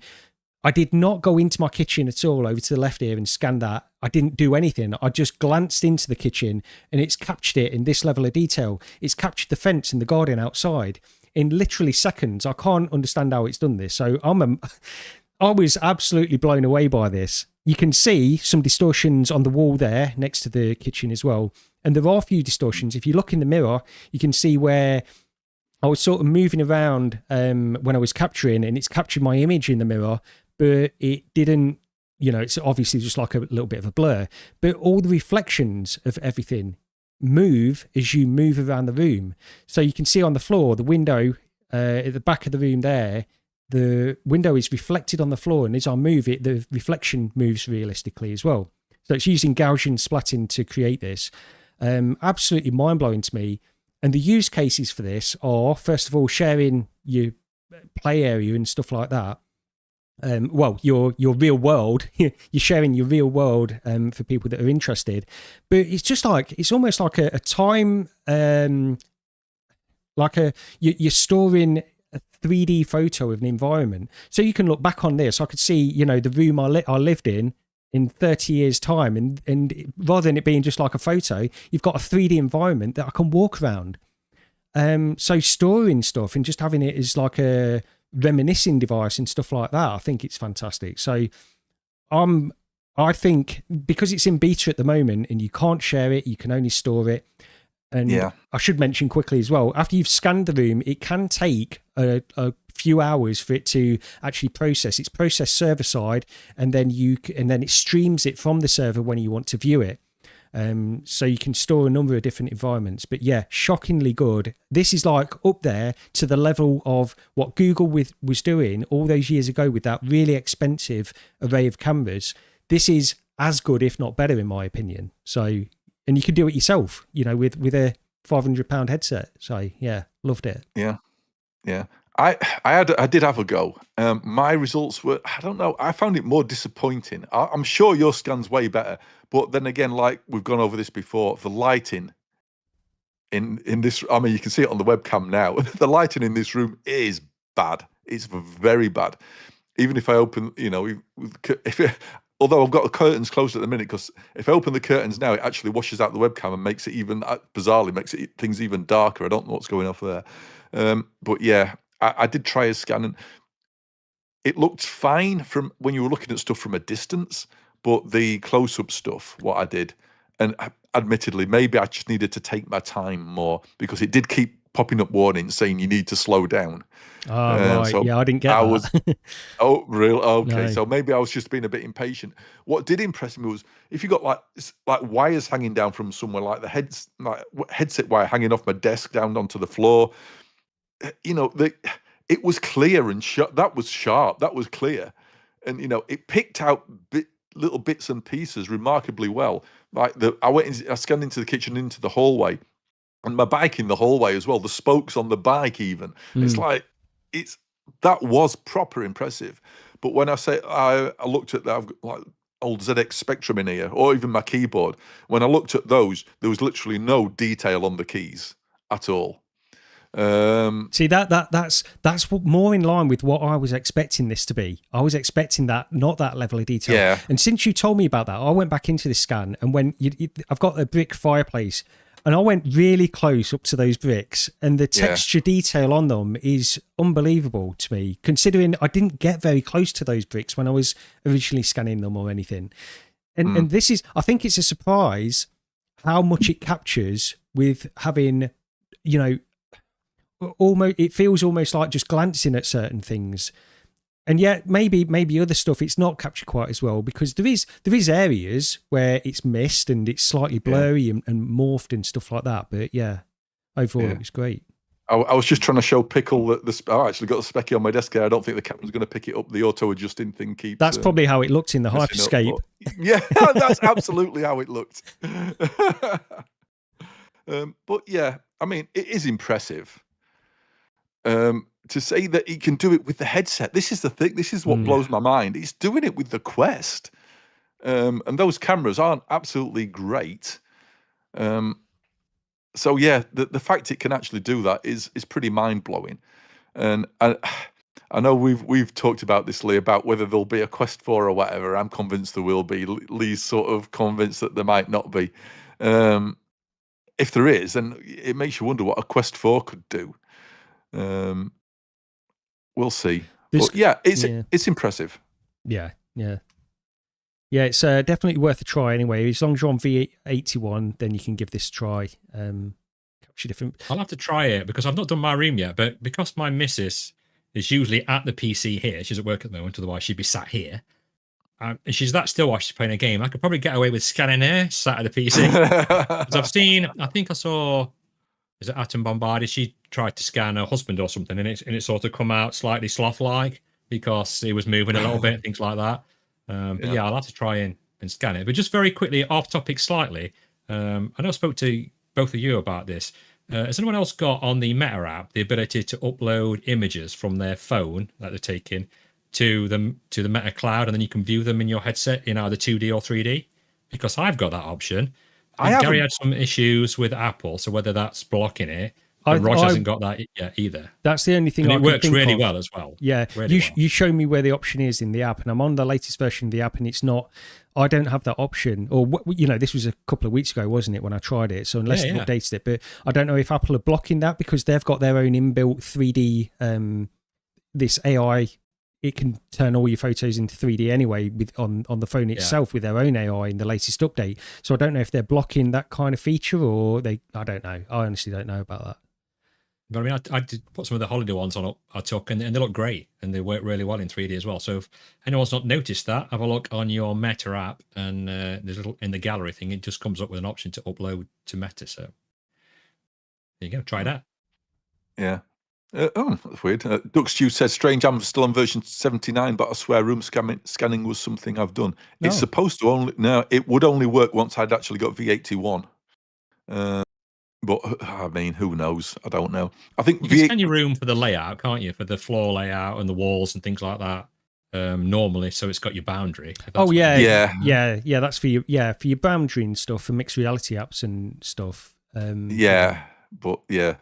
I did not go into my kitchen at all over to the left here and scan that. I didn't do anything. I just glanced into the kitchen and it's captured it in this level of detail. It's captured the fence and the garden outside in literally seconds. I can't understand how it's done this. So I was absolutely blown away by this. You can see some distortions on the wall there next to the kitchen as well. And there are a few distortions. If you look in the mirror, you can see where I was sort of moving around when I was capturing, and it's captured my image in the mirror, but it didn't, it's obviously just like a little bit of a blur. But all the reflections of everything move as you move around the room. So you can see on the floor, the window at the back of the room there, the window is reflected on the floor, and as I move it, the reflection moves realistically as well. So it's using Gaussian splatting to create this. Absolutely mind-blowing to me. And the use cases for this are, first of all, sharing your play area and stuff like that. Your real world, you're sharing your real world for people that are interested. But it's just like, it's almost like a time, you're storing a 3D photo of an environment. So you can look back on this. I could see, the room I lived in 30 years time, and rather than it being just like a photo, you've got a 3D environment that I can walk around. So storing stuff and just having it as like a reminiscing device and stuff like that, I think it's fantastic. So I think because it's in beta at the moment and you can't share it, you can only store it. And yeah. I should mention quickly as well, after you've scanned the room, it can take a few hours for it to actually process. It's processed server side, and then it streams it from the server when you want to view it. So you can store a number of different environments. But yeah, shockingly good. This is like up there to the level of what Google was doing all those years ago with that really expensive array of cameras. This is as good, if not better, in my opinion. So, and you can do it yourself, with a £500 headset. So yeah, loved it. Yeah. I did have a go. My results were, I don't know, I found it more disappointing. I'm sure your scan's way better, but then again, like we've gone over this before, the lighting in this, I mean, you can see it on the webcam now. The lighting in this room is bad. It's very bad. Even if I open, although I've got the curtains closed at the minute, because if I open the curtains now, it actually washes out the webcam and makes it even, bizarrely, makes things even darker. I don't know what's going on there. But yeah, I did try a scan, and it looked fine from when you were looking at stuff from a distance, but the close-up stuff, what I did, and admittedly, maybe I just needed to take my time more, because it did keep popping up warnings saying you need to slow down. Oh, right. So yeah, I didn't get that. Oh, real? Okay. No. So maybe I was just being a bit impatient. What did impress me was if you got like wires hanging down from somewhere, like the headset wire hanging off my desk down onto the floor, it was clear and that was sharp. That was clear. And, it picked out little bits and pieces remarkably well. Like I scanned into the kitchen, into the hallway, and my bike in the hallway as well, the spokes on the bike even. It's like, that was proper impressive. But when I say I looked at that, I've got like old ZX Spectrum in here, or even my keyboard. When I looked at those, there was literally no detail on the keys at all. See, that's more in line with what I was expecting this to be. I was expecting not that level of detail. Yeah. And since you told me about that, I went back into this scan, and when I've got a brick fireplace, and I went really close up to those bricks, and the texture detail on them is unbelievable to me, considering I didn't get very close to those bricks when I was originally scanning them or anything. And this is, I think it's a surprise how much it captures with having, almost, it feels almost like just glancing at certain things. And yet maybe other stuff it's not captured quite as well, because there is areas where it's missed and it's slightly blurry and morphed and stuff like that. But yeah, overall it was great. I was just trying to show Pickle that I actually got the specky on my desk here. I don't think the camera's going to pick it up. The auto adjusting thing keeps. That's probably how it looked in the Hyperscape. Yeah, that's absolutely how it looked. But yeah, I mean, it is impressive. To say that he can do it with the headset, this is the thing. This is what blows my mind. He's doing it with the Quest, and those cameras aren't absolutely great. So yeah, the fact it can actually do that is pretty mind blowing. And I know we've talked about this, Lee, about whether there'll be a Quest 4 or whatever. I'm convinced there will be. Lee's sort of convinced that there might not be. If there is, then it makes you wonder what a Quest 4 could do. We'll see. But yeah, it's impressive. Yeah. It's definitely worth a try anyway. As long as you're on V81, then you can give this a try. Capture different. I'll have to try it because I've not done my room yet. But because my missus is usually at the PC here, she's at work at the moment. Otherwise, she'd be sat here. And she's that still while she's playing a game. I could probably get away with scanning her sat at the PC. I think I saw. Is it Atom Bombarded? She tried to scan her husband or something, and it sort of come out slightly sloth-like because he was moving a little bit, things like that. But yeah, I'll have to try and scan it. But just very quickly, off topic slightly, I know I spoke to both of you about this. Has anyone else got on the Meta app the ability to upload images from their phone that they're taking to the Meta cloud, and then you can view them in your headset in either 2D or 3D? Because I've got that option. Gary had some issues with Apple, so whether that's blocking it, and Roger hasn't got that yet either. That's the only thing. And it works really well as well. Yeah, you show me where the option is in the app, and I'm on the latest version of the app, and it's not. I don't have that option, or this was a couple of weeks ago, wasn't it, when I tried it? So unless they've updated it, but I don't know if Apple are blocking that because they've got their own inbuilt 3D. This AI. It can turn all your photos into 3D anyway on the phone itself with their own AI in the latest update. So I don't know if they're blocking that kind of feature or I don't know. I honestly don't know about that. But I mean, I did put some of the holiday ones on. I took, and they look great, and they work really well in 3D as well. So if anyone's not noticed that, have a look on your Meta app, and there's a little in the gallery thing. It just comes up with an option to upload to Meta. So there you go. Try that. Yeah. That's weird. Duck Stew says, strange, I'm still on version 79, but I swear room scanning was something I've done. No. It's supposed to it would only work once I'd actually got V81. But I mean, who knows? I don't know. I think you can scan your room for the layout, can't you? For the floor layout and the walls and things like that. Normally, so it's got your boundary. Yeah. That's for your boundary and stuff, for mixed reality apps and stuff. But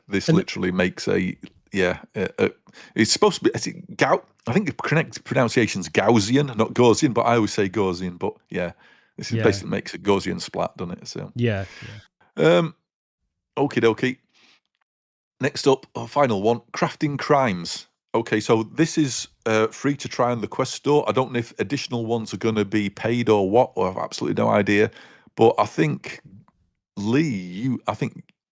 this literally makes it's supposed to be. I think the correct pronunciation's Gaussian, not Gaussian, but I always say Gaussian. But this is basically makes a Gaussian splat, doesn't it? So Okie dokie. Next up, our final one, Crafting Crimes. Okay, so this is free to try on the Quest store. I don't know if additional ones are going to be paid or what, or I have absolutely no idea. But I think, Lee,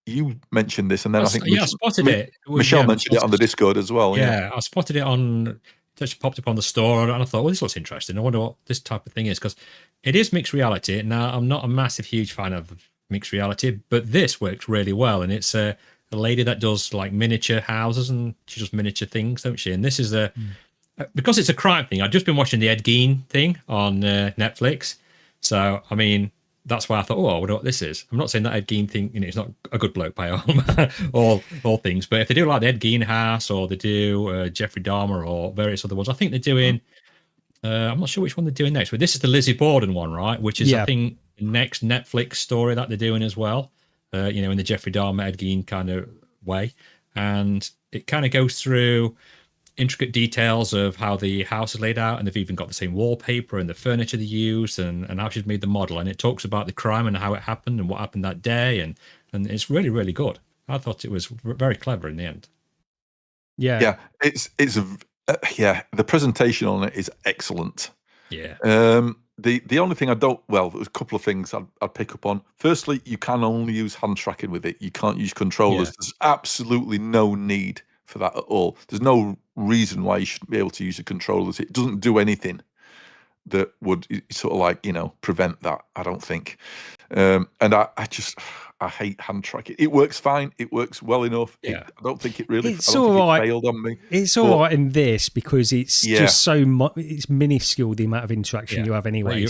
you mentioned this, and then I think I spotted it. Michelle mentioned it on the Discord as well. Yeah, I spotted it on. Just popped up on the store, and I thought, well, this looks interesting. I wonder what this type of thing is, because it is mixed reality. Now, I'm not a massive, huge fan of mixed reality, but this works really well, and it's a lady that does like miniature houses, and she does miniature things, don't she? And this is because it's a crime thing. I've just been watching the Ed Gein thing on Netflix, so I mean that's why I thought, I wonder what this is. I'm not saying that Ed Gein thing, it's not a good bloke by all things, but if they do like the Ed Gein house, or they do Jeffrey Dahmer or various other ones, I think they're doing. I'm not sure which one they're doing next, but this is the Lizzie Borden one, right? Which is I think the next Netflix story that they're doing as well. In the Jeffrey Dahmer, Ed Gein kind of way, and it kind of goes through intricate details of how the house is laid out, and they've even got the same wallpaper and the furniture they use, and how she's made the model, and it talks about the crime and how it happened and what happened that day, and it's really, really good. I thought it was very clever in the end. The presentation on it is excellent. The only thing there's a couple of things I'd pick up on. Firstly, you can only use hand tracking with it. You can't use controllers. There's absolutely no need for that at all. There's no reason why you shouldn't be able to use the controllers. It doesn't do anything that would sort of like, prevent that, I don't think. And I hate hand tracking. It works fine. It works well enough. I don't think it really failed on me. It's all right in this because it's just so it's minuscule, the amount of interaction you have anyway.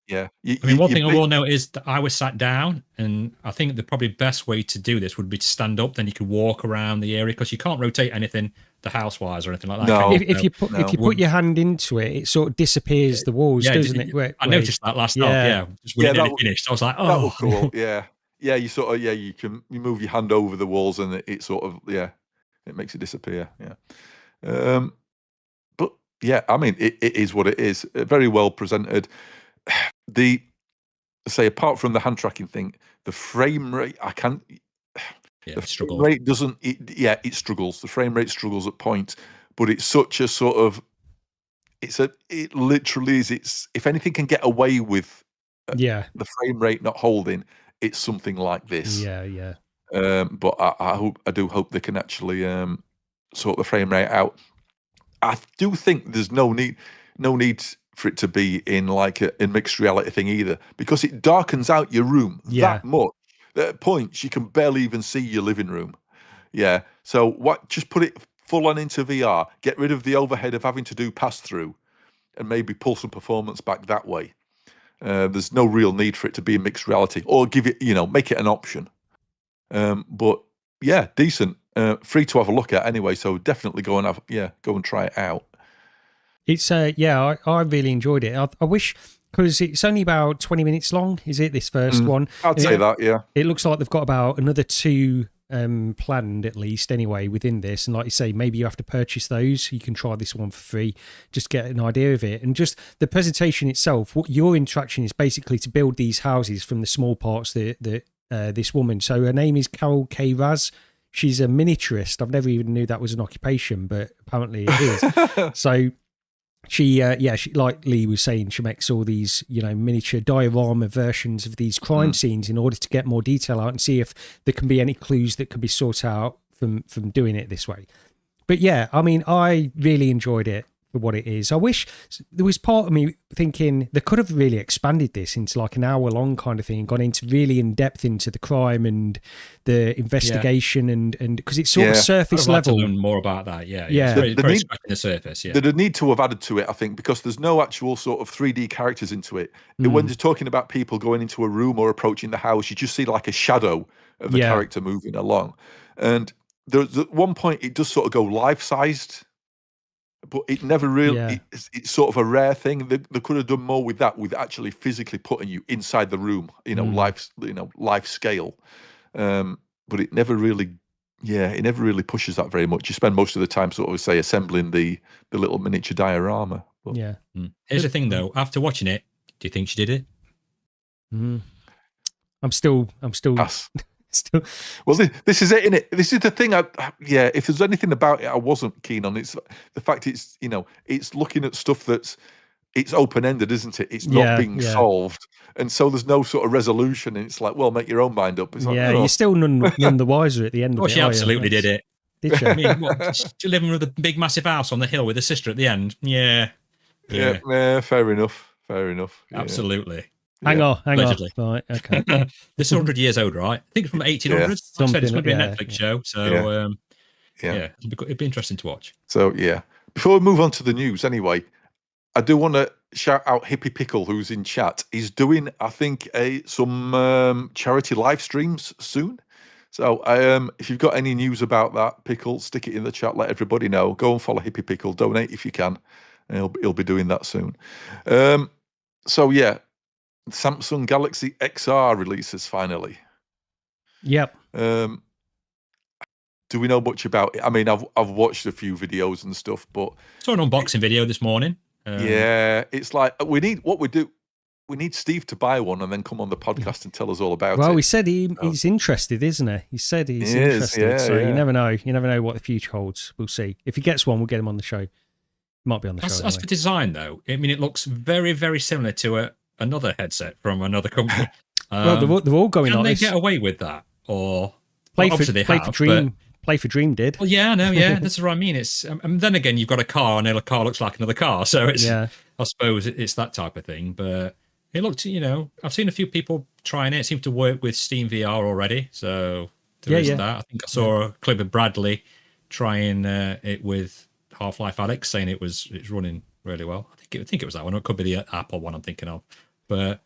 I mean, one thing I will note is that I was sat down, and I think the probably best way to do this would be to stand up. Then you could walk around the area, because you can't rotate anything the house-wise or anything like that. No, if you put your hand into it, it sort of disappears the walls, doesn't it? I noticed that last night. Just when it finished, I was like, that was cool. You sort of you move your hand over the walls, and it sort of it makes it disappear. But I mean, it is what it is. Very well presented. Apart from the hand tracking thing, the frame rate, the frame rate doesn't. It struggles. The frame rate struggles at points, but it's such a sort of. It literally is. It's, if anything can get away with. The frame rate not holding, it's something like this. But I do hope they can actually sort the frame rate out. I do think there's no need for it to be in like a mixed reality thing either, because it darkens out your room that much. At points you can barely even see your living room. So just put it full on into VR, get rid of the overhead of having to do pass through, and maybe pull some performance back that way. There's no real need for it to be a mixed reality, or give it, make it an option. But decent, free to have a look at anyway. So definitely go and try it out. It's I really enjoyed it. I wish, because it's only about 20 minutes long, is it, this first one? I'd say that, It looks like they've got about another 2 planned at least anyway within this, and like you say, maybe you have to purchase those. You can try this one for free, just get an idea of it. And just the presentation itself, what your interaction is basically to build these houses from the small parts that this woman, so her name is Carol K. Raz. She's a miniaturist. I've never even knew that was an occupation, but apparently it is. So she like Lee was saying, she makes all these, miniature diorama versions of these crime scenes in order to get more detail out and see if there can be any clues that can be sought out from doing it this way. But yeah, I mean, I really enjoyed it for what it is. I wish there was part of me thinking they could have really expanded this into like an hour-long kind of thing, gone into really in depth into the crime and the investigation, and because it's sort of surface level. To learn more about that, yeah. It's very scratching the surface. Yeah, there'd need to have added to it, I think, because there's no actual sort of 3D characters into it. When you're talking about people going into a room or approaching the house, you just see like a shadow of the character moving along, and there's at one point it does sort of go life-sized. But it never really, it's sort of a rare thing. They could have done more with that, with actually physically putting you inside the room, life scale. But it never really, it never really pushes that very much. You spend most of the time sort of, say, assembling the little miniature diorama. But, Here's the thing though, after watching it, do you think she did it? I'm still Well, this is it, innit? This is the thing. If there's anything about it I wasn't keen on, it's the fact it's looking at stuff it's open-ended, isn't it? It's not being solved, and so there's no sort of resolution. And it's like, well, make your own mind up. It's like, you're still none the wiser at the end of it. She absolutely did it. Did she? I mean, she's living with a big, massive house on the hill with her sister at the end. Yeah. Fair enough. Absolutely. Hang on. Allegedly. Right, okay. This is 100 years old, right? I think it's from 1800s. Like I said, it's going to be a Netflix show. So, it'd be interesting to watch. So, before we move on to the news, anyway, I do want to shout out Hippie Pickle, who's in chat. He's doing, I think, some charity live streams soon. So, if you've got any news about that, Pickle, stick it in the chat. Let everybody know. Go and follow Hippie Pickle. Donate if you can. And he'll be doing that soon. Samsung Galaxy XR releases finally. Yep. Do we know much about it? I mean, I've watched a few videos and stuff, but saw an unboxing video this morning. It's like we need Steve to buy one and then come on the podcast and tell us all about it. Well, he said he's interested, isn't he? He said he's interested. So you never know. You never know what the future holds. We'll see. If he gets one, we'll get him on the show. Might be on the show. As for design, though, I mean, it looks very, very similar to another headset from another company. Well, they're all going on. Can they this. get away with that? Or Play for Dream did. Well, that's what I mean. It's and then again, you've got a car, and a car looks like another car, so it's I suppose it's that type of thing. But it looked, I've seen a few people trying it. It seemed to work with Steam VR already, so there is that. I think I saw a clip of Bradley trying it with Half-Life Alyx, saying it's running really well. I think it was that one. Or it could be the Apple one I'm thinking of. But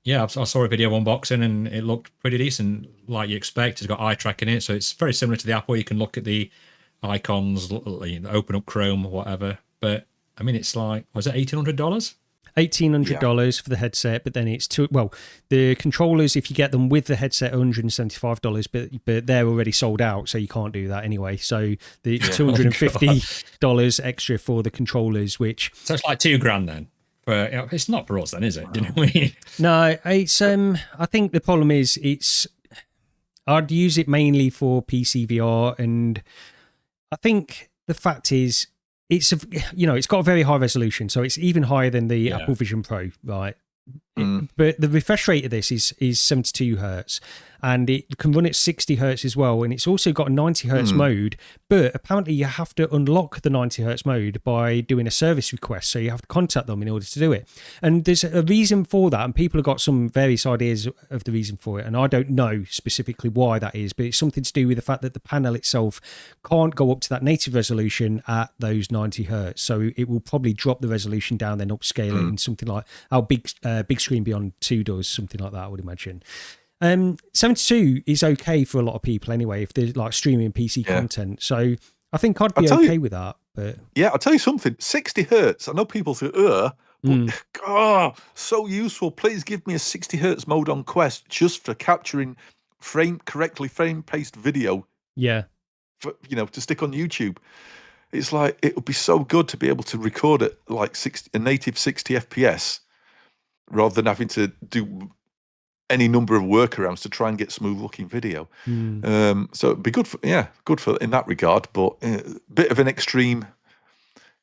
I saw a video unboxing and it looked pretty decent, like you expect. It's got eye tracking in it, so it's very similar to the Apple. You can look at the icons, open up Chrome or whatever. But I mean, it's like, was it $1,800? $1,800 for the headset, but then it's the controllers, if you get them with the headset, $175, but they're already sold out, so you can't do that anyway. So the $250 extra for the controllers, which so it's like $2,000 then. But it's not for us then, is it? Do you know what I mean? No, it's I think the problem is I'd use it mainly for PC VR, and I think the fact is it's got a very high resolution, so it's even higher than the Apple Vision Pro, right? But the refresh rate of this is 72 hertz, and it can run at 60 hertz as well, and it's also got a 90 hertz mode, but apparently you have to unlock the 90 hertz mode by doing a service request, so you have to contact them in order to do it. And there's a reason for that, and people have got some various ideas of the reason for it, and I don't know specifically why that is, but it's something to do with the fact that the panel itself can't go up to that native resolution at those 90 hertz, so it will probably drop the resolution down, then upscale it in something like how big screen beyond 2 does, something like that, I would imagine. 72 is okay for a lot of people anyway, if they're like streaming PC content. So I think I'd be okay with that. But I'll tell you something. 60 hertz. I know people say, but so useful. Please give me a 60 hertz mode on Quest just for capturing correctly frame-paced video. Yeah. For, to stick on YouTube. It's like, it would be so good to be able to record it like a native 60 FPS rather than having to do any number of workarounds to try and get smooth looking video. So it'd be good for in that regard, but a bit of an extreme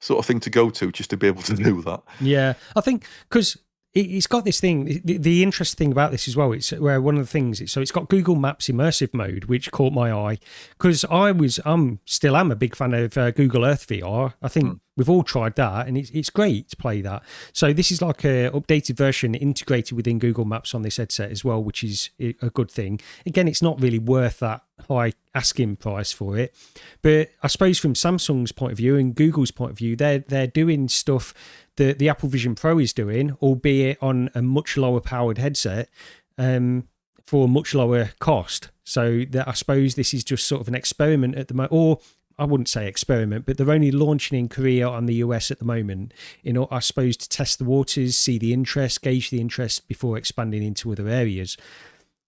sort of thing to go to just to be able to do that. Yeah, I think because it's got this thing. The interesting thing about this as well, it's where one of the things. It's got Google Maps immersive mode, which caught my eye because I'm still a big fan of Google Earth VR. I think we've all tried that, and it's great to play that. So this is like a updated version integrated within Google Maps on this headset as well, which is a good thing. Again, it's not really worth that high asking price for it, but I suppose from Samsung's point of view and Google's point of view, they're doing stuff that the Apple Vision Pro is doing, albeit on a much lower powered headset for a much lower cost. So that I suppose this is just sort of an experiment at the moment, or I wouldn't say experiment, but they're only launching in Korea and the US at the moment, I suppose, to test the waters, see the interest, gauge the interest before expanding into other areas.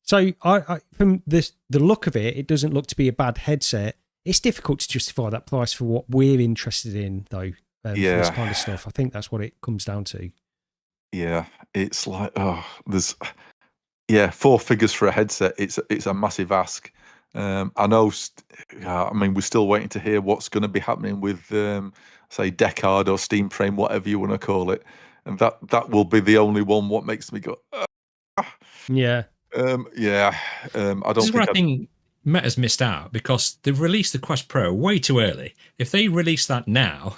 So I from the look of it, it doesn't look to be a bad headset. It's difficult to justify that price for what we're interested in, though. For this kind of stuff, I think that's what it comes down to. Yeah, it's like there's 4 figures for a headset. It's a massive ask. I know. I mean, we're still waiting to hear what's going to be happening with, say, Deckard or Steam Frame, whatever you want to call it, and that will be the only one. What makes me go? Yeah. I don't. This is where I think Meta's missed out because they've released the Quest Pro way too early. If they release that now,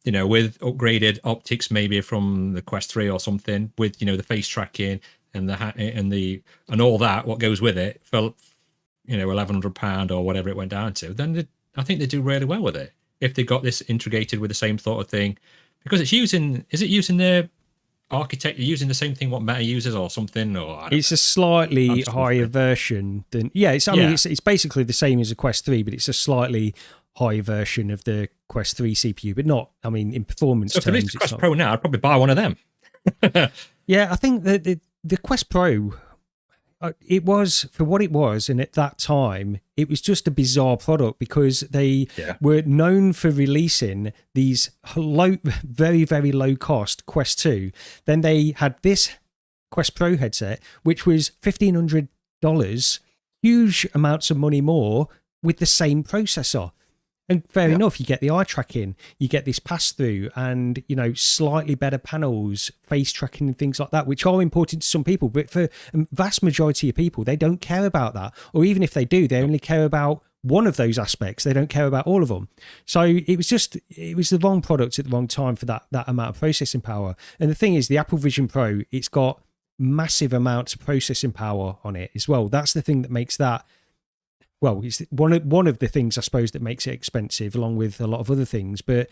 with upgraded optics, maybe from the Quest 3 or something, with the face tracking and and all that, what goes with it, for £1,100 or whatever it went down to, then I think they do really well with it if they got this integrated with the same sort of thing, because it's using the architecture, using the same thing what Meta uses or something, or it's a slightly higher version than it's basically the same as a Quest 3, but it's a slightly higher version of the Quest 3 CPU, but not, in performance terms. So if it is the Quest Pro now, I'd probably buy one of them. Yeah, I think that the Quest Pro, it was, for what it was, and at that time, it was just a bizarre product because they were known for releasing these very, very low cost Quest 2. Then they had this Quest Pro headset, which was $1,500, huge amounts of money more with the same processor. And fair enough, you get the eye tracking, you get this pass through, and slightly better panels, face tracking, and things like that, which are important to some people. But for a vast majority of people, they don't care about that, or even if they do, they only care about one of those aspects. They don't care about all of them. So it was the wrong product at the wrong time for that amount of processing power. And the thing is, the Apple Vision Pro, it's got massive amounts of processing power on it as well. That's the thing that makes that. Well, it's one of the things, I suppose, that makes it expensive, along with a lot of other things. But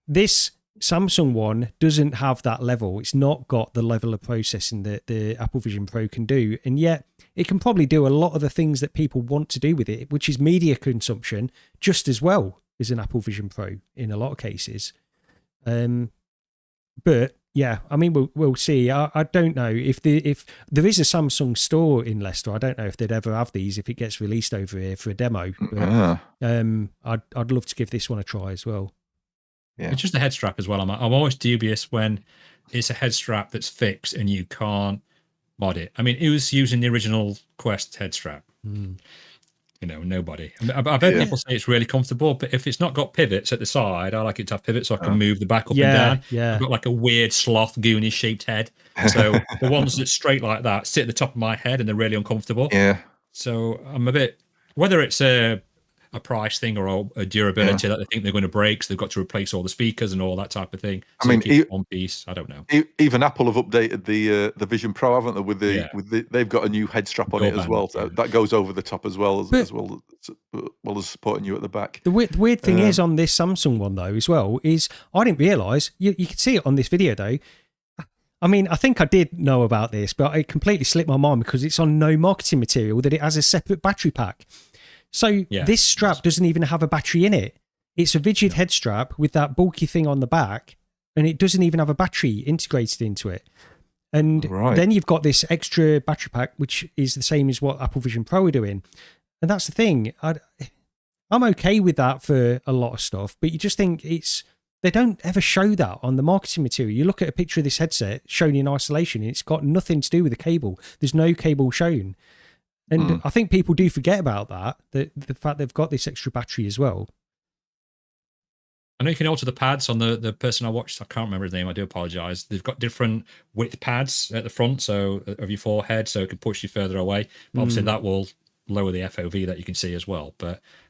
this Samsung one doesn't have that level. It's not got the level of processing that the Apple Vision Pro can do. And yet it can probably do a lot of the things that people want to do with it, which is media consumption, just as well as an Apple Vision Pro in a lot of cases. But yeah, we'll see. I don't know if there is a Samsung store in Leicester. I don't know if they'd ever have these if it gets released over here for a demo. But, I'd love to give this one a try as well. Yeah. It's just a head strap as well. I'm always dubious when it's a head strap that's fixed and you can't mod it. It was using the original Quest head strap. Nobody. I've heard people say it's really comfortable, but if it's not got pivots at the side, I like it to have pivots so I can move the back up and down. Yeah. I've got like a weird sloth Goonie shaped head. So the ones that's straight like that sit at the top of my head and they're really uncomfortable. Yeah. So I'm a bit, whether it's a price thing or a durability that they think they're going to break, so they've got to replace all the speakers and all that type of thing. So one piece, I don't know. Even Apple have updated the Vision Pro, haven't they? With the they've got a new head strap on it as well. So that goes over the top as well as supporting you at the back. The weird thing is on this Samsung one though as well is I didn't realise you can see it on this video though. I think I did know about this, but it completely slipped my mind because it's on no marketing material that it has a separate battery pack. So this strap doesn't even have a battery in it. It's a rigid head strap with that bulky thing on the back, and it doesn't even have a battery integrated into it. And then you've got this extra battery pack, which is the same as what Apple Vision Pro are doing. And that's the thing. I'm okay with that for a lot of stuff, but you just think they don't ever show that on the marketing material. You look at a picture of this headset shown in isolation, and it's got nothing to do with the cable. There's no cable shown. And I think people do forget about that, the fact they've got this extra battery as well. I know you can alter the pads on the person I watched. I can't remember his name. I do apologize. They've got different width pads at the front, so of your forehead, so it can push you further away. But obviously, that will lower the FOV that you can see as well.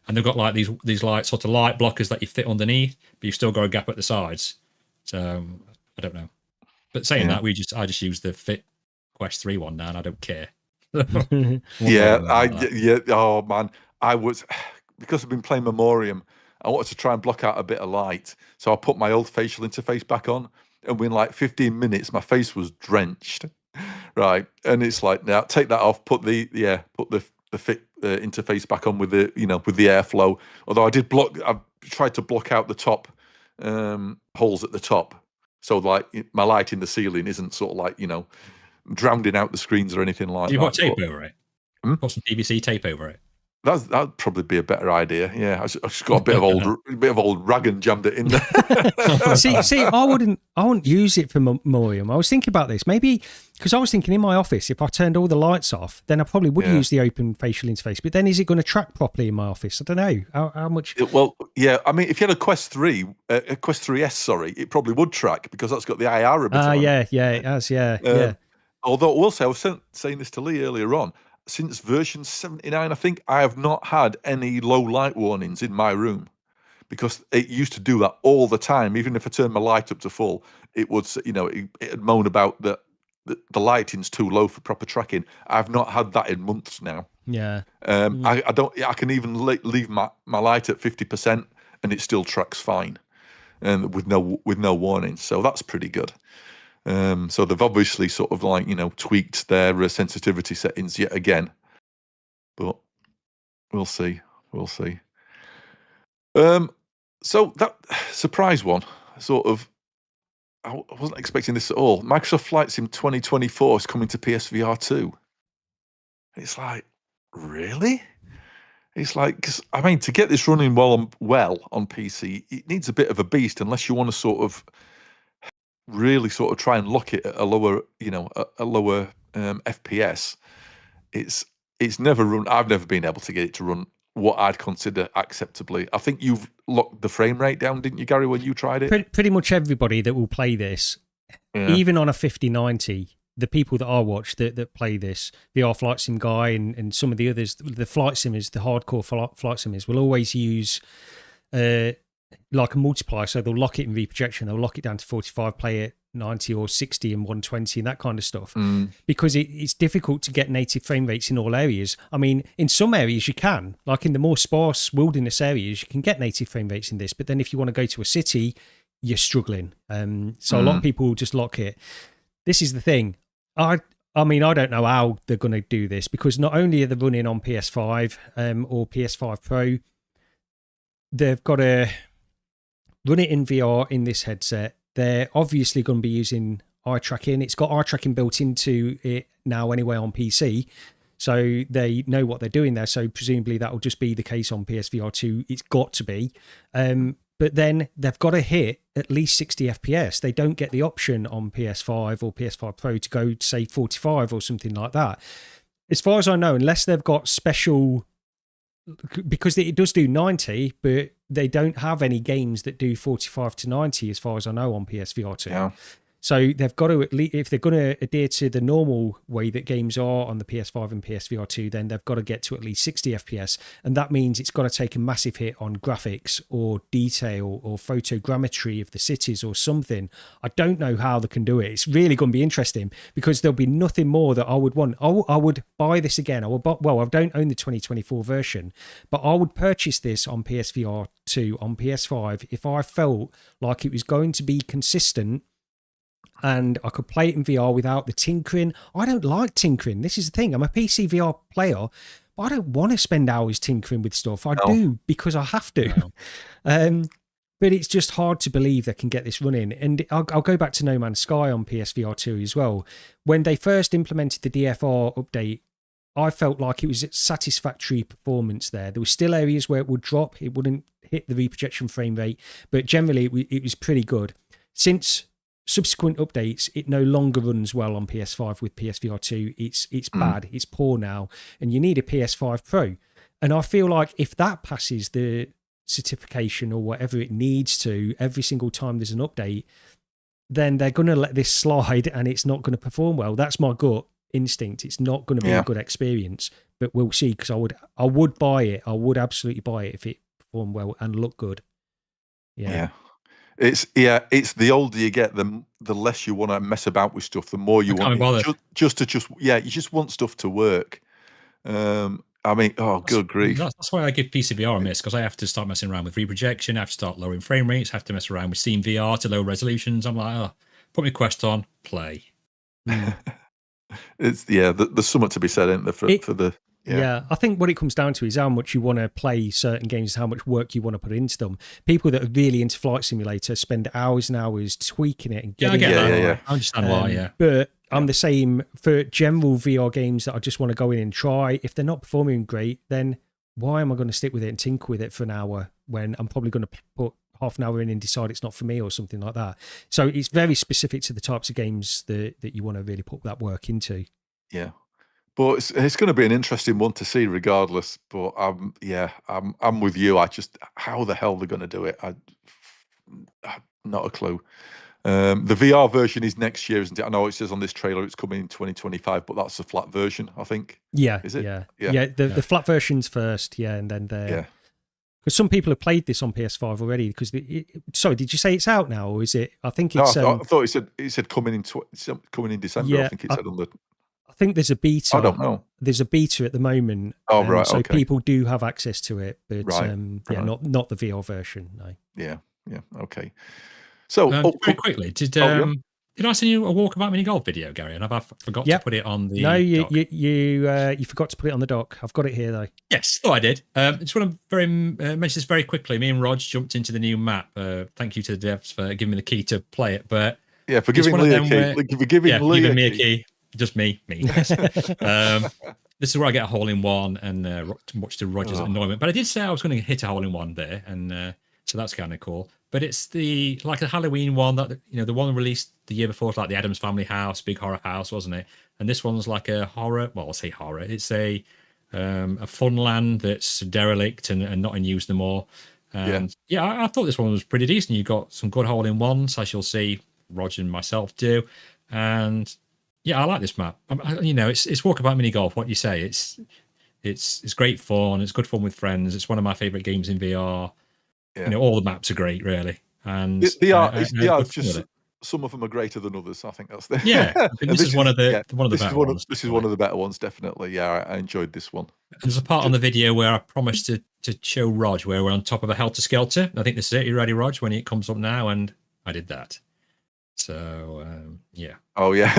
And they've got like these light sort of light blockers that you fit underneath, but you've still got a gap at the sides. So I don't know. But saying that, I just use the Fit Quest 3 one now, and I don't care. Oh man, I was, because I've been playing Memoreum, I wanted to try and block out a bit of light, so I put my old facial interface back on, and within like 15 minutes my face was drenched, right? And it's like, now take that off, put the Fit interface back on with the with the airflow. Although I tried to block out the top holes at the top, so like my light in the ceiling isn't sort of like drowning out the screens or anything like that. You've got tape over it. Put some PVC tape over it. That'd probably be a better idea. Yeah, I just got a bit of old rag and jammed it in there. see, I wouldn't use it for Memoriam. I was thinking about this, maybe because I was thinking in my office, if I turned all the lights off, then I probably would use the open facial interface. But then, is it going to track properly in my office? I don't know how much. Well, yeah, I mean, if you had a Quest 3, a Quest 3S, sorry, it probably would track because that's got the IR emitter on. Yeah, it has. Yeah. Although I will say, I was saying this to Lee earlier on. Since version 79, I think, I have not had any low light warnings in my room, because it used to do that all the time. Even if I turned my light up to full, it would, it'd moan about the lighting's too low for proper tracking. I've not had that in months now. Yeah. I can even leave my light at 50% and it still tracks fine, and with no warning. So that's pretty good. So they've obviously sort of like, tweaked their sensitivity settings yet again, but we'll see. So that surprise one, sort of, I wasn't expecting this at all. Microsoft Flight Sim 2024 is coming to PSVR 2. It's like, really? It's like, because I mean, to get this running well on PC, it needs a bit of a beast, unless you want to sort of really sort of try and lock it at a lower, FPS. It's never run. I've never been able to get it to run what I'd consider acceptably. I think you've locked the frame rate down, didn't you, Gary, when you tried it? Pretty much everybody that will play this, even on a 5090, the people that I watch that play this, the VR Flight Sim guy and some of the others, the flight simmers, the hardcore flight simmers, will always use like a multiplier. So they'll lock it in reprojection, they'll lock it down to 45, play it 90 or 60 and 120 and that kind of stuff, because it's difficult to get native frame rates in all areas. I mean, in some areas you can, like in the more sparse wilderness areas, you can get native frame rates in this, but then if you want to go to a city, you're struggling. So a lot of people will just lock it. This is the thing. I mean, I don't know how they're going to do this, because not only are they running on PS5 or PS5 Pro, they've got to run it in VR in this headset. They're obviously going to be using eye tracking. It's got eye tracking built into it now anyway on PC, so they know what they're doing there. So presumably that will just be the case on PSVR 2. It's got to be. But then they've got to hit at least 60 FPS. They don't get the option on PS5 or PS5 Pro to go to, say, 45 or something like that. As far as I know, unless they've got special, because it does do 90, but they don't have any games that do 45 to 90 as far as I know on PSVR 2. Yeah. So they've got to, at least, if they're going to adhere to the normal way that games are on the PS5 and PSVR 2, then they've got to get to at least 60 FPS. And that means it's got to take a massive hit on graphics or detail or photogrammetry of the cities or something. I don't know how they can do it. It's really going to be interesting, because there'll be nothing more that I would want. I would buy this again. I don't own the 2024 version, but I would purchase this on PSVR 2, on PS5, if I felt like it was going to be consistent and I could play it in VR without the tinkering. I don't like tinkering. This is the thing. I'm a PC VR player, but I don't want to spend hours tinkering with stuff. I do because I have to. But it's just hard to believe they can get this running. And I'll go back to No Man's Sky on PSVR 2 as well. When they first implemented the DFR update, I felt like it was satisfactory performance there. There were still areas where it would drop. It wouldn't hit the reprojection frame rate, but generally it was pretty good. Since subsequent updates, it no longer runs well on PS5 with PSVR 2. It's bad. It's poor now, and you need a PS5 Pro. And I feel like if that passes the certification or whatever it needs to every single time there's an update, then they're going to let this slide and it's not going to perform well. That's my gut instinct. It's not going to be a good experience, but we'll see, because I would buy it. I would absolutely buy it if it performed well and looked good. It's the older you get, the less you want to mess about with stuff, the more you want you just want stuff to work. I mean, good grief. That's why I give PCVR a miss, because I have to start messing around with reprojection, I have to start lowering frame rates, I have to mess around with Steam VR to low resolutions. I'm like, put my Quest on, play. It's there's something to be said, isn't there, for the I think what it comes down to is how much you want to play certain games, how much work you want to put into them. People that are really into Flight Simulator spend hours and hours tweaking it and getting I understand why, But I'm the same for general VR games that I just want to go in and try. If they're not performing great, then why am I going to stick with it and tinker with it for an hour when I'm probably going to put half an hour in and decide it's not for me or something like that? So it's very specific to the types of games that you want to really put that work into. Yeah. But it's going to be an interesting one to see regardless. But I'm with you. How the hell they're going to do it? Not a clue. The VR version is next year, isn't it? I know it says on this trailer it's coming in 2025, but that's the flat version, I think. Yeah. Is it? Yeah. The flat version's first, and then because some people have played this on PS5 already. Because sorry, did you say it's out now, or is it? I think it's. No, I thought it said coming in December. Yeah, I think it said on the. I think there's a beta. I don't know. There's a beta at the moment. Oh, right. So okay. people do have access to it, but right. not the VR version. No. Yeah. Okay. So very quickly, did I send you a Walkabout Minigolf video, Gary? And I forgot to put it on the. No, doc? you forgot to put it on the doc. I've got it here though. Yes, thought I did. I just want to mention this very quickly. Me and Rog jumped into the new map. Thank you to the devs for giving me the key to play it. But for giving Lee a key. Giving me a key. Just me. This is where I get a hole in one and much to Roger's annoyment. But I did say I was going to hit a hole in one there, and so that's kind of cool. But it's like a Halloween one that the one released the year before, like the Addams Family house, big horror house, wasn't it? And this one's like a horror. Well, I'll say horror. It's a fun land that's derelict and not in use no more. And I thought this one was pretty decent. You got some good hole in ones, as you'll see Roger and myself do, and. Yeah, I like this map. It's Walkabout Minigolf. What you say? It's great fun. It's good fun with friends. It's one of my favorite games in VR. Yeah. All the maps are great, really. And they are just some of them are greater than others. I think that's the this is one of the better ones. This is one of the better ones, definitely. Yeah, I enjoyed this one. There's a part on the video where I promised to show Rog where we're on top of a helter skelter. I think this is it. You ready, Rog? When it comes up now, and I did that. So yeah. Oh yeah.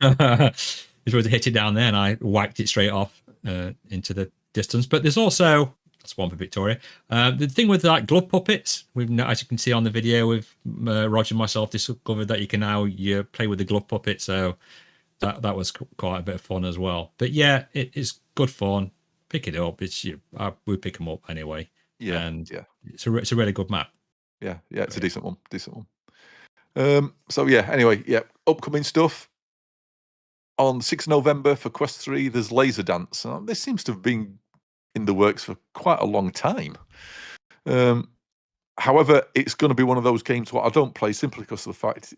It was to hit it down there, and I whacked it straight off into the distance. But there's also that's one for Victoria. The thing with like glove puppets, as you can see on the video, with Roger and myself discovered that you can now play with the glove puppet. So that was quite a bit of fun as well. But yeah, it's good fun. Pick it up. We pick them up anyway. Yeah, and it's a really good map. Yeah, it's a decent one. So anyway, upcoming stuff. On 6th November for Quest 3, there's Laser Dance. This seems to have been in the works for quite a long time. However, it's going to be one of those games what I don't play simply because of the fact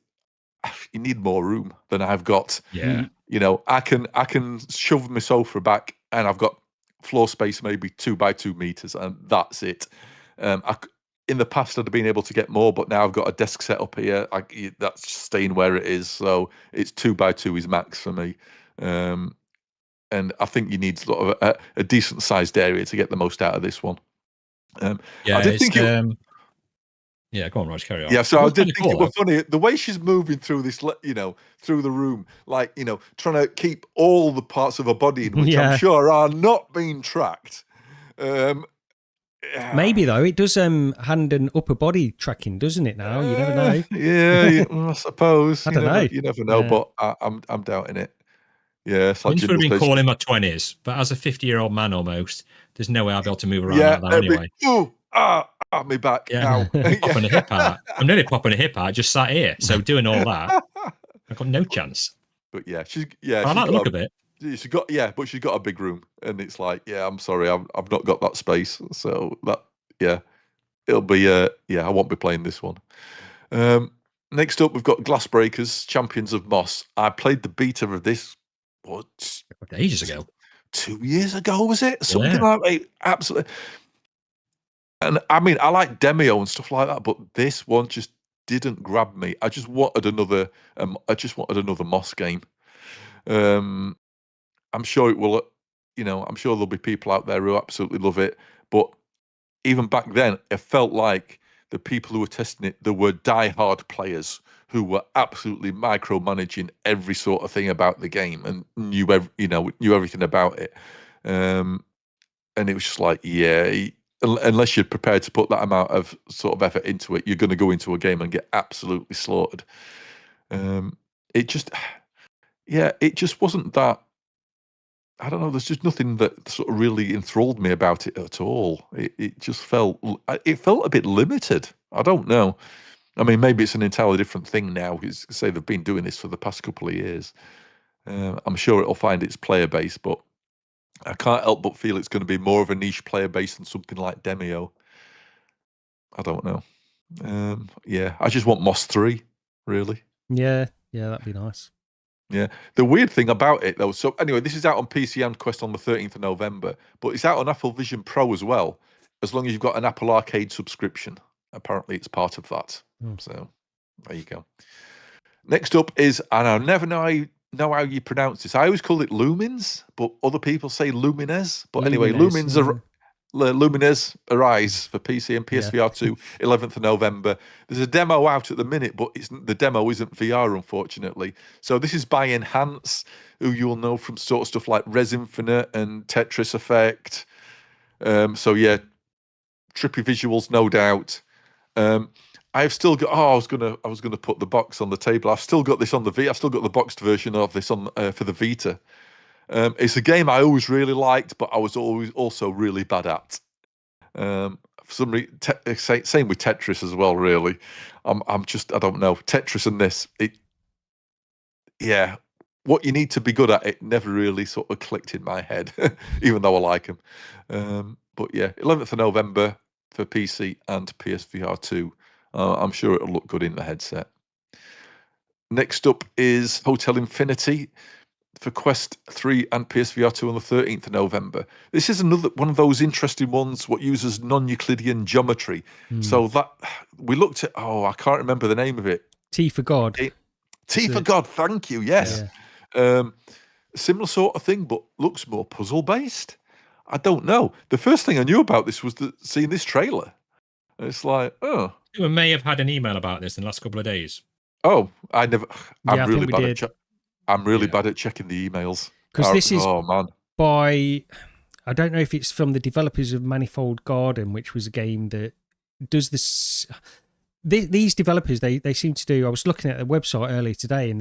you need more room than I've got. Yeah. I can shove my sofa back and I've got floor space maybe 2 by 2 meters and that's it. In the past, I'd have been able to get more, but now I've got a desk set up here. That's staying where it is, so it's 2 by 2 is max for me. And I think you need sort of a decent sized area to get the most out of this one. I did think go on, Raj, carry on. Yeah, so I did think it was funny the way she's moving through this, through the room, like trying to keep all the parts of her body in, which I'm sure are not being tracked. Maybe though it does hand and upper body tracking, doesn't it? Now you never know. I suppose. I don't know. You never know, but I'm doubting it. Yeah, it's like I would have been cool in my 20s, but as a 50-year-old man almost, there's no way I'll be able to move around like that anyway. Me back now. Popping a hip out. I'm nearly popping a hip out. I just sat here, so doing all that, I've got no chance. But I like the look of it. She's got but she's got a big room, and it's like, I'm sorry, I've not got that space. So that yeah, it'll be yeah, I won't be playing this one. Next up, we've got Glassbreakers, Champions of Moss. I played the beta of this, ages ago. 2 years ago, was it? Something like that. Absolutely. And I mean, I like Demio and stuff like that, but this one just didn't grab me. I just wanted another. Moss game. I'm sure it will. I'm sure there'll be people out there who absolutely love it. But even back then, it felt like the people who were testing it, there were diehard players who were absolutely micromanaging every sort of thing about the game and knew everything about it. And it was just like, yeah, unless you're prepared to put that amount of sort of effort into it, you're going to go into a game and get absolutely slaughtered. It just wasn't that. I don't know. There's just nothing that sort of really enthralled me about it at all. It just felt a bit limited. I don't know. I mean, maybe it's an entirely different thing now. Say they've been doing this for the past couple of years. I'm sure it'll find its player base, but I can't help but feel it's going to be more of a niche player base than something like Demio. I don't know. Yeah, I just want Moss 3, really. Yeah, that'd be nice. Yeah. The weird thing about it, though, so anyway, this is out on PC and Quest on the 13th of November, but it's out on Apple Vision Pro as well, as long as you've got an Apple Arcade subscription. Apparently, it's part of that. So, there you go. Next up is, and I never know how you pronounce this. I always call it Lumines, but other people say Lumines. But anyway, Lumines Arise for PC and PSVR 2, 11th of November. There's a demo out at the minute, but the demo isn't VR, unfortunately. So this is by Enhance, who you'll know from sort of stuff like Res Infinite and Tetris Effect. So yeah, trippy visuals, no doubt. I've still got. I was gonna put the box on the table. I've still got this on the Vita. I've still got the boxed version of this on for the Vita. It's a game I always really liked, but I was always also really bad at. For some reason, same with Tetris as well. Really, I don't know, Tetris and this. What you need to be good at, it never really sort of clicked in my head, even though I like them. But yeah, 11th of November for PC and PSVR 2. I'm sure it'll look good in the headset. Next up is Hotel Infinity for Quest 3 and PSVR 2 on the 13th of November. This is another one of those interesting ones, what uses non-Euclidean geometry. So that we looked at, I can't remember the name of it. T for God. T for God, thank you, yes. Yeah. Similar sort of thing, but looks more puzzle-based. I don't know. The first thing I knew about this was seeing this trailer. It's like, We may have had an email about this in the last couple of days. Oh, I never. I'm really bad at. I'm really bad at checking the emails because this is man. By. I don't know if it's from the developers of Manifold Garden, which was a game that does this. These developers, they seem to do. I was looking at their website earlier today, and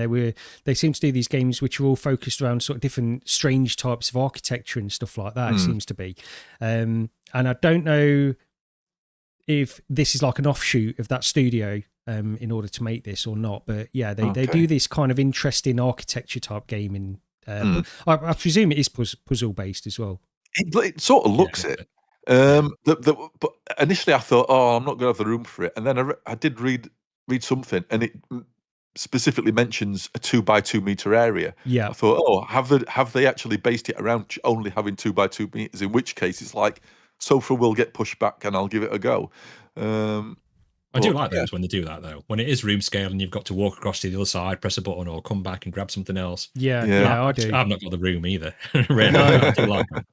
they seem to do these games which are all focused around sort of different strange types of architecture and stuff like that. It seems to be, and I don't know if this is like an offshoot of that studio in order to make this or not, but yeah, they do this kind of interesting architecture type game, and I presume it is puzzle based as well. It sort of looks it. But initially I thought, I'm not going to have the room for it, and then I did read something, and it specifically mentions a 2x2 meter area. Yeah, I thought, have they actually based it around only having 2x2 meters? In which case, it's like sofa will get pushed back, and I'll give it a go. I do like those when they do that, though. When it is room scale and you've got to walk across to the other side, press a button, or come back and grab something else. Yeah, I do. I've not got the room either. Really, no. I do like them.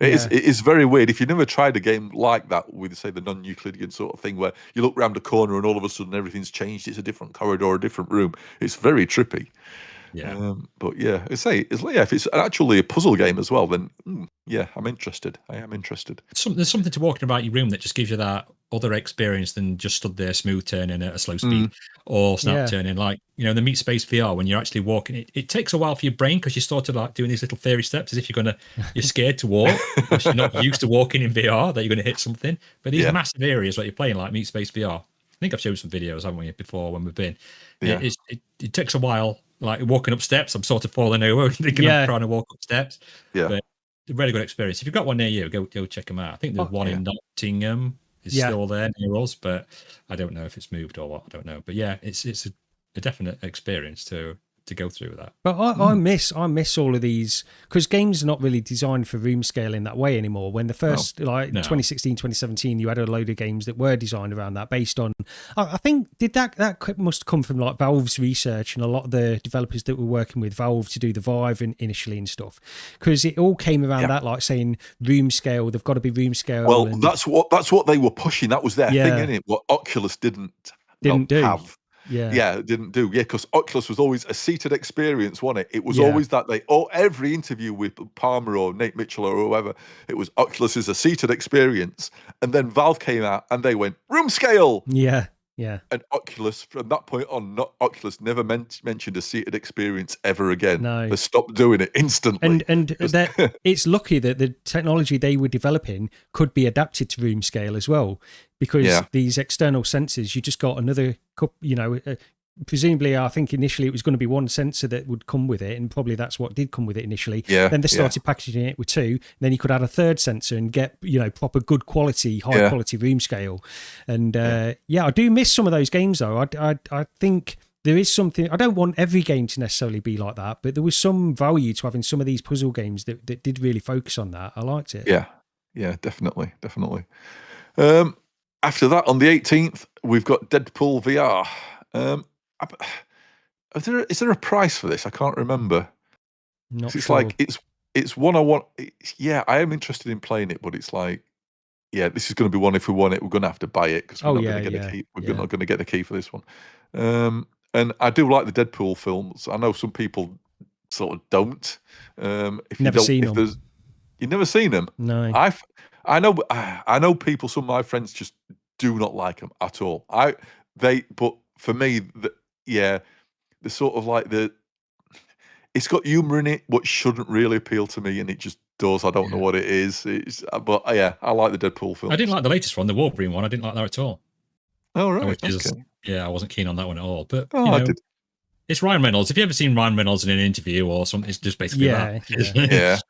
It is very weird. If you've never tried a game like that with, say, the non-Euclidean sort of thing, where you look round a corner and all of a sudden everything's changed, it's a different corridor, a different room. It's very trippy. Yeah. But yeah, if it's actually a puzzle game as well, then yeah, I'm interested. I am interested. There's something to walking about your room that just gives you that other experience than just stood there smooth turning at a slow speed or snap turning. Like, the Meat Space VR, when you're actually walking, it takes a while for your brain because you start to like doing these little theory steps as if you're scared to walk because you're not used to walking in VR, that you're going to hit something. But these massive areas that you're playing, like Meat Space VR, I think I've showed some videos, haven't we, before when we've been. Yeah. It takes a while. Like walking up steps, I'm sort of falling over thinking I'm trying to walk up steps. Yeah. But really good experience. If you've got one near you, go check them out. I think there's one in Nottingham. It's still there near us, but I don't know if it's moved or what. I don't know. But yeah, it's a definite experience to go through with that. But I miss all of these, because games are not really designed for room scale in that way anymore. When the first 2016, 2017, you had a load of games that were designed around that, based on, I think that must come from like Valve's research and a lot of the developers that were working with Valve to do the Vive initially and stuff, because it all came around that, like saying room scale, they've got to be room scale. Well, that's what they were pushing. That was their thing, isn't it? What Oculus didn't have. Didn't do. Because Oculus was always a seated experience, wasn't it? It was always that every interview with Palmer or Nate Mitchell or whoever, it was Oculus is a seated experience. And then Valve came out and they went, room scale. Yeah. And Oculus, from that point on, Oculus never mentioned a seated experience ever again. No. They stopped doing it instantly. And it's lucky that the technology they were developing could be adapted to room scale as well, because these external sensors, you just got another, presumably, I think initially it was going to be one sensor that would come with it, and probably that's what did come with it initially. Then they started packaging it with two, and then you could add a third sensor and get, proper good quality, high quality room scale. And I do miss some of those games though. I think there is something, I don't want every game to necessarily be like that, but there was some value to having some of these puzzle games that did really focus on that. I liked it. Yeah, definitely. After that, on the 18th, we've got Deadpool VR. Is there a price for this? I can't remember. Not it's sure. Like it's one I want. I am interested in playing it, but it's like, this is going to be one. If we want it, we're going to have to buy it, because we're not going to get a key. We're not going to get the key for this one. And I do like the Deadpool films. I know some people sort of don't. You've never seen them? No. I know people. Some of my friends just do not like them at all. But for me, they're sort of like it's got humor in it, but shouldn't really appeal to me, and it just does. I don't know what it is. But I like the Deadpool film. I didn't like the latest one, the Wolverine one. I didn't like that at all. Oh, right. I wasn't keen on that one at all. But I did. It's Ryan Reynolds. If you ever seen Ryan Reynolds in an interview or something, it's just basically that.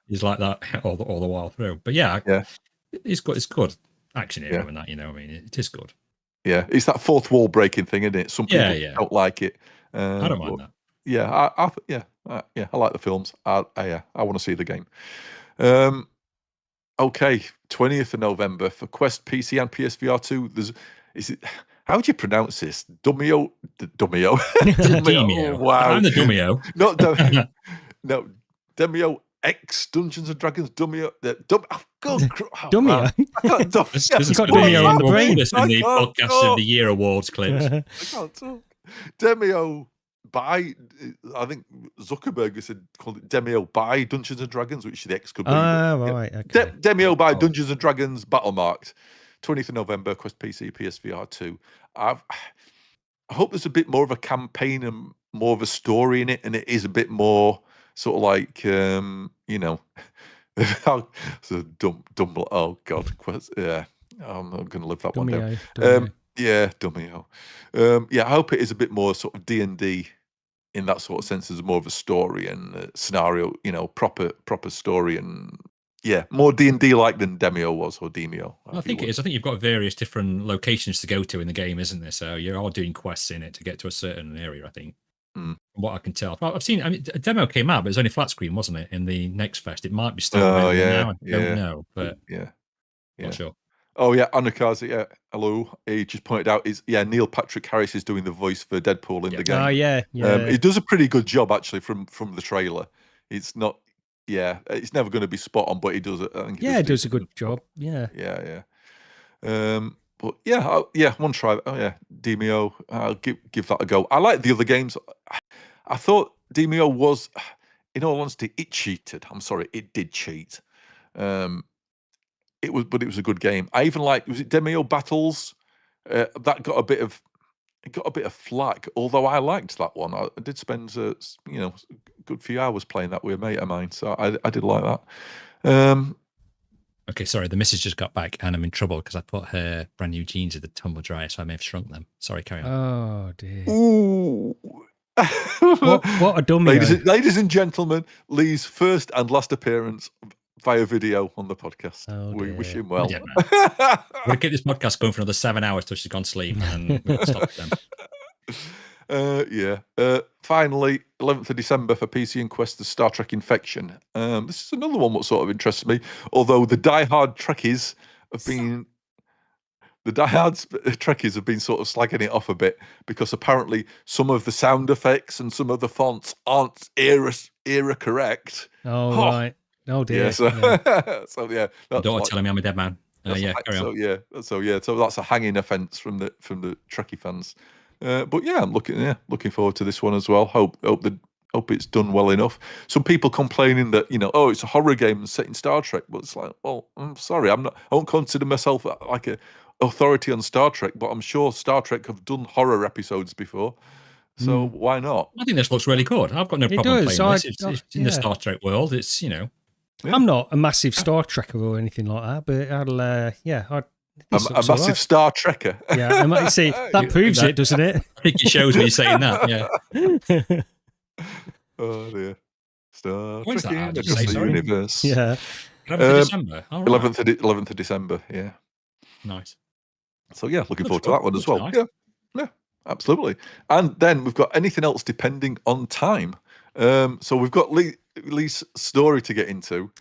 He's like that all the while through. But it's good. It's good action hero and that. I mean, it is good. Yeah, it's that fourth wall breaking thing, isn't it? Some people don't like it. I don't mind that. Yeah, I like the films. I want to see the game. Okay, 20th of November for Quest PC and PSVR 2. How do you pronounce this? Dummyo. Wow, I'm the Dummyo. Not no, Dummyo X Dungeons and Dragons. Dummyo. Dummyo. There's got Dummyo in the brain. In the podcast of the year awards clips. I can't talk. Dummyo by, I think Zuckerberg said, called it Dummyo by Dungeons and Dragons, which the X could be. Right. Okay. Dummyo by Dungeons and Dragons battle marked. 20th of November, Quest PC, PSVR 2. I hope there's a bit more of a campaign and more of a story in it, and it is a bit more sort of like, so dumb. Oh God, Quest. Yeah, I'm not going to live that one down. Dummyo. I hope it is a bit more sort of D&D in that sort of sense. There's more of a story and scenario, proper story and. Yeah, more D&D like than Demio was, or Demio. I think it is. I think you've got various different locations to go to in the game, isn't there? So you're all doing quests in it to get to a certain area, I think. From what I can tell. I've seen, a demo came out, but it was only flat screen, wasn't it, in the Next Fest? It might be still now. I don't know, but not sure. Oh, yeah, Anakazi, hello. He just pointed out, Neil Patrick Harris is doing the voice for Deadpool in the game. Oh, yeah. He does a pretty good job, actually, from the trailer. It's not... Yeah, it's never going to be spot on, but he does it. I think he does a good job. Yeah. But one try. Oh yeah, Demio. I'll give that a go. I like the other games. I thought Demio was, in all honesty, it cheated. I'm sorry, it did cheat. It was a good game. I even liked, was it Demio Battles? That got a bit of flack, although I liked that one. I did spend a good few hours playing that with a mate of mine, so I did like that. Okay, sorry, the missus just got back and I'm in trouble because I put her brand new jeans in the tumble dryer, so I may have shrunk them. Sorry, carry on. Oh dear. Ooh. What a dummy. Ladies and gentlemen, Lee's first and last appearance via video on the podcast. Oh, we dear. wish him well. Yeah, man. We'll keep this podcast going for another 7 hours till she's gone to sleep, and then we can stop them. Finally, 11th of December for PC and Quest, the Star Trek Infection. This is another one what sort of interests me, although the diehard Trekkies have been... The diehard Trekkies have been sort of slagging it off a bit because apparently some of the sound effects and some of the fonts aren't era correct. Oh, right. Oh, dear. Yeah, so yeah. Daughter telling me I'm a dead man. Carry on. So that's a hanging offence from the Trekkie fans. But yeah, I'm looking forward to this one as well. Hope it's done well enough. Some people complaining that it's a horror game set in Star Trek, but it's like, well, I'm sorry, I won't consider myself like a authority on Star Trek, but I'm sure Star Trek have done horror episodes before, so why not? I think this looks really good. I've got no problem playing this. It's in the Star Trek world. It's I'm not a massive Star Trekker or anything like that, but I'll a massive Star Trekker. Yeah, I might see that proves it, doesn't it? I think it shows when you're saying that. Yeah. Oh dear. Star When's Trek that? in Did you say, the sorry? universe. Yeah. 11th of December. All right. 11th of December. Yeah. Nice. So yeah, looking forward Looks to that one as well. nice. Yeah, absolutely. And then we've got anything else depending on time. So we've got Lee's story to get into.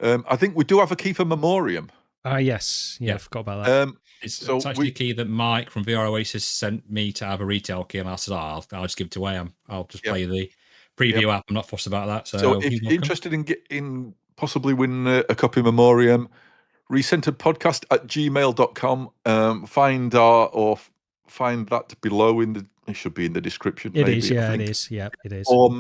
I think we do have a key for Memoriam. Yes. Yeah, Yeah. I forgot about that. It's actually a key that Mike from VR Oasis sent me to have a retail key, and I said, I'll just give it away. I'll just play the preview app. I'm not fussed about that. So if you're interested in possibly winning a copy of Memoreum, recenteredpodcast@gmail.com. Find that below it should be in the description. It is. Yeah, it is. Or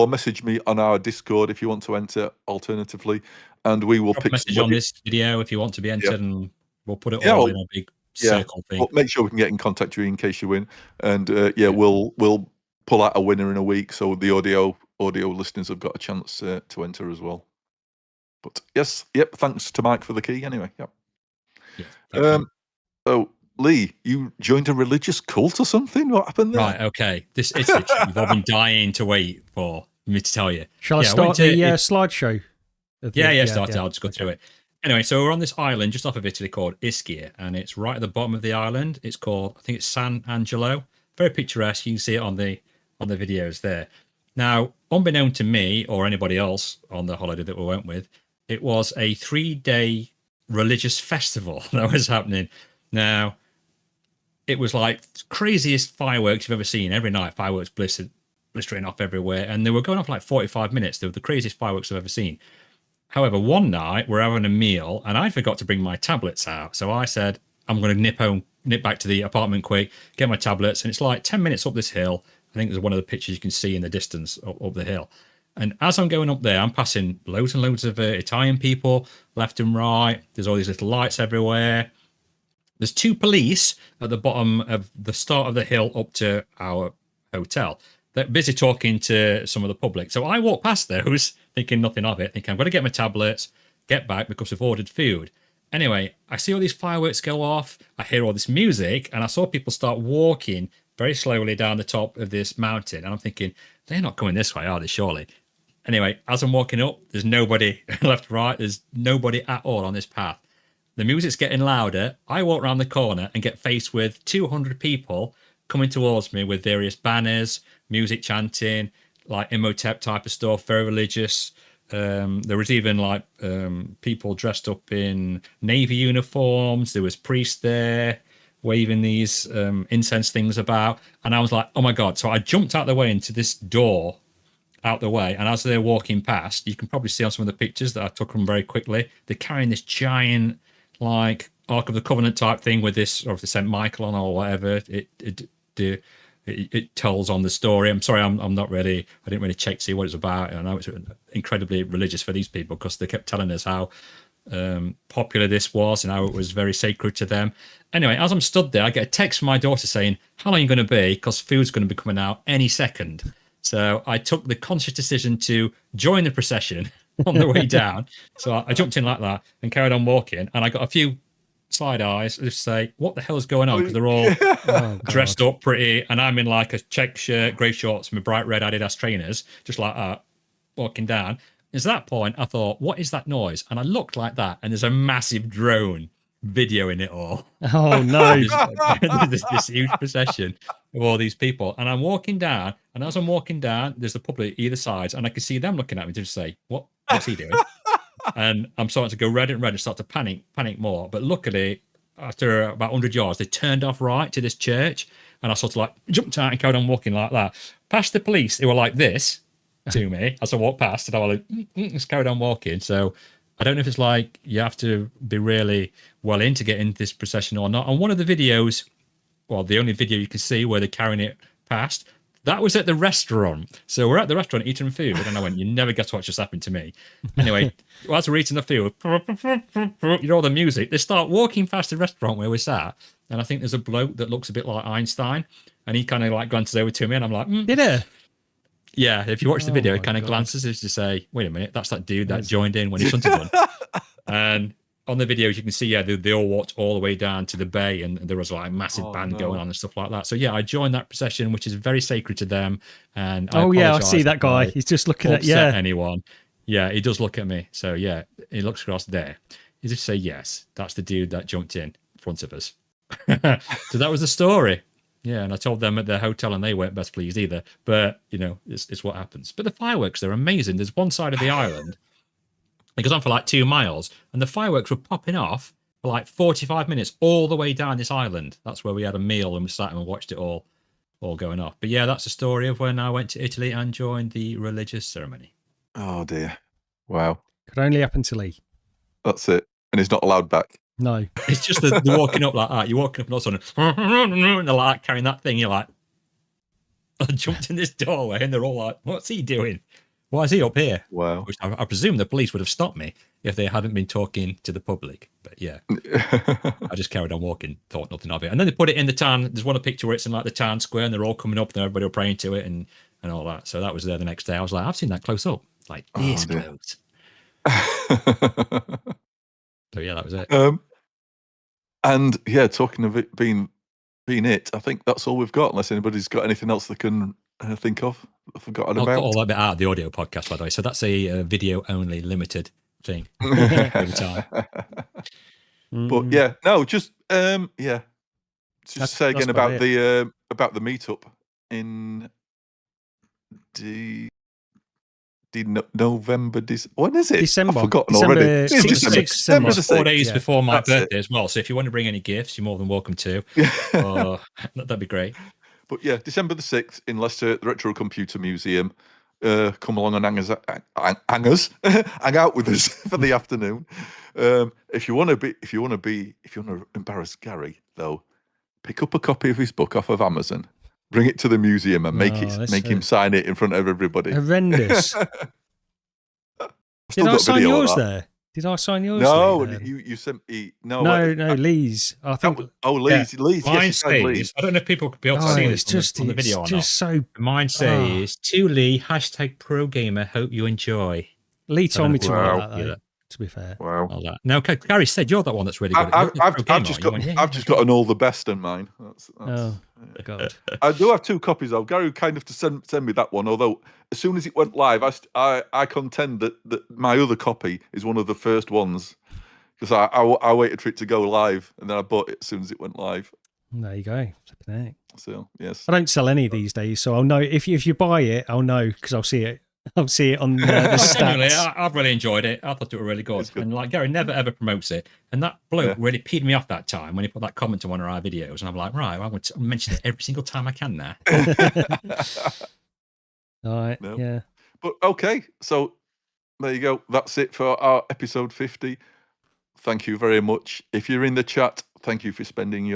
message me on our Discord if you want to enter alternatively, and we will pick message on this video if you want to be entered, and we'll put it all in a big circle thing. But make sure we can get in contact with you in case you win, and we'll pull out a winner in a week, so the audio listeners have got a chance to enter as well. But thanks to Mike for the key anyway. So Lee, you joined a religious cult or something? What happened there? Right, okay. This is what you've all been dying to wait for me to tell you. Shall I start the slideshow? Start it. I'll just go through it. Anyway, so we're on this island just off of Italy called Ischia, and it's right at the bottom of the island. It's called, I think it's San Angelo. Very picturesque. You can see it on the videos there. Now, unbeknown to me or anybody else on the holiday that we went with, it was a 3-day religious festival that was happening. Now, it was like craziest fireworks you've ever seen. Every night, fireworks blistering off everywhere, and they were going off like 45 minutes. They were the craziest fireworks I've ever seen. However, one night we're having a meal, and I forgot to bring my tablets out. So I said, I'm going to nip back to the apartment quick, get my tablets, and it's like 10 minutes up this hill. I think there's one of the pictures you can see in the distance up the hill. And as I'm going up there, I'm passing loads and loads of Italian people left and right. There's all these little lights everywhere. There's 2 police at the bottom of the start of the hill up to our hotel. They're busy talking to some of the public. So I walk past those, thinking nothing of it, thinking I'm going to get my tablets, get back because we've ordered food. Anyway, I see all these fireworks go off. I hear all this music, and I saw people start walking very slowly down the top of this mountain. And I'm thinking, they're not coming this way, are they, surely? Anyway, as I'm walking up, there's nobody left, right. There's nobody at all on this path. The music's getting louder. I walk around the corner and get faced with 200 people coming towards me with various banners, music chanting, like Imhotep type of stuff, very religious. There was even like people dressed up in Navy uniforms. There was priests there waving these incense things about. And I was like, oh my God. So I jumped out the way into this door out the way. And as they're walking past, you can probably see on some of the pictures that I took them very quickly, they're carrying this giant like Ark of the Covenant type thing with this, or if it's St. Michael on or whatever, it tells on the story. I'm sorry, I'm not really, I didn't really check to see what it's about. I know it's incredibly religious for these people because they kept telling us how popular this was and how it was very sacred to them. Anyway, as I'm stood there, I get a text from my daughter saying, how long are you going to be? Because food's going to be coming out any second. So I took the conscious decision to join the procession on the way down. So I jumped in like that and carried on walking. And I got a few side eyes just say, what the hell is going on? Because they're all dressed up pretty. And I'm in like a check shirt, grey shorts, and my bright red Adidas trainers, just like that, walking down. It's that point I thought, what is that noise? And I looked like that, and there's a massive drone videoing it all. Oh no! There's this huge procession of all these people, and I'm walking down, and as I'm walking down, there's the public either sides, and I can see them looking at me to say, what's he doing? And I'm starting to go red and start to panic more. But luckily, after about 100 yards, they turned off right to this church, and I sort of like jumped out and carried on walking like that. Past the police, who were like this to me as I walked past, and I was like, just carried on walking. So I don't know if it's like you have to be really well in to get into this procession or not. And one of the videos, well, the only video you can see where they're carrying it past, that was at the restaurant. So we're at the restaurant eating food, and I went, you never guess what just happened to me. Anyway, whilst we're eating the food, you know, the music, they start walking past the restaurant where we sat, and I think there's a bloke that looks a bit like Einstein, and he kind of like glances over to me, and I'm like, Did it? Yeah, if you watch the video, it kind of God. glances as to say, wait a minute, that's that dude that joined in when he shunted one. And on the videos, you can see, yeah, they all walked all the way down to the bay, and there was like a massive band going on and stuff like that. So yeah, I joined that procession, which is very sacred to them. And I see that guy. He's just looking at anyone. Yeah, he does look at me. So yeah, he looks across there. He just say, yes, that's the dude that jumped in front of us. So that was the story. Yeah, and I told them at the hotel, and they weren't best pleased either. But you know, it's what happens. But the fireworks, they're amazing. There's one side of the island. It goes on for like 2 miles, and the fireworks were popping off for like 45 minutes all the way down this island. That's where we had a meal and we sat and watched it all going off. But yeah, that's the story of when I went to Italy and joined the religious ceremony. Oh dear. Wow. Could only happen to Lee. That's it. And he's not allowed back. No. It's just the walking up like that. You're walking up and all of a sudden, and they're like carrying that thing. You're like, I jumped in this doorway, and they're all like, what's he doing? Why is he up here? Wow. Which I presume the police would have stopped me if they hadn't been talking to the public. But yeah, I just carried on walking, thought nothing of it. And then they put it in the town. There's one picture where it's in like the town square, and they're all coming up, and everybody were praying to it and all that. So that was there the next day. I was like, I've seen that close up, like this close. So yeah, that was it. And yeah, talking of it being it, I think that's all we've got, unless anybody's got anything else they can think of. I've forgotten about. I'll cut all that bit out of the audio podcast, by the way. So that's a video only limited thing every time. But yeah, no, just say again about the meetup in November. When is it? December. I've forgotten December, already. December 4 days before my That's birthday as well. So if you want to bring any gifts, you're more than welcome to. That'd be great. But yeah, December the 6th in Leicester, the Retro Computer Museum. Come along and hang out with us for the afternoon. If you want to embarrass Gary, though, pick up a copy of his book off of Amazon, bring it to the museum, and make him sign it in front of everybody. Horrendous. Did I sign yours there? Did I sign yours? No, you sent me. No, Lee's. I think. Lee's. Mine yes, says, Lee's. I don't know if people could be able to see this on the video or not. Just so. Mine says, to Lee, #ProGamer, hope you enjoy. Lee told me to write that, though, to be fair. Wow. All that. Now, Gary said you're that one that's really good. I've just got an all the best in mine. That's oh, God. I do have 2 copies of Gary kind of to send me that one, although as soon as it went live, I contend that my other copy is one of the first ones, because I waited for it to go live, and then I bought it as soon as it went live. There you go. So yes, I don't sell any these days, so I'll know if you buy it. I'll know because I'll see it. I'll see it on the stats. I've really enjoyed it. I thought it was really good. And like Gary never ever promotes it. And that bloke really peed me off that time when he put that comment to one of our videos. And I'm like, right, I want to mention it every single time I can now. All right. No. Yeah. But okay, so there you go. That's it for our episode 50. Thank you very much. If you're in the chat, thank you for spending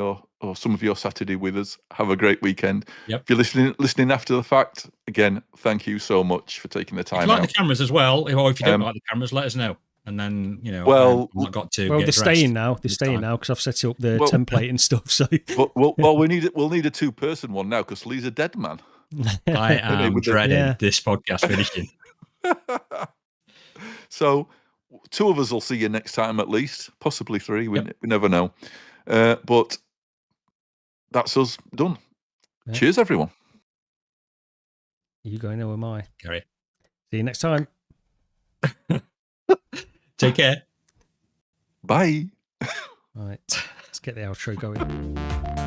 some of your Saturday with us. Have a great weekend. Yep. If you're listening after the fact, again, thank you so much for taking the time. If you like the cameras as well, or if you don't like the cameras, let us know. And then they're staying now. They're staying now because I've set up the template and stuff. So, we'll need it. We'll need a 2-person one now because Lee's a dead man. I am dreading this podcast finishing. So, 2 of us will see you next time at least, possibly 3. We never know. But that's us done. Yeah. Cheers, everyone. You going? Or am I? Gary. See you next time. Take care. Bye. Right, let's get the outro going.